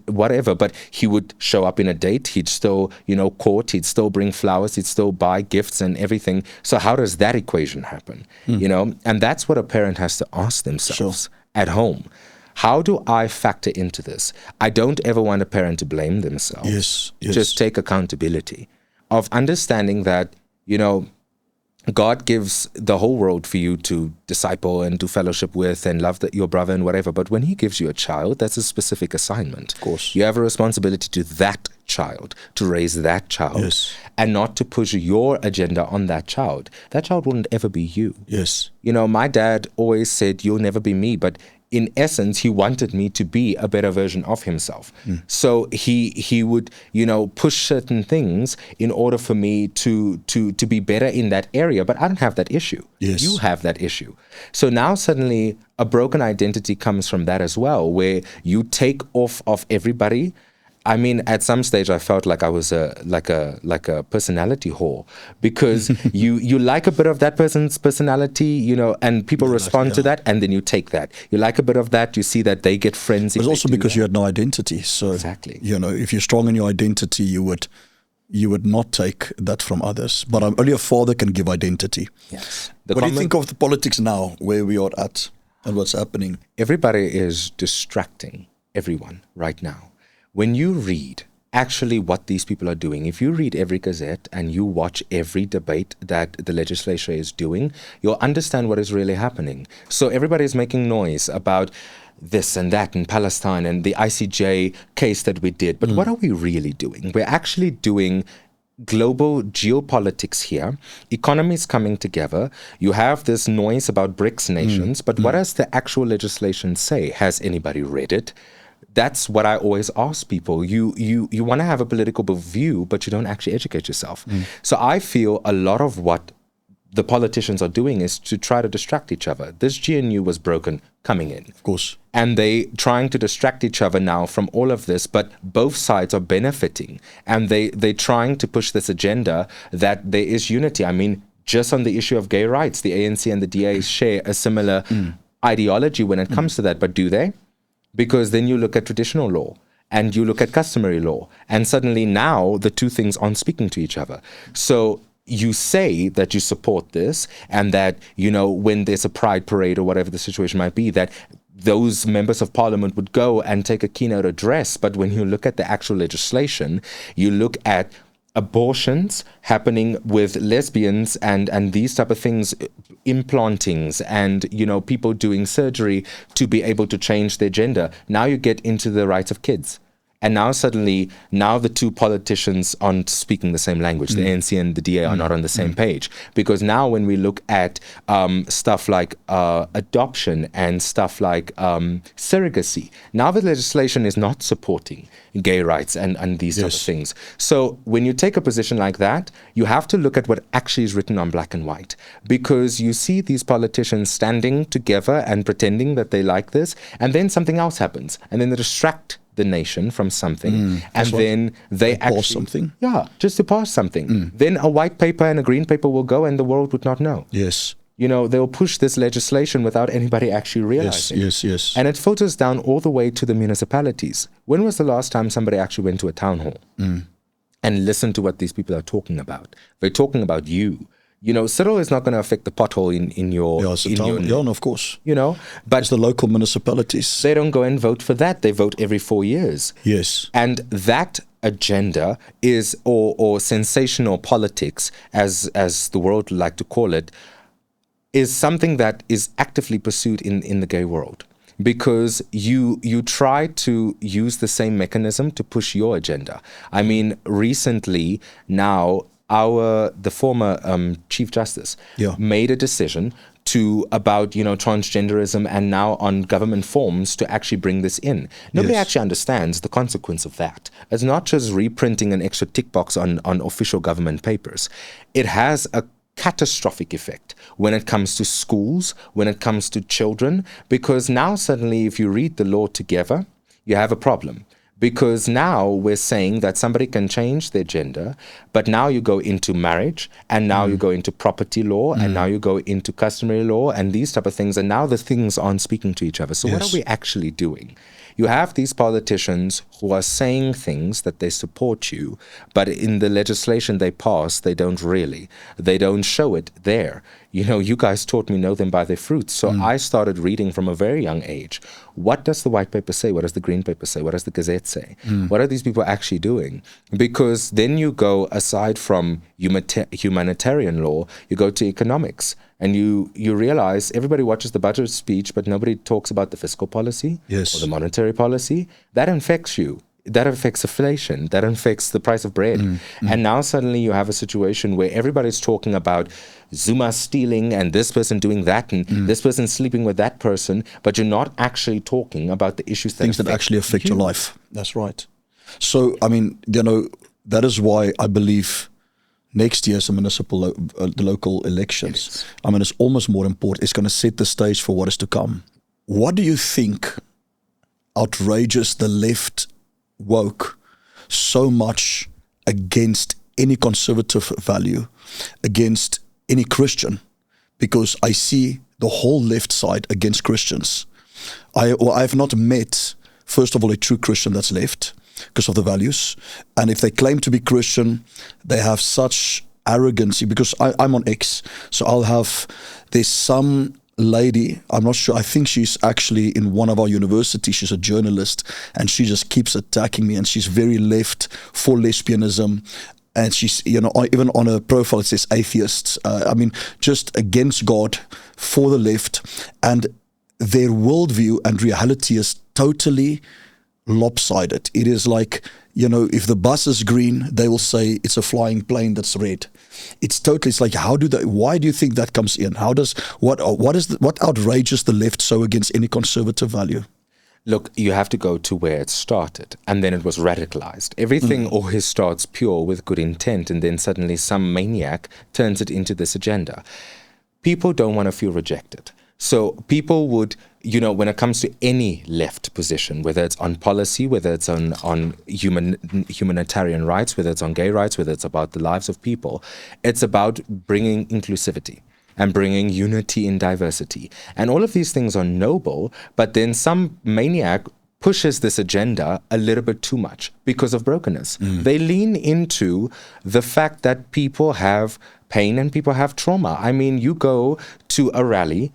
whatever, but he would show up in a date. He'd still, court. He'd still bring flowers. He'd still buy gifts and everything. So how does that equation happen? And that's what a parent has to ask themselves at home. How do I factor into this? I don't ever want a parent to blame themselves. Yes. Just take accountability of understanding that, God gives the whole world for you to disciple and do fellowship with and love your brother and whatever. But when he gives you a child, that's a specific assignment. Of course. You have a responsibility to that child, to raise that child, and not to push your agenda on that child. That child wouldn't ever be you. Yes. My dad always said, you'll never be me, but in essence, he wanted me to be a better version of himself. So he would, push certain things in order for me to be better in that area. But I don't have that issue. Yes. You have that issue. So now suddenly a broken identity comes from that as well, where you take off of everybody. At some stage, I felt like I was like a personality whore, because you like a bit of that person's personality, and people respond to that, and then you take that. You like a bit of that, you see that they get friends. It's also because you had no identity. So exactly, if you're strong in your identity, you would not take that from others. But only a father can give identity. Yes. What do you think of the politics now, where we are at, and what's happening? Everybody is distracting everyone right now. When you read actually what these people are doing, if you read every gazette and you watch every debate that the legislature is doing, you'll understand what is really happening. So everybody is making noise about this and that in Palestine and the ICJ case that we did. But what are we really doing? We're actually doing global geopolitics here, economies coming together. You have this noise about BRICS nations, but what does the actual legislation say? Has anybody read it? That's what I always ask people. You want to have a political view, but you don't actually educate yourself. So I feel a lot of what the politicians are doing is to try to distract each other. This GNU was broken coming in. Of course. And they trying to distract each other now from all of this, but both sides are benefiting. And they trying to push this agenda that there is unity. Just on the issue of gay rights, the ANC and the DA share a similar ideology when it comes to that. But do they? Because then you look at traditional law and you look at customary law, and suddenly now the two things aren't speaking to each other. So you say that you support this, and that, when there's a pride parade or whatever the situation might be, that those members of parliament would go and take a keynote address. But when you look at the actual legislation, you look at abortions happening with lesbians and these type of things, implantings, and people doing surgery to be able to change their gender. Now you get into the rights of kids. And now suddenly, the two politicians aren't speaking the same language. The ANC and the DA are not on the same page. Because now when we look at stuff like adoption and stuff like surrogacy, now the legislation is not supporting gay rights and these type of things. So when you take a position like that, you have to look at what actually is written on black and white. Because you see these politicians standing together and pretending that they like this, and then something else happens. And then they distract the nation from something, and then they actually pass something. Yeah, just to pass something. Then a white paper and a green paper will go, and the world would not know. Yes. They'll push this legislation without anybody actually realizing. Yes. And it filters down all the way to the municipalities. When was the last time somebody actually went to a town hall and listened to what these people are talking about? They're talking about you. Cyril is not going to affect the pothole in your... Yeah, of course. But it's the local municipalities. They don't go and vote for that. They vote every 4 years. Yes. And that agenda is, or sensational politics, as the world would like to call it, is something that is actively pursued in the gay world. Because you try to use the same mechanism to push your agenda. I mean, recently now... the former Chief Justice made a decision about transgenderism, and now on government forms to actually bring this in. Nobody actually understands the consequence of that. It's not just reprinting an extra tick box on official government papers. It has a catastrophic effect when it comes to schools, when it comes to children, because now suddenly if you read the law together, you have a problem. Because now we're saying that somebody can change their gender, but now you go into marriage, and now you go into property law, and now you go into customary law, and these type of things, and now the things aren't speaking to each other. So what are we actually doing? You have these politicians who are saying things that they support you, but in the legislation they pass, they don't really. They don't show it there. You guys taught me know them by their fruits. So I started reading from a very young age. What does the white paper say? What does the green paper say? What does the Gazette say? What are these people actually doing? Because then you go, aside from humanitarian law, you go to economics. And you realize everybody watches the budget speech, but nobody talks about the fiscal policy or the monetary policy. That affects you. That affects inflation. That affects the price of bread. And now suddenly you have a situation where everybody's talking about Zuma stealing and this person doing that and this person sleeping with that person, but you're not actually talking about the issues things that actually affect your life. That's right. So, I mean, that is why I believe next year's the local elections. I mean, it's almost more important. It's going to set the stage for what is to come. What do you think outrageous the left woke so much against any conservative value, against any Christian? Because I see the whole left side against Christians. I've not met, first of all, a true Christian that's left because of the values. And if they claim to be Christian, they have such arrogancy, because I'm on X. So there's some lady, I'm not sure, I think she's actually in one of our universities, she's a journalist, and she just keeps attacking me, and she's very left for lesbianism. And she's, even on her profile it says atheists. Just against God, for the left. And their worldview and reality is totally lopsided. It is like, if the bus is green, they will say it's a flying plane that's red. It's like, why do you think that comes in? What outrages the left so against any conservative value? Look, you have to go to where it started, and then it was radicalized. Everything always starts pure with good intent, and then suddenly some maniac turns it into this agenda. People don't want to feel rejected. So people would, when it comes to any left position, whether it's on policy, whether it's on humanitarian rights, whether it's on gay rights, whether it's about the lives of people, it's about bringing inclusivity and bringing unity in diversity. And all of these things are noble, but then some maniac pushes this agenda a little bit too much because of brokenness. They lean into the fact that people have pain and people have trauma. I mean, you go to a rally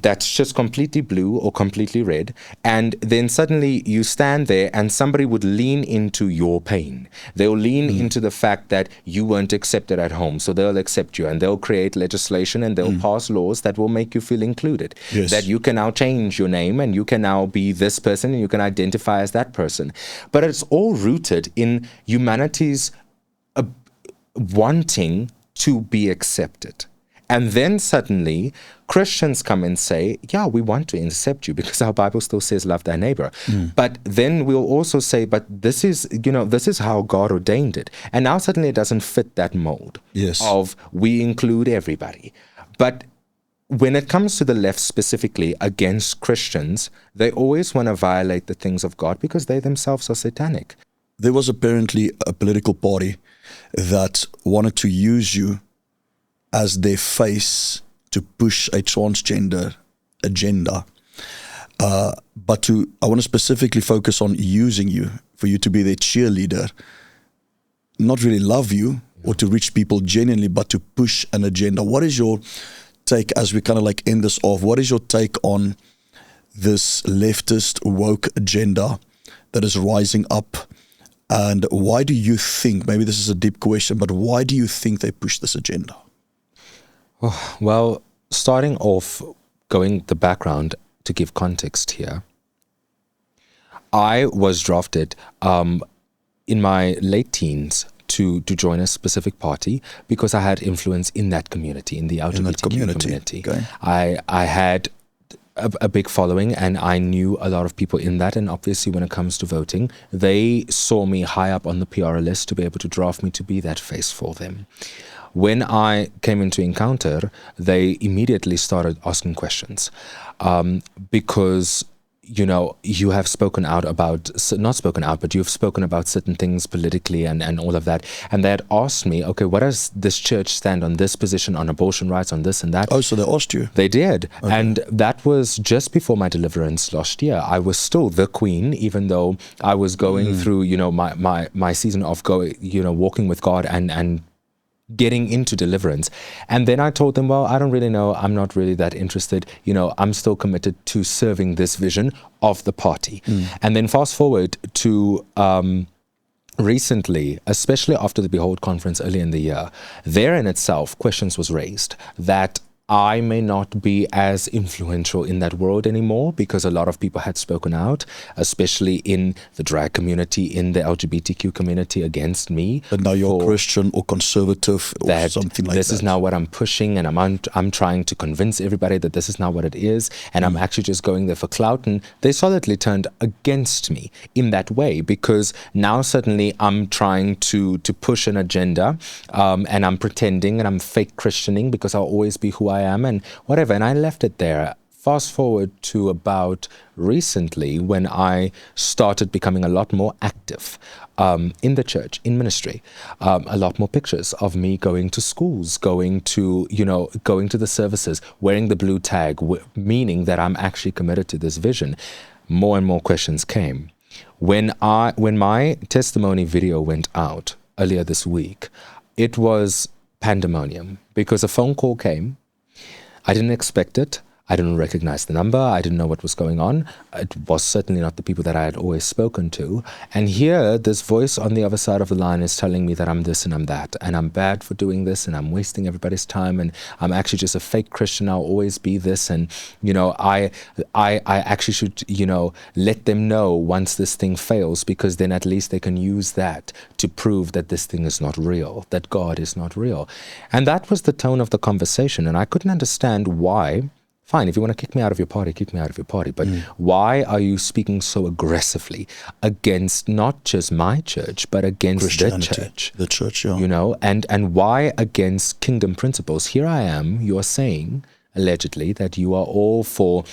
that's just completely blue or completely red, and then suddenly you stand there and somebody would lean into your pain. They'll lean into the fact that you weren't accepted at home, so they'll accept you, and they'll create legislation and they'll pass laws that will make you feel included. Yes. That you can now change your name and you can now be this person and you can identify as that person. But it's all rooted in humanity's wanting to be accepted. And then suddenly Christians come and say, yeah, we want to accept you because our Bible still says love thy neighbor. But then we'll also say, but this is how God ordained it. And now suddenly it doesn't fit that mold of we include everybody. But when it comes to the left specifically against Christians, they always want to violate the things of God because they themselves are satanic. There was apparently a political party that wanted to use you as their face to push a transgender agenda. But I want to specifically focus on using you for you to be their cheerleader, not really love you or to reach people genuinely, but to push an agenda. What is your take, as we kind of like end this off, what is your take on this leftist woke agenda that is rising up? And why do you think, maybe this is a deep question, but why do you think they push this agenda? Oh, well, starting off, going the background to give context here, I was drafted in my late teens to join a specific party because I had influence in that community, in the LGBTQ community. Okay. I had a big following and I knew a lot of people in that, and obviously when it comes to voting, they saw me high up on the PR list to be able to draft me to be that face for them. When I came into Encounter, they immediately started asking questions because, you know, you have spoken out about, not spoken out, but you've spoken about certain things politically and all of that. And they had asked me, okay, what does this church stand on this position, on abortion rights, on this and that? Oh, so they asked you? They did. Okay. And that was just before my deliverance last year. I was still the queen, even though I was going through, you know, my season of walking with God and getting into deliverance. And then I told them, well, I don't really know. I'm not really that interested. You know, I'm still committed to serving this vision of the party. And then fast forward to recently, especially after the Behold conference early in the year, there in itself, questions was raised that I may not be as influential in that world anymore because a lot of people had spoken out, especially in the drag community, in the LGBTQ community against me. But now you're Christian or conservative or something like that. This is now what I'm pushing, and I'm trying to convince everybody that this is not what it is, and I'm actually just going there for clout. And they solidly turned against me in that way because now suddenly I'm trying to push an agenda, and I'm pretending and I'm fake Christianing because I'll always be who I am and whatever. And I left it there. Fast forward to about recently when I started becoming a lot more active in the church, in ministry. A lot more pictures of me going to schools, going to the services, wearing the blue tag, meaning that I'm actually committed to this vision. More and more questions came. When my testimony video went out earlier this week, it was pandemonium because a phone call came. I didn't expect it. I didn't recognize the number. I didn't know what was going on. It was certainly not the people that I had always spoken to. And here, this voice on the other side of the line is telling me that I'm this and I'm that, and I'm bad for doing this, and I'm wasting everybody's time, and I'm actually just a fake Christian. I'll always be this, and I actually should let them know once this thing fails, because then at least they can use that to prove that this thing is not real, that God is not real. And that was the tone of the conversation, and I couldn't understand why. Fine, if you want to kick me out of your party, kick me out of your party. But why are you speaking so aggressively against not just my church, but against the church? The church, yeah. And why against kingdom principles? Here I am, you are saying, allegedly, that you are all for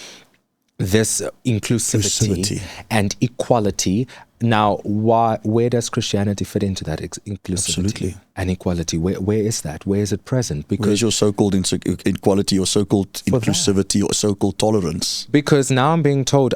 this inclusivity and equality. Now, where does Christianity fit into that inclusivity Absolutely. And equality? Where is that? Where is it present? Because where's your so-called equality or so-called inclusivity or so-called tolerance? Because now I'm being told,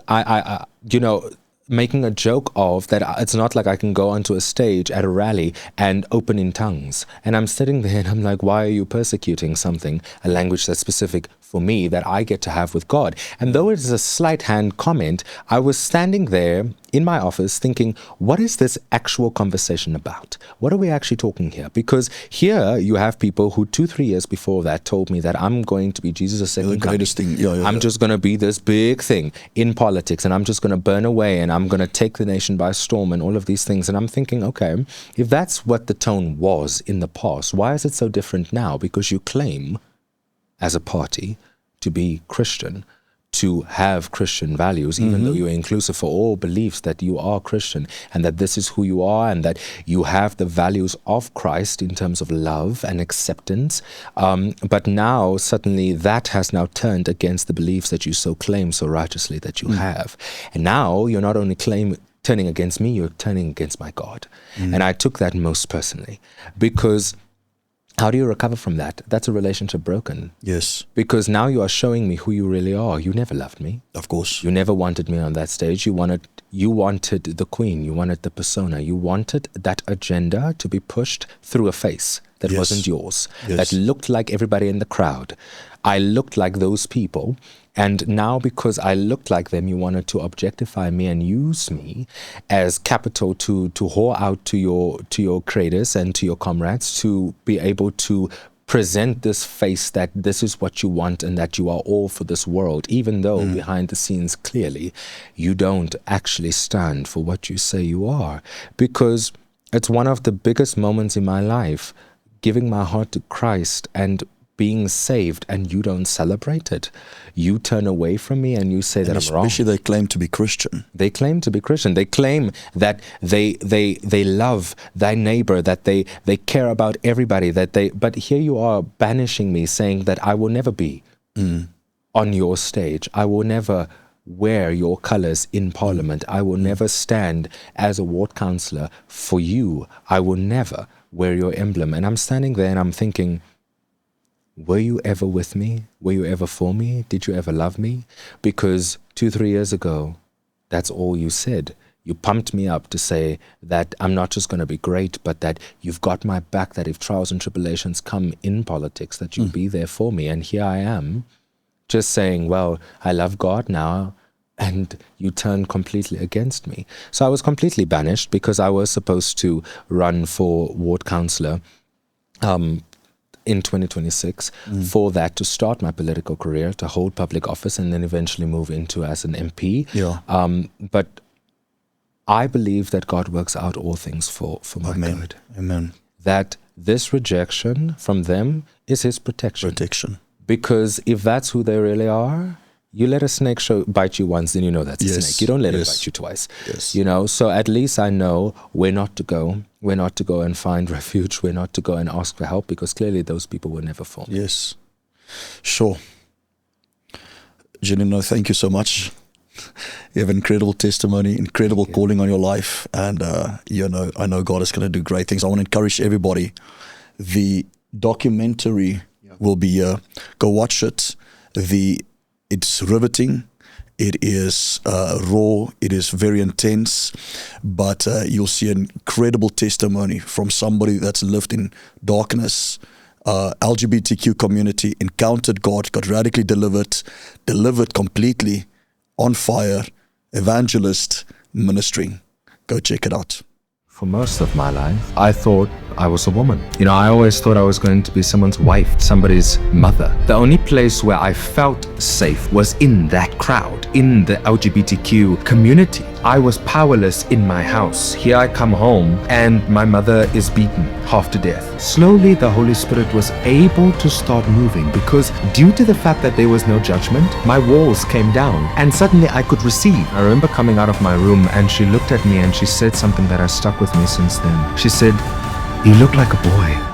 making a joke of that it's not like I can go onto a stage at a rally and open in tongues. And I'm sitting there and I'm like, why are you persecuting something, a language that's specific for me that I get to have with God? And though it is a slight hand comment, I was standing there in my office thinking, what is this actual conversation about? What are we actually talking here? Because here you have people who 2-3 years before that told me that I'm going to be Jesus' second coming. The greatest thing. I'm just going to be this big thing in politics, and I'm just going to burn away, and I'm going to take the nation by storm, and all of these things. And I'm thinking, okay, if that's what the tone was in the past, why is it so different now? Because you claim as a party to be Christian, to have Christian values, even though you're inclusive for all beliefs, that you are Christian and that this is who you are and that you have the values of Christ in terms of love and acceptance. But now suddenly that has now turned against the beliefs that you so claim so righteously that you have. And now you're not only turning against me, you're turning against my God. And I took that most personally, because how do you recover from that? That's a relationship broken. Yes. Because now you are showing me who you really are. You never loved me. Of course. You never wanted me on that stage. You wanted the queen. You wanted the persona. You wanted that agenda to be pushed through a face that wasn't yours, that looked like everybody in the crowd. I looked like those people. And now because I looked like them, you wanted to objectify me and use me as capital to whore out to your creators and to your comrades, to be able to present this face that this is what you want and that you are all for this world, even though behind the scenes clearly you don't actually stand for what you say you are. Because it's one of the biggest moments in my life, giving my heart to Christ and being saved, and you don't celebrate it. You turn away from me and you say that I'm wrong. Especially they claim to be Christian. They claim to be Christian. They claim that they love thy neighbor, that they care about everybody, but here you are banishing me, saying that I will never be on your stage. I will never wear your colors in parliament. I will never stand as a ward councillor for you. I will never wear your emblem. And I'm standing there and I'm thinking, were you ever with me? Were you ever for me? Did you ever love me? Because 2-3 years ago, that's all you said. You pumped me up to say that I'm not just going to be great, but that you've got my back, that if trials and tribulations come in politics, that you'll be there for me. And here I am, just saying, well, I love God now, and you turn completely against me. So I was completely banished because I was supposed to run for ward councillor in 2026 for that, to start my political career, to hold public office, and then eventually move into as an MP. But I believe that God works out all things for my good. Amen. That this rejection from them is his protection. Because if that's who they really are, you let a snake bite you once, then you know that's a snake. You don't let it bite you twice. You know, so at least I know where not to go. We're not to go and find refuge. We're not to go and ask for help, because clearly those people were never for me. Yes. Sure. Janino, thank you so much. You have an incredible testimony, incredible calling on your life. And, I know God is going to do great things. I want to encourage everybody. The documentary will be here. Go watch it. It's riveting. It is raw. It is very intense, but you'll see an incredible testimony from somebody that's lived in darkness, LGBTQ community, encountered God, got radically delivered completely, on fire, evangelist, ministering. Go check it out. For most of my life, I thought I was a woman. I always thought I was going to be someone's wife, somebody's mother. The only place where I felt safe was in that crowd, in the LGBTQ community. I was powerless in my house. Here I come home and my mother is beaten half to death. Slowly, the Holy Spirit was able to start moving, because due to the fact that there was no judgment, my walls came down and suddenly I could receive. I remember coming out of my room and she looked at me and she said something that has stuck with me since then. She said, "You look like a boy."